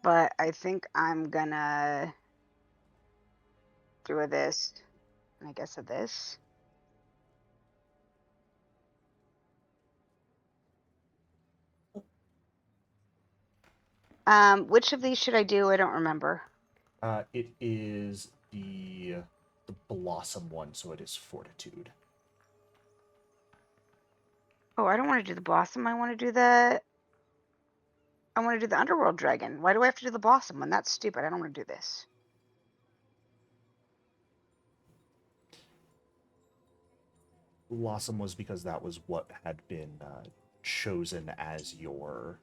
but I think I'm gonna do this. I guess of this. Which of these should I do? I don't remember. It is the blossom one, so it is fortitude. Oh, I don't want to do the blossom. I want to do the underworld dragon. Why do I have to do the blossom one? That's stupid. I don't want to do this. Blossom was because that was what had been chosen as your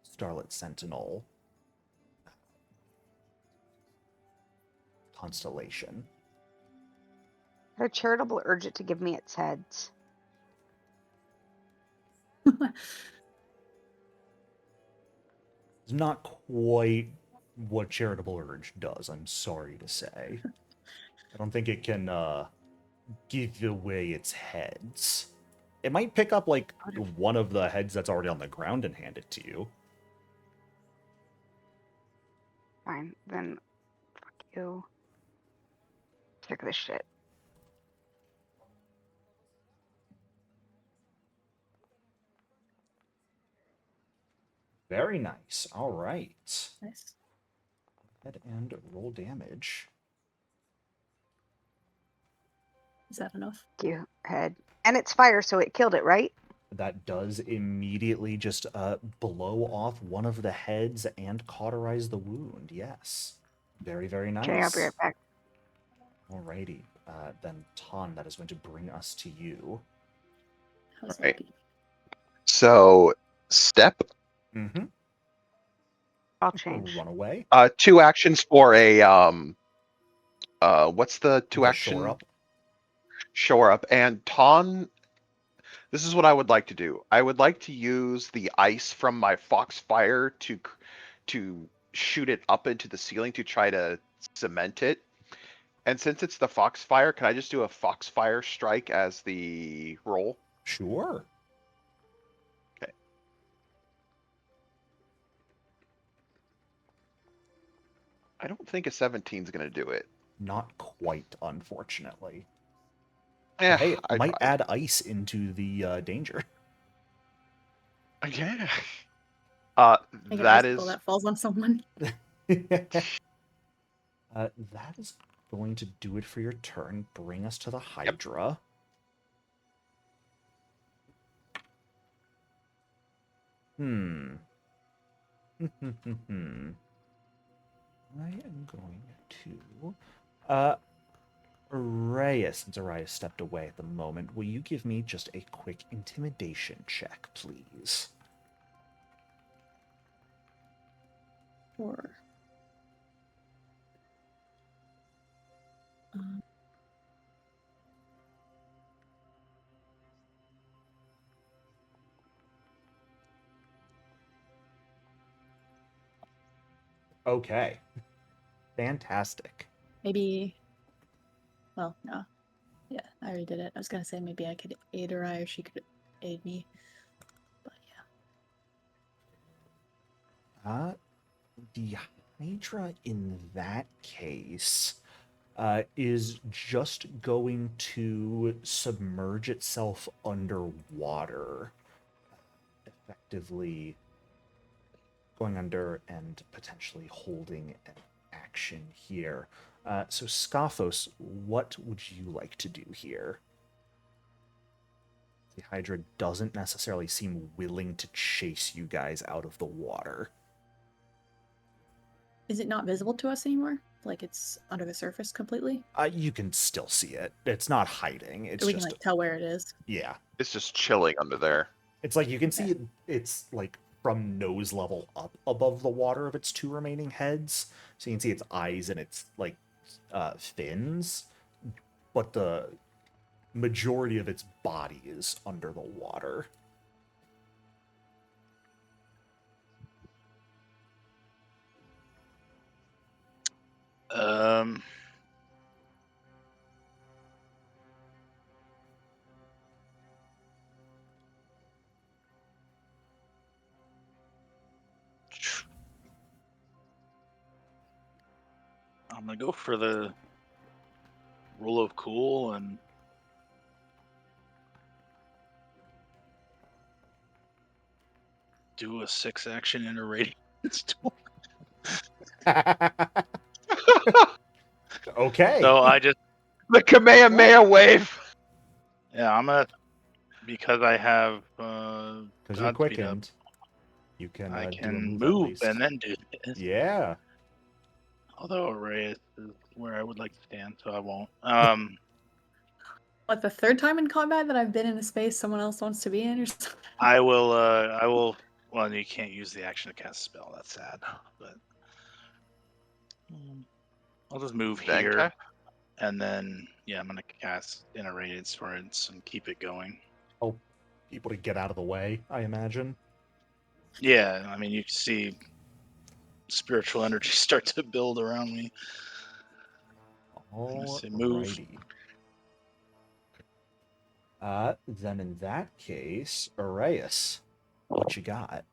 Starlit Sentinel constellation. I had a charitable urge it to give me its heads. It's not quite what Charitable Urge does, I'm sorry to say. I don't think it can give away its heads. It might pick up, like, one of the heads that's already on the ground and hand it to you. Fine, then fuck you. Sick of this shit. Very nice. All right. Nice. Go ahead and roll damage. Is that enough? Fuck you, head. And it's fire, so it killed it, right? That does immediately just blow off one of the heads and cauterize the wound. Yes. Very, very nice. Okay, I'll be right back. Alrighty. Then, Ton, that is going to bring us to you. How's Right. that be? So, step. Mm-hmm. I'll change. Run away. 2 actions for a what's the 2 The action? shore up. Shore up. And Ton, this is what I would like to do. I would like to use the ice from my Foxfire to shoot it up into the ceiling to try to cement it. And since it's the Foxfire, can I just do a Foxfire strike as the roll? Sure. Okay. I don't think a 17 is going to do it. Not quite, unfortunately. Yeah, Hey, I might tried. add ice into the danger. Yeah. Make an That icicle is that falls on someone. That is going to do it for your turn. Bring us to the Hydra. Hmm. I am going to... Arias, since Arias stepped away at the moment, will you give me just a quick intimidation check, please? Sure. Okay. Fantastic. Maybe. Well, no. Yeah, I already did it. I was gonna say maybe I could aid her, or she could aid me. But yeah. The Hydra in that case is just going to submerge itself underwater, effectively going under and potentially holding an action here. So, Scophos, what would you like to do here? The Hydra doesn't necessarily seem willing to chase you guys out of the water. Is it not visible to us anymore? Like it's under the surface completely? You can still see it. It's not hiding. It's Or we can just, like tell where it is. yeah. it's just chilling under there. It's like you can Okay. see it, it's like from nose level up above the water of its two remaining heads. So you can see its eyes and its like fins, but the majority of its body is under the water. Um, I'm gonna go for the rule of cool and do a 6 action in a radius storm. Okay. So I just The Kamehameha wave. yeah, I'm gonna because I have Because you're Godspeed up, quickened, you can I do a can move, at move least. and then do this. Yeah. Although Arrayus is where I would like to stand, so I won't. What, the third time in combat that I've been in a space someone else wants to be in or something? I will. Well, you can't use the action to cast a spell. That's sad, but I'll just move Okay. here, and then yeah, I'm gonna cast in a radiance for it and keep it going. Oh, people to get out of the way, I imagine. Yeah, I mean you can see spiritual energy start to build around me. Say move. Alrighty. Then in that case, Arias, what you got?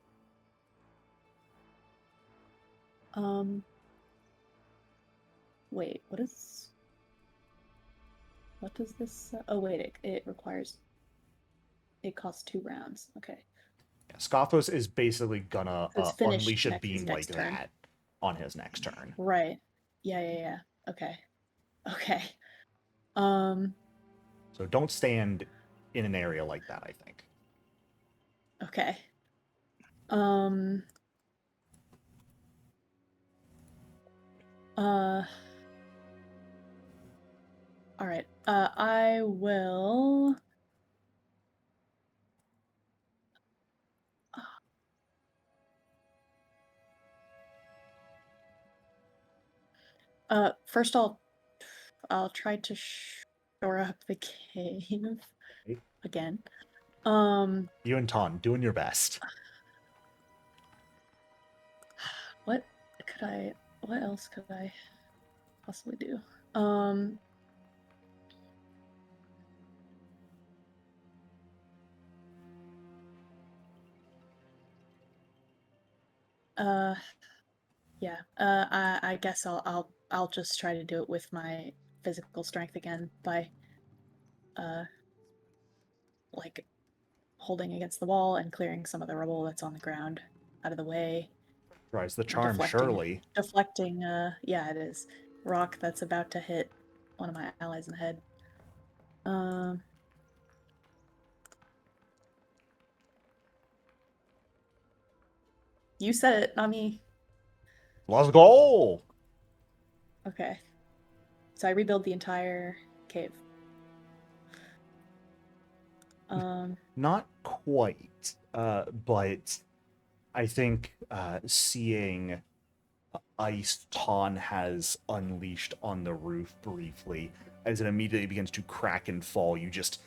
Wait, what does this oh wait, it requires, it costs 2 rounds. Okay. Yeah, Scophos is basically gonna So it's finished unleash a his beam like next turn. that on his next turn. Right. Yeah. Okay. So don't stand in an area like that, I think. Okay. All right. I will. First I'll try to shore up the cave Okay. again. You and Ton doing your best. What else could I possibly do? Um. Yeah. I guess I'll just try to do it with my physical strength again by like holding against the wall and clearing some of the rubble that's on the ground out of the way. Tries the Or charm, surely. deflecting, yeah, it is. Rock that's about to hit one of my allies in the head. You said it, not me. Let's go! Okay. So I rebuild the entire cave. Not quite, but I think seeing ice Ton has unleashed on the roof briefly, as it immediately begins to crack and fall, you just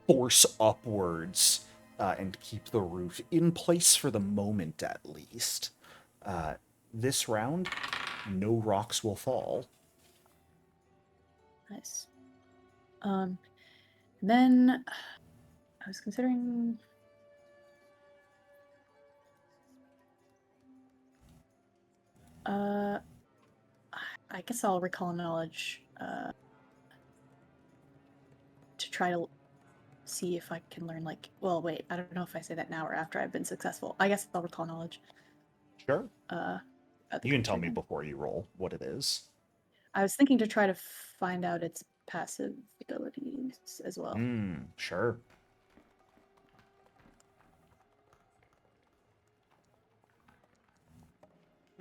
force upwards and keep the roof in place for the moment at least. This round, no rocks will fall. Nice. Then I was considering. I guess I'll recall knowledge to try to see if I can learn, like, well, wait, I don't know if I say that now or after I've been successful. I guess I'll recall knowledge. Sure. About the You can tell creature me again. before you roll what it is. I was thinking to try to find out its passive abilities as well. Sure.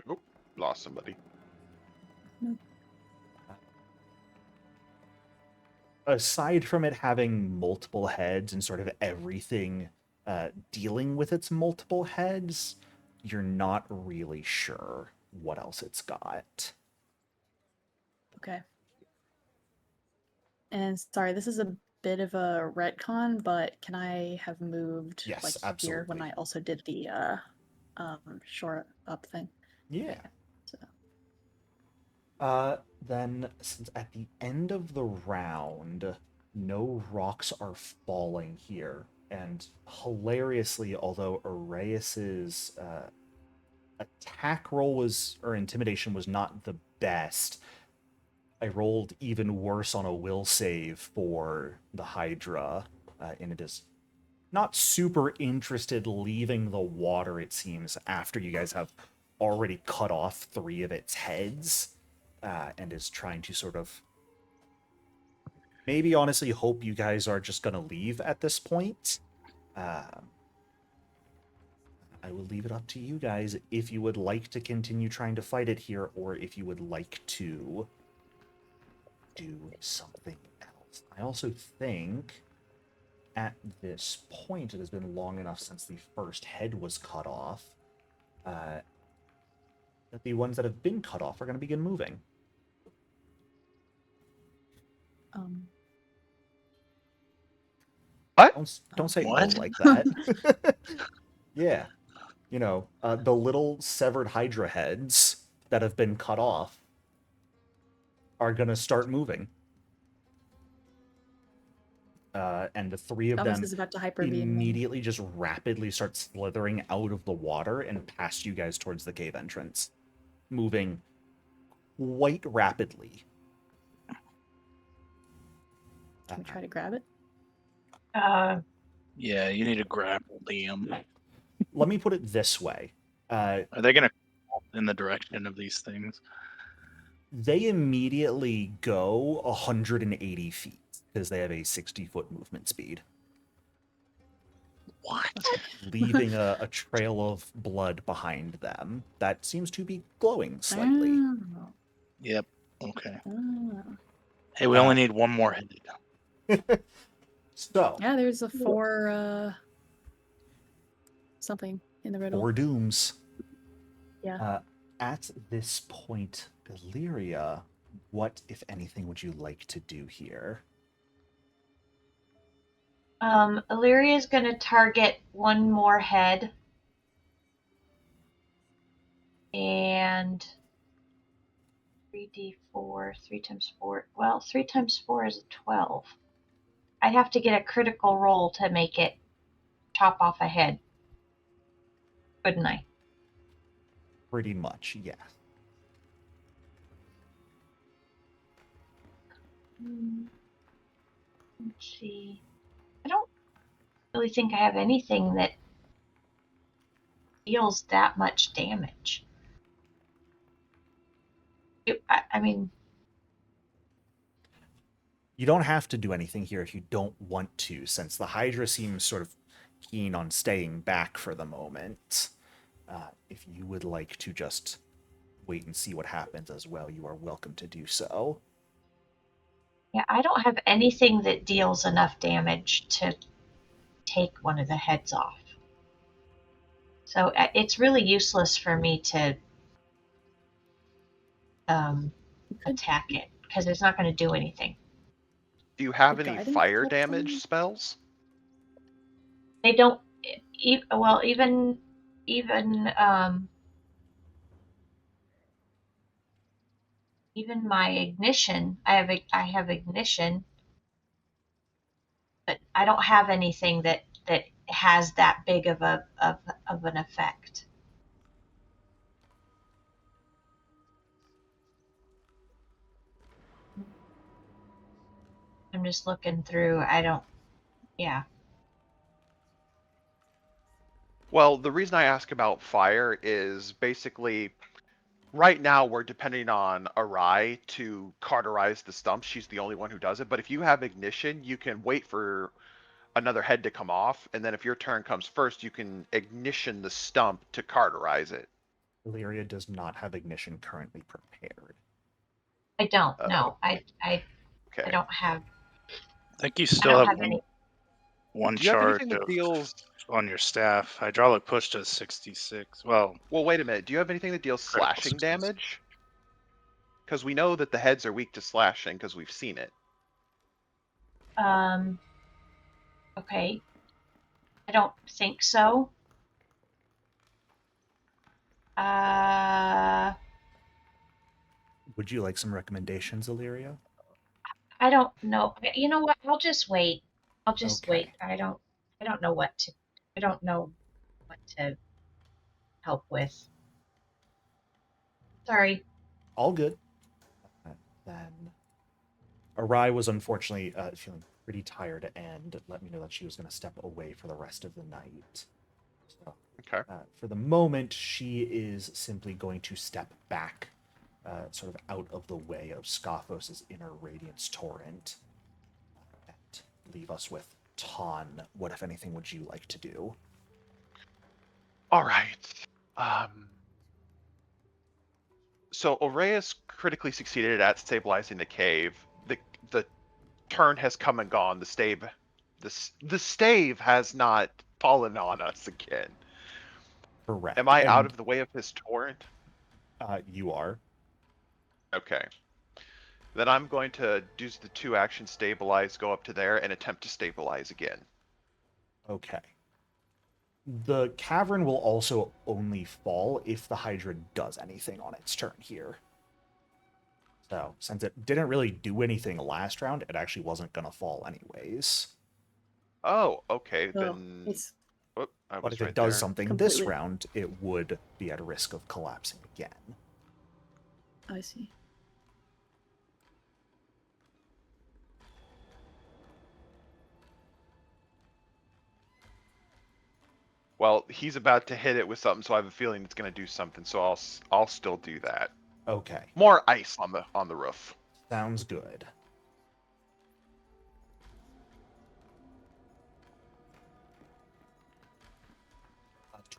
Oh, lost somebody. Aside from it having multiple heads and sort of everything dealing with its multiple heads, you're not really sure what else it's got. Okay. And sorry, this is a bit of a retcon, but can I have moved Yes, like here when absolutely. I also did the shore up thing? Yeah. So Then, since at the end of the round, no rocks are falling here, and hilariously, although Araeus's attack roll was, or intimidation was not the best, I rolled even worse on a will save for the Hydra, and it is not super interested leaving the water, it seems, after you guys have already cut off 3 of its heads, and is trying to sort of maybe honestly hope you guys are just going to leave at this point. I will leave it up to you guys if you would like to continue trying to fight it here, or if you would like to do something else. I also think at this point it has been long enough since the first head was cut off that the ones that have been cut off are going to begin moving. What? Don't say What? oh like that. Yeah. You know, the little severed Hydra heads that have been cut off are going to start moving. And the 3 of Thomas them is about to hyper beam. immediately just rapidly start slithering out of the water and past you guys towards the cave entrance, moving quite rapidly. Can we try to grab it? Yeah, you need to grapple Liam. Let me put it this way. Are they going to in the direction of these things? They immediately go 180 feet because they have a 60-foot movement speed. What? Leaving a trail of blood behind them that seems to be glowing slightly. Oh. Yep. Okay. Oh. Hey, we only need one more head. So, Yeah, there's a 4 something in the riddle. 4 dooms. Yeah. At this point, Illyria, what, if anything, would you like to do here? Illyria's gonna target one more head. And 3d4, 3 times 4. Well, 3 times 4 is a 12. I'd have to get a critical roll to make it chop off a head, wouldn't I? Pretty much, yeah. Let's see. I don't really think I have anything that deals that much damage. I mean, You don't have to do anything here if you don't want to, since the Hydra seems sort of keen on staying back for the moment. If you would like to just wait and see what happens as well, you are welcome to do so. yeah, I don't have anything that deals enough damage to take one of the heads off. So it's really useless for me to attack it, because it's not going to do anything. Do you have Could any guidance fire help damage them? spells? They don't. Well, even even my ignition. I have ignition, but I don't have anything that has that big of an effect. I'm just looking through. I don't. Yeah. Well, the reason I ask about fire is basically right now we're depending on Arai to cauterize the stump. She's the only one who does it. But if you have ignition, you can wait for another head to come off, and then if your turn comes first, you can ignition the stump to cauterize it. Illyria does not have ignition currently prepared. I don't. Uh-oh. No. I Okay. don't have. I think you I still don't have have any. one Do you have charge anything that deals? on your staff. Hydraulic push does 66. Well, Well, wait a minute. Do you have anything that deals critical slashing success. damage? Because we know that the heads are weak to slashing because we've seen it. Okay. I don't think so. Would you like some recommendations, Illyria? I don't know. You know what? I'll just wait. I'll just Okay. wait. I don't know what to. I don't know what to help with. Sorry. All good. Then Arai was unfortunately feeling pretty tired and let me know that she was going to step away for the rest of the night. So, Okay. for the moment, she is simply going to step back, sort of out of the way of Scophos' inner radiance torrent, and leave us with Ton. What, if anything, would you like to do? All right. So Aureus critically succeeded at stabilizing the cave. The turn has come and gone. The stave has not fallen on us again. Correct. Am I out And, of the way of his torrent? you are. Okay. Then I'm going to do the 2-action stabilize, go up to there, and attempt to stabilize again. Okay. The cavern will also only fall if the Hydra does anything on its turn here. So, since it didn't really do anything last round, it actually wasn't going to fall anyways. Oh, okay. Oh, Then it's oh, I But was if it right does there. something Completely. this round, it would be at risk of collapsing again. I see. Well, he's about to hit it with something, so I have a feeling it's going to do something. So I'll still do that. Okay, More ice on the roof. sounds good.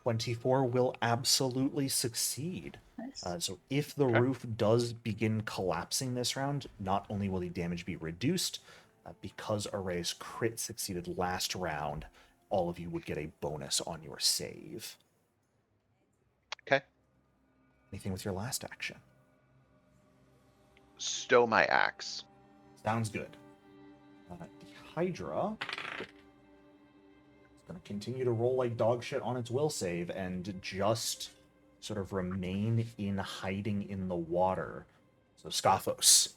24 will absolutely succeed. Nice. So if the Okay. roof does begin collapsing this round, not only will the damage be reduced, because Array's crit succeeded last round, all of you would get a bonus on your save. Okay. Anything with your last action? Stow my axe. Sounds good. The Hydra is going to continue to roll like dog shit on its will save and just sort of remain in hiding in the water So Scoffos,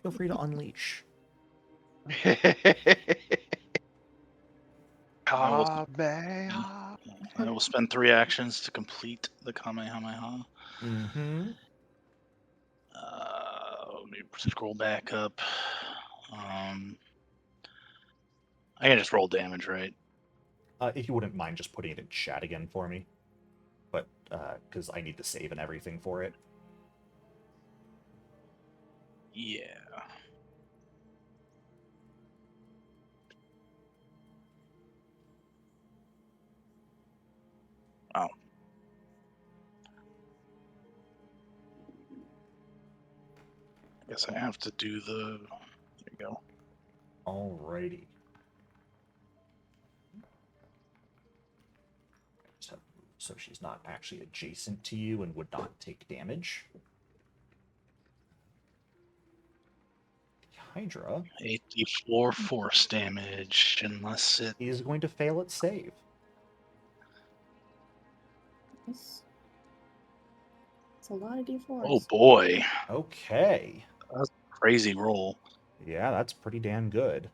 feel free to unleash. Kamehameha. I will spend 3 actions to complete the Kamehameha. Mm-hmm. Let me scroll back up. I can just roll damage, right? If you wouldn't mind just putting it in chat again for me. But, because I need the save and everything for it. Yeah. Oh. I guess I have to do the... There you go. Alrighty. So she's not actually adjacent to you and would not take damage. The Hydra 8d4 force damage, unless it... is going to fail its save. It's a lot of d4s. Oh boy. Okay. That's a crazy roll. Yeah, that's pretty damn good.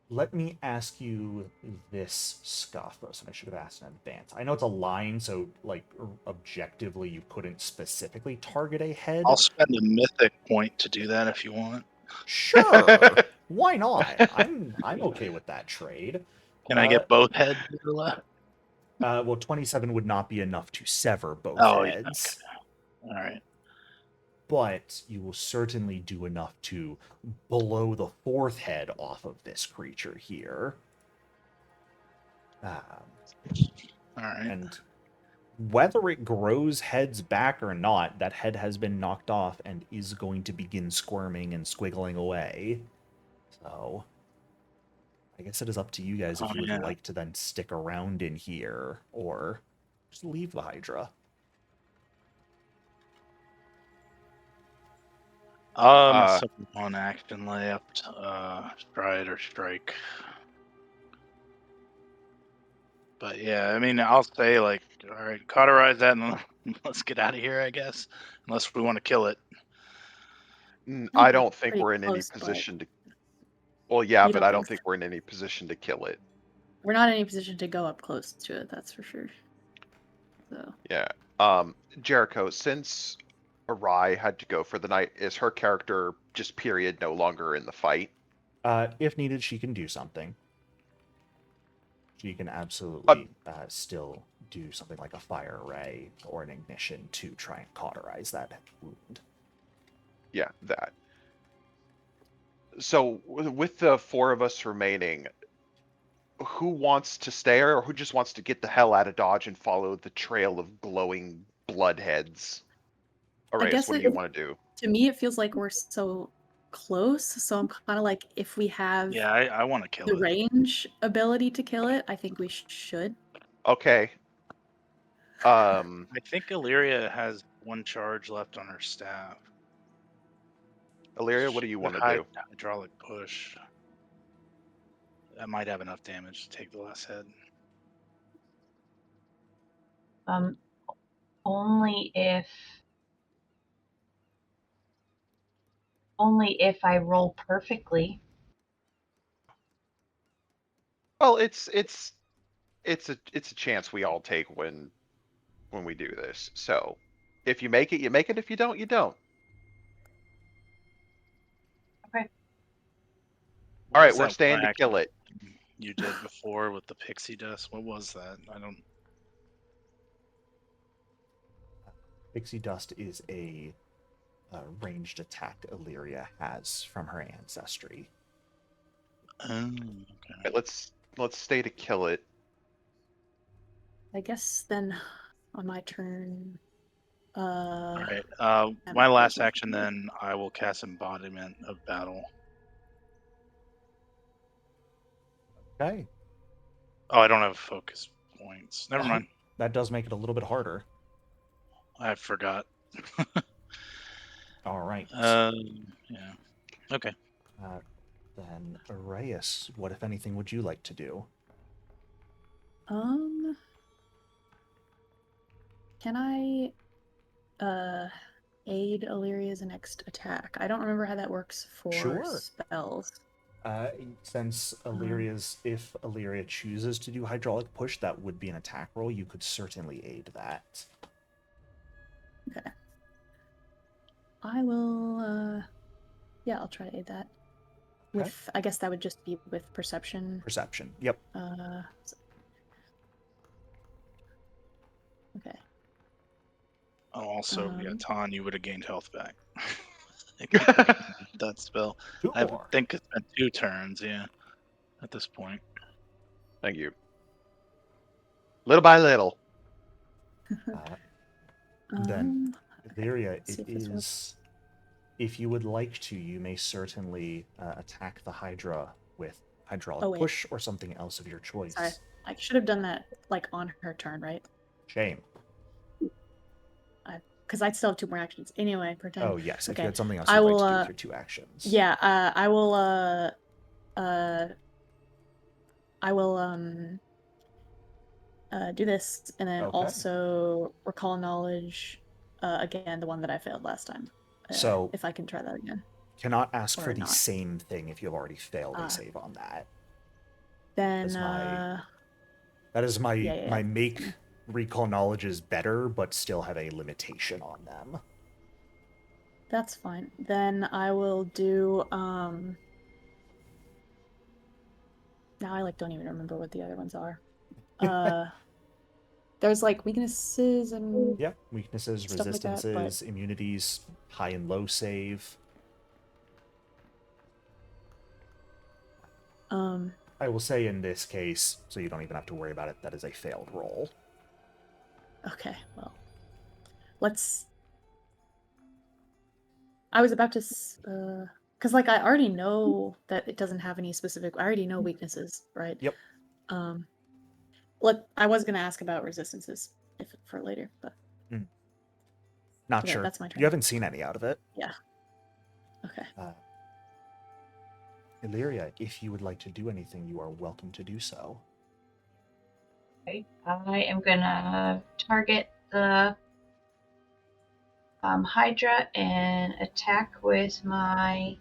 Let me ask you this, Scoffos, and I should have asked in advance. I know it's a line, so, like, objectively, you couldn't specifically target a head. I'll spend a mythic point to do that if you want. Sure! Why not? I'm okay with that trade. Can I get both heads or left? Well, 27 would not be enough to sever both Oh, yeah, heads. okay. All right. But you will certainly do enough to blow the 4th head off of this creature here. All right. And whether it grows heads back or not, that head has been knocked off and is going to begin squirming and squiggling away. So, I guess it is up to you guys if you would like to then stick around in here or just leave the Hydra. On action left, stride or strike. But yeah, I mean, I'll say like, all right, cauterize that and let's get out of here, I guess. Unless we want to kill it. I don't think Pretty we're in any close, but- position to. Well, yeah, You but don't I don't think think we're in any position to kill it. We're not in any position to go up close to it, that's for sure. So Yeah. Jericho, since Arai had to go for the night, is her character just period no longer in the fight? If needed, she can do something. She can absolutely still do something like a fire ray or an ignition to try and cauterize that wound. Yeah, that. So with the 4 of us remaining, who wants to stay or who just wants to get the hell out of Dodge and follow the trail of glowing blood heads? Arias, guess what do you want to do? to me, it feels like we're so close. So I'm kind of like, if we have Yeah, I want to kill the it. range ability to kill it, I think we should. Okay. I think Illyria has 1 charge left on her staff. Illyria, what do you want to do? Hydraulic push. That might have enough damage to take the last head. Only if I roll perfectly. Well, it's a chance we all take when we do this. So, if you make it, you make it. If you don't, you don't. Okay. All right, we're staying to kill it. You did before with the pixie dust. What was that? I don't. Pixie dust is a ranged attack Illyria has from her ancestry. Okay, let's stay to kill it. I guess then on my turn. All right. My last action, then I will cast Embodiment of Battle. Okay. Oh, I don't have focus points. Never mind. That does make it a little bit harder. I forgot. All right. Yeah. Okay. Then, Arias, what, if anything, would you like to do? Can I aid Illyria's next attack? I don't remember how that works for Sure. spells. Since if Illyria chooses to do hydraulic push, that would be an attack roll. You could certainly aid that. Okay. I will, yeah, I'll try to aid that. Okay. With, I guess that would just be with perception. Perception. Yep. Okay. Oh, also, yeah, Um, Ton, you would have gained health back. If you could've used that spell. I Sure. think it's been 2 turns, yeah, at this point. Thank you. Little by little. Then, okay, Illyria, let's see it if this is. works. If you would like to, you may certainly attack the Hydra with hydraulic Oh, wait. push or something else of your choice. Sorry, I should have done that like on her turn, right? Shame. Because I'd still have 2 more actions anyway per turn. Oh yes, if Okay. you had something else I you'd will, like to do with your 2 actions. Yeah, I will do this and then Okay. also recall knowledge again, the one that I failed last time. So if I can try that again. Cannot ask for Or the not. same thing if you have already failed a save on that. Then That is my yeah, my make recall knowledges better, but still have a limitation on them. that's fine. Then I will do now I like don't even remember what the other ones are. There's like weaknesses and Yeah, weaknesses, stuff like that, resistances, immunities, high and low save. I will say in this case, so you don't even have to worry about it, that is a failed roll. Okay, well, let's. I was about to, because like I already know that it doesn't have any specific. I already know weaknesses, right? Yep. Look, I was gonna ask about resistances if for later, but Not okay, sure. that's my turn. You haven't seen any out of it. Yeah. Okay. Illyria, if you would like to do anything, you are welcome to do so. Okay. I am gonna target the Hydra and attack with my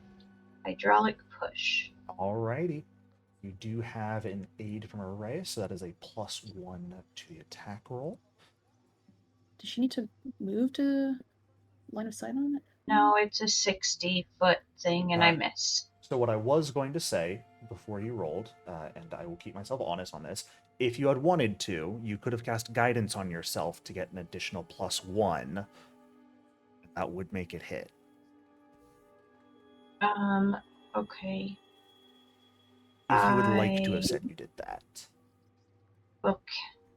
hydraulic push. Alrighty. You do have an aid from Array, so that is a +1 to the attack roll. Does she need to move to line of sight on it? No, it's a 60-foot thing, and I miss. So what I was going to say before you rolled, and I will keep myself honest on this, if you had wanted to, you could have cast Guidance on yourself to get an additional +1. That would make it hit. Okay. If you would like to have said you did that. Okay.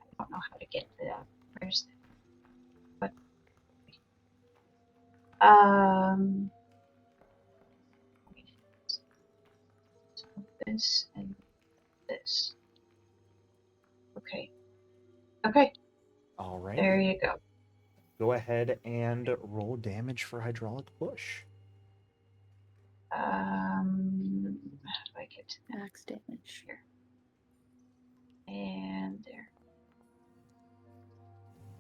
I don't know how to get to that. Where's that? This and this. Okay. Okay. All right. There you go. Go ahead and roll damage for hydraulic push. How do I get to Max damage here? And there.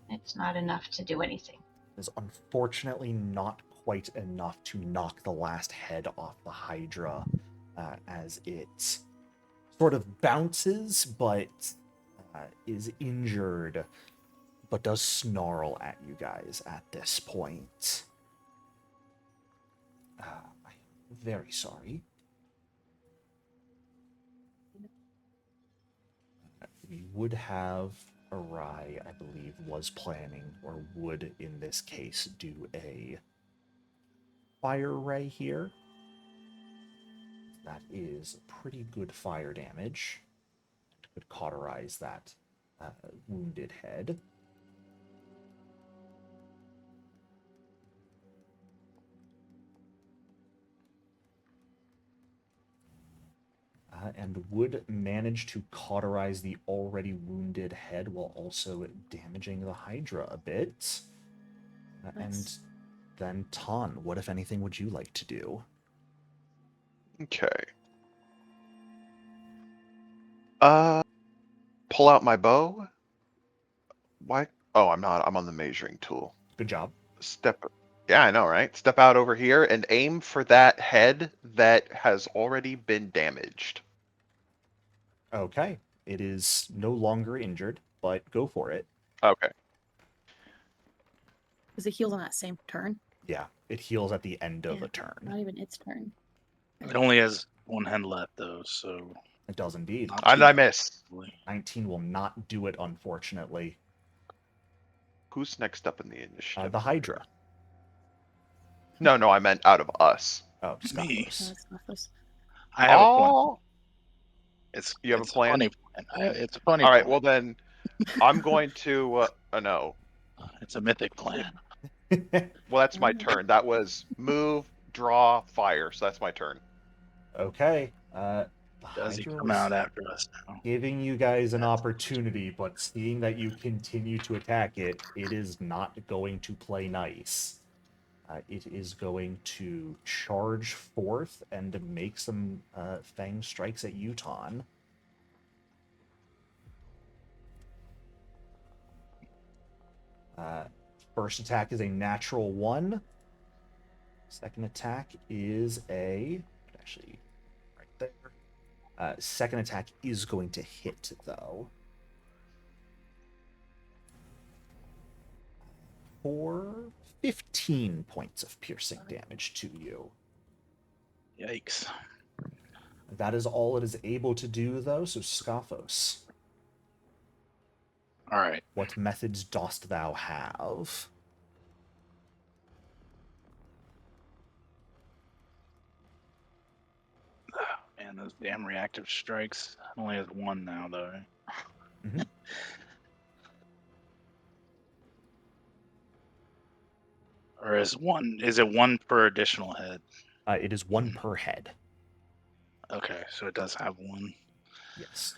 It's not enough to do anything. It is unfortunately not quite enough to knock the last head off the Hydra, as it sort of bounces, but is injured, but does snarl at you guys at this point. I'm very sorry. We would have Arai, I believe, was planning, or would in this case, do a fire ray here. That is pretty good fire damage. Could cauterize that wounded head. And would manage to cauterize the already wounded head while also damaging the Hydra a bit. And then Ton, what if anything would you like to do? Okay. pull out my bow. Why? Oh, I'm not. I'm on the measuring tool. Good job. Yeah, I know, right? Step out over here and aim for that head that has already been damaged. Okay. It is no longer injured, but go for it. Okay. Because it heals on that same turn. Yeah, it heals at the end of Yeah, a turn. Not even its turn. It only has one hand left, though, so. It does indeed. Not And too I miss. badly. 19 will not do it, unfortunately. Who's next up in the initiative? The Hydra. No, I meant out of us. Oh, Me. Scoffos. It's not this. I have a plan. Oh, It's you have a it's plan? funny plan. It's a funny all right. plan. Well, then I'm going to. No. It's a mythic plan. Well, that's my turn. That was move, draw, fire. So that's my turn. Okay. Does he Hydra come was out after us now? giving you guys an opportunity, but seeing that you continue to attack it, it is not going to play nice. It is going to charge forth and make some fang strikes at Uton. First attack is a natural 1. Second attack is actually right there. Second attack is going to hit, though. For 15 points of piercing damage to you. Yikes. That is all it is able to do, though, so Scoffos, All right. what methods dost thou have? Man, those damn reactive strikes. Only has one now, though. Right? Mhm. Or is it one per additional head? It is 1 per head. Okay, so it does have one. Yes.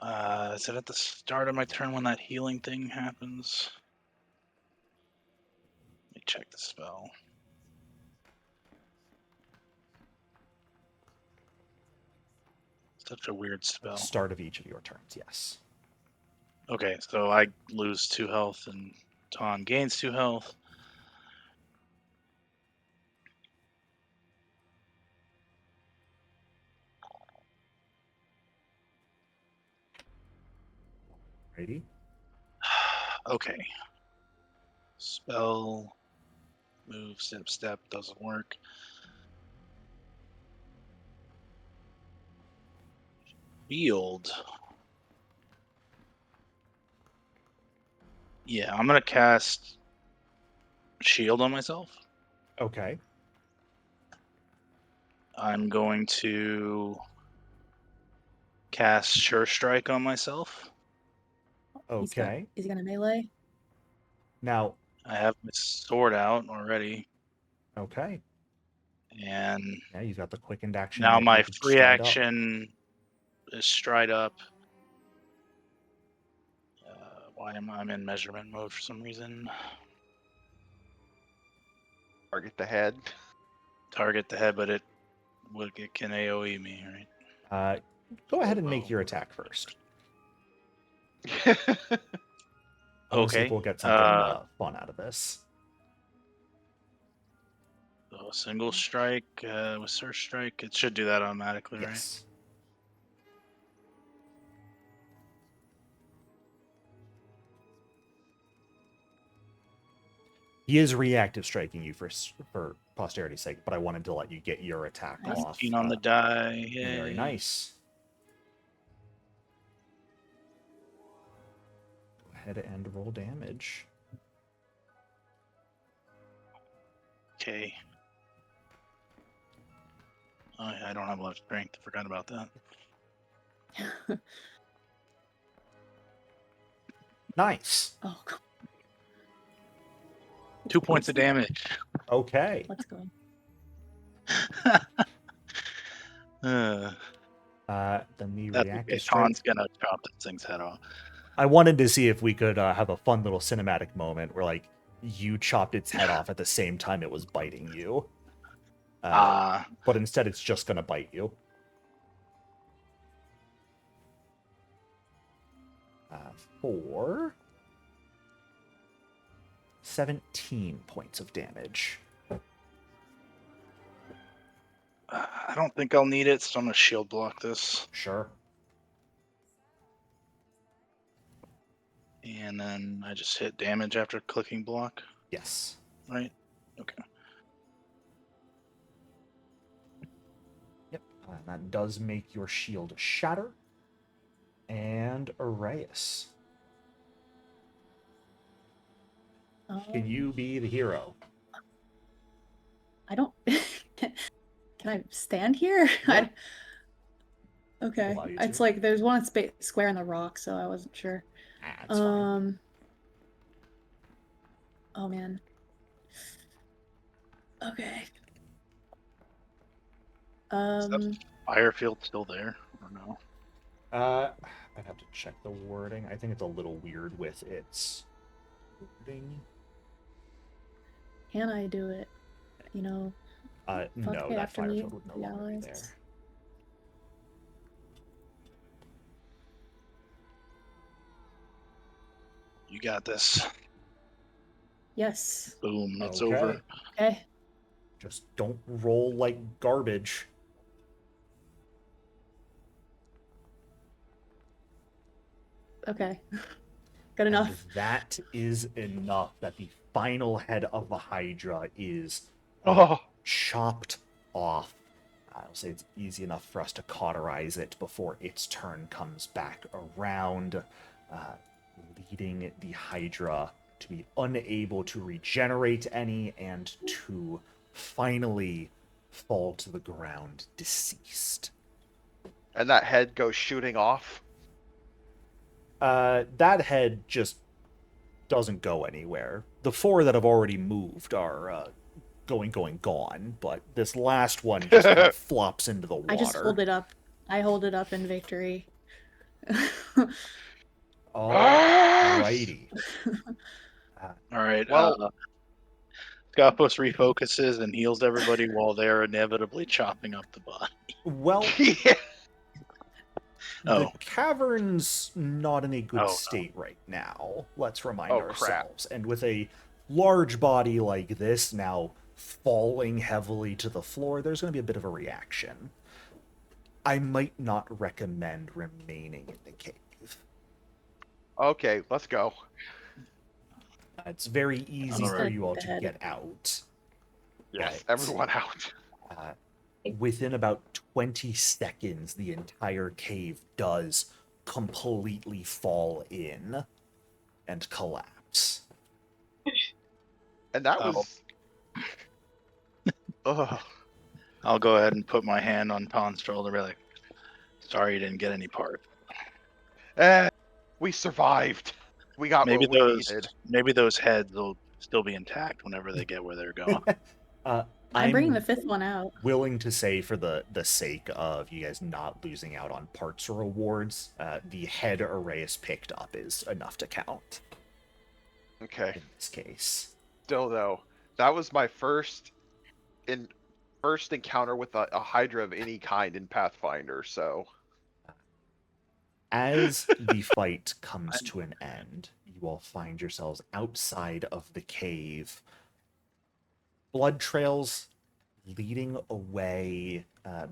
Is it at the start of my turn when that healing thing happens? Let me check the spell. Such a weird spell. Start of each of your turns, yes. Okay, so I lose 2 health and Ton gains 2 health. Righty. Okay. Spell, move, step, doesn't work. Field. Yeah, I'm gonna cast Shield on myself. Okay. I'm going to cast Sure Strike on myself. Okay. Is he gonna melee? Now, I have my sword out already, okay. and Now you've got the quickened action. now that you my can free stride up. action is Stride Up. Why am I in measurement mode for some reason? Target the head. Target the head, but it can AoE me, right? Go ahead and make your attack first. Oh, I want to see if Okay, we'll get something fun out of this. So a single strike with Search Strike. It should do that automatically, right? Yes. He is reactive striking you for posterity's sake, but I wanted to let you get your attack off. 19 on the die. Very Yay. nice. Go ahead and roll damage. Okay. Oh, yeah, I don't have a lot of strength. Forgot about that. Nice. Oh, God. 2 points of damage. Let's go. Then Then the that's reactive okay. strike. Ton's gonna chop this thing's head off. I wanted to see if we could have a fun little cinematic moment where, like, you chopped its head off at the same time it was biting you. But instead, it's just going to bite you. for 17 points of damage. I don't think I'll need it, so I'm gonna shield block this. Sure. And then I just hit damage after clicking block, Yes. right? Okay. Yep. That does make your shield shatter. And Arias, can you be the hero? I don't. Can I stand here? Yeah. Okay. Allow you It's to. like there's one square in the rock, so I wasn't sure. That's fine. Oh man. Okay. Is that fire field still there or no? I'd have to check the wording. I think it's a little weird with its wording. Can I do it? You know. No, it that after fire me, field would no longer be there. Bailax. You got this. Yes. Boom, it's Okay. over. Okay. Just don't roll like garbage. Okay. Good enough. And that is enough. That the final head of the Hydra is Oh, chopped off. I'll say it's easy enough for us to cauterize it before its turn comes back around, leading the Hydra to be unable to regenerate any and to finally fall to the ground deceased. and that head goes shooting off. That head just doesn't go anywhere. The four that have already moved are gone, but this last one just kind of flops into the water. I just hold it up. I hold it up in victory. Alrighty. All right. Well- Scapos refocuses and heals everybody while they're inevitably chopping up the body. Well, Yeah. the Oh. cavern's not in a good Oh, no. state right now. Let's remind Oh, crap. ourselves. And with a large body like this now falling heavily to the floor, there's going to be a bit of a reaction. I might not recommend remaining in the cave. Okay, let's go. It's very easy for Alright. you all The to head. get out. Yes, Right. everyone out. Within about 20 seconds, the entire cave does completely fall in and collapse. And that Oh. was. Ugh. I'll go ahead and put my hand on Ton's shoulder, be like, "Sorry, you didn't get any part." We survived. We got Maybe what we those, needed. maybe those heads will still be intact whenever they get where they're going. I'm bringing the fifth one out. Willing to say, for the sake of you guys not losing out on parts or rewards, the head Arias picked up is enough to count Okay. in this case. Still though, that was my first encounter with a Hydra of any kind in Pathfinder. So As the fight comes to an end, you all find yourselves outside of the cave. Blood trails leading away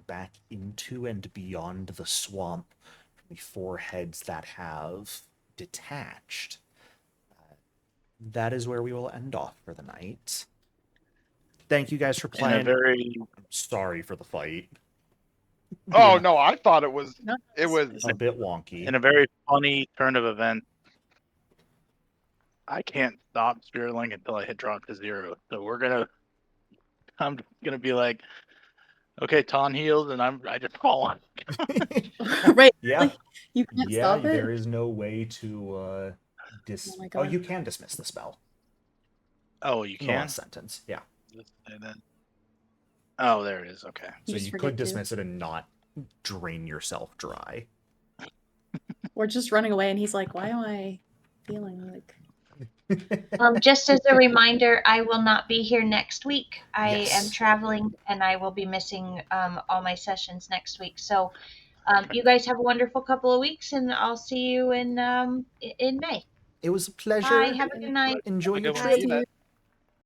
back into and beyond the swamp from the four heads that have detached. That is where we will end off for the night. Thank you guys for In a playing. very, I'm sorry for the fight. oh Being no, I thought it was No, it was a bit wonky. in a very funny turn of events, I can't stop Spirit Link until I hit drop to 0. So I'm gonna be like, okay, Ton heals, and I just fall on. Right. Yeah. Like, you can't Yeah, stop it. there is no way to Oh my Oh, God. you can dismiss the spell. Oh, you In the can. last sentence, yeah. Oh, there it is. Okay. So just you forget could to. dismiss it and not drain yourself dry. We're just running away, and he's like, "Why am I feeling like?" Just as a reminder, I will not be here next week. I am Yes. traveling and I will be missing all my sessions next week. So You guys have a wonderful couple of weeks, and I'll see you in May. It was a pleasure. Bye. Have a good night. Enjoy Have a your good one. trip. See you.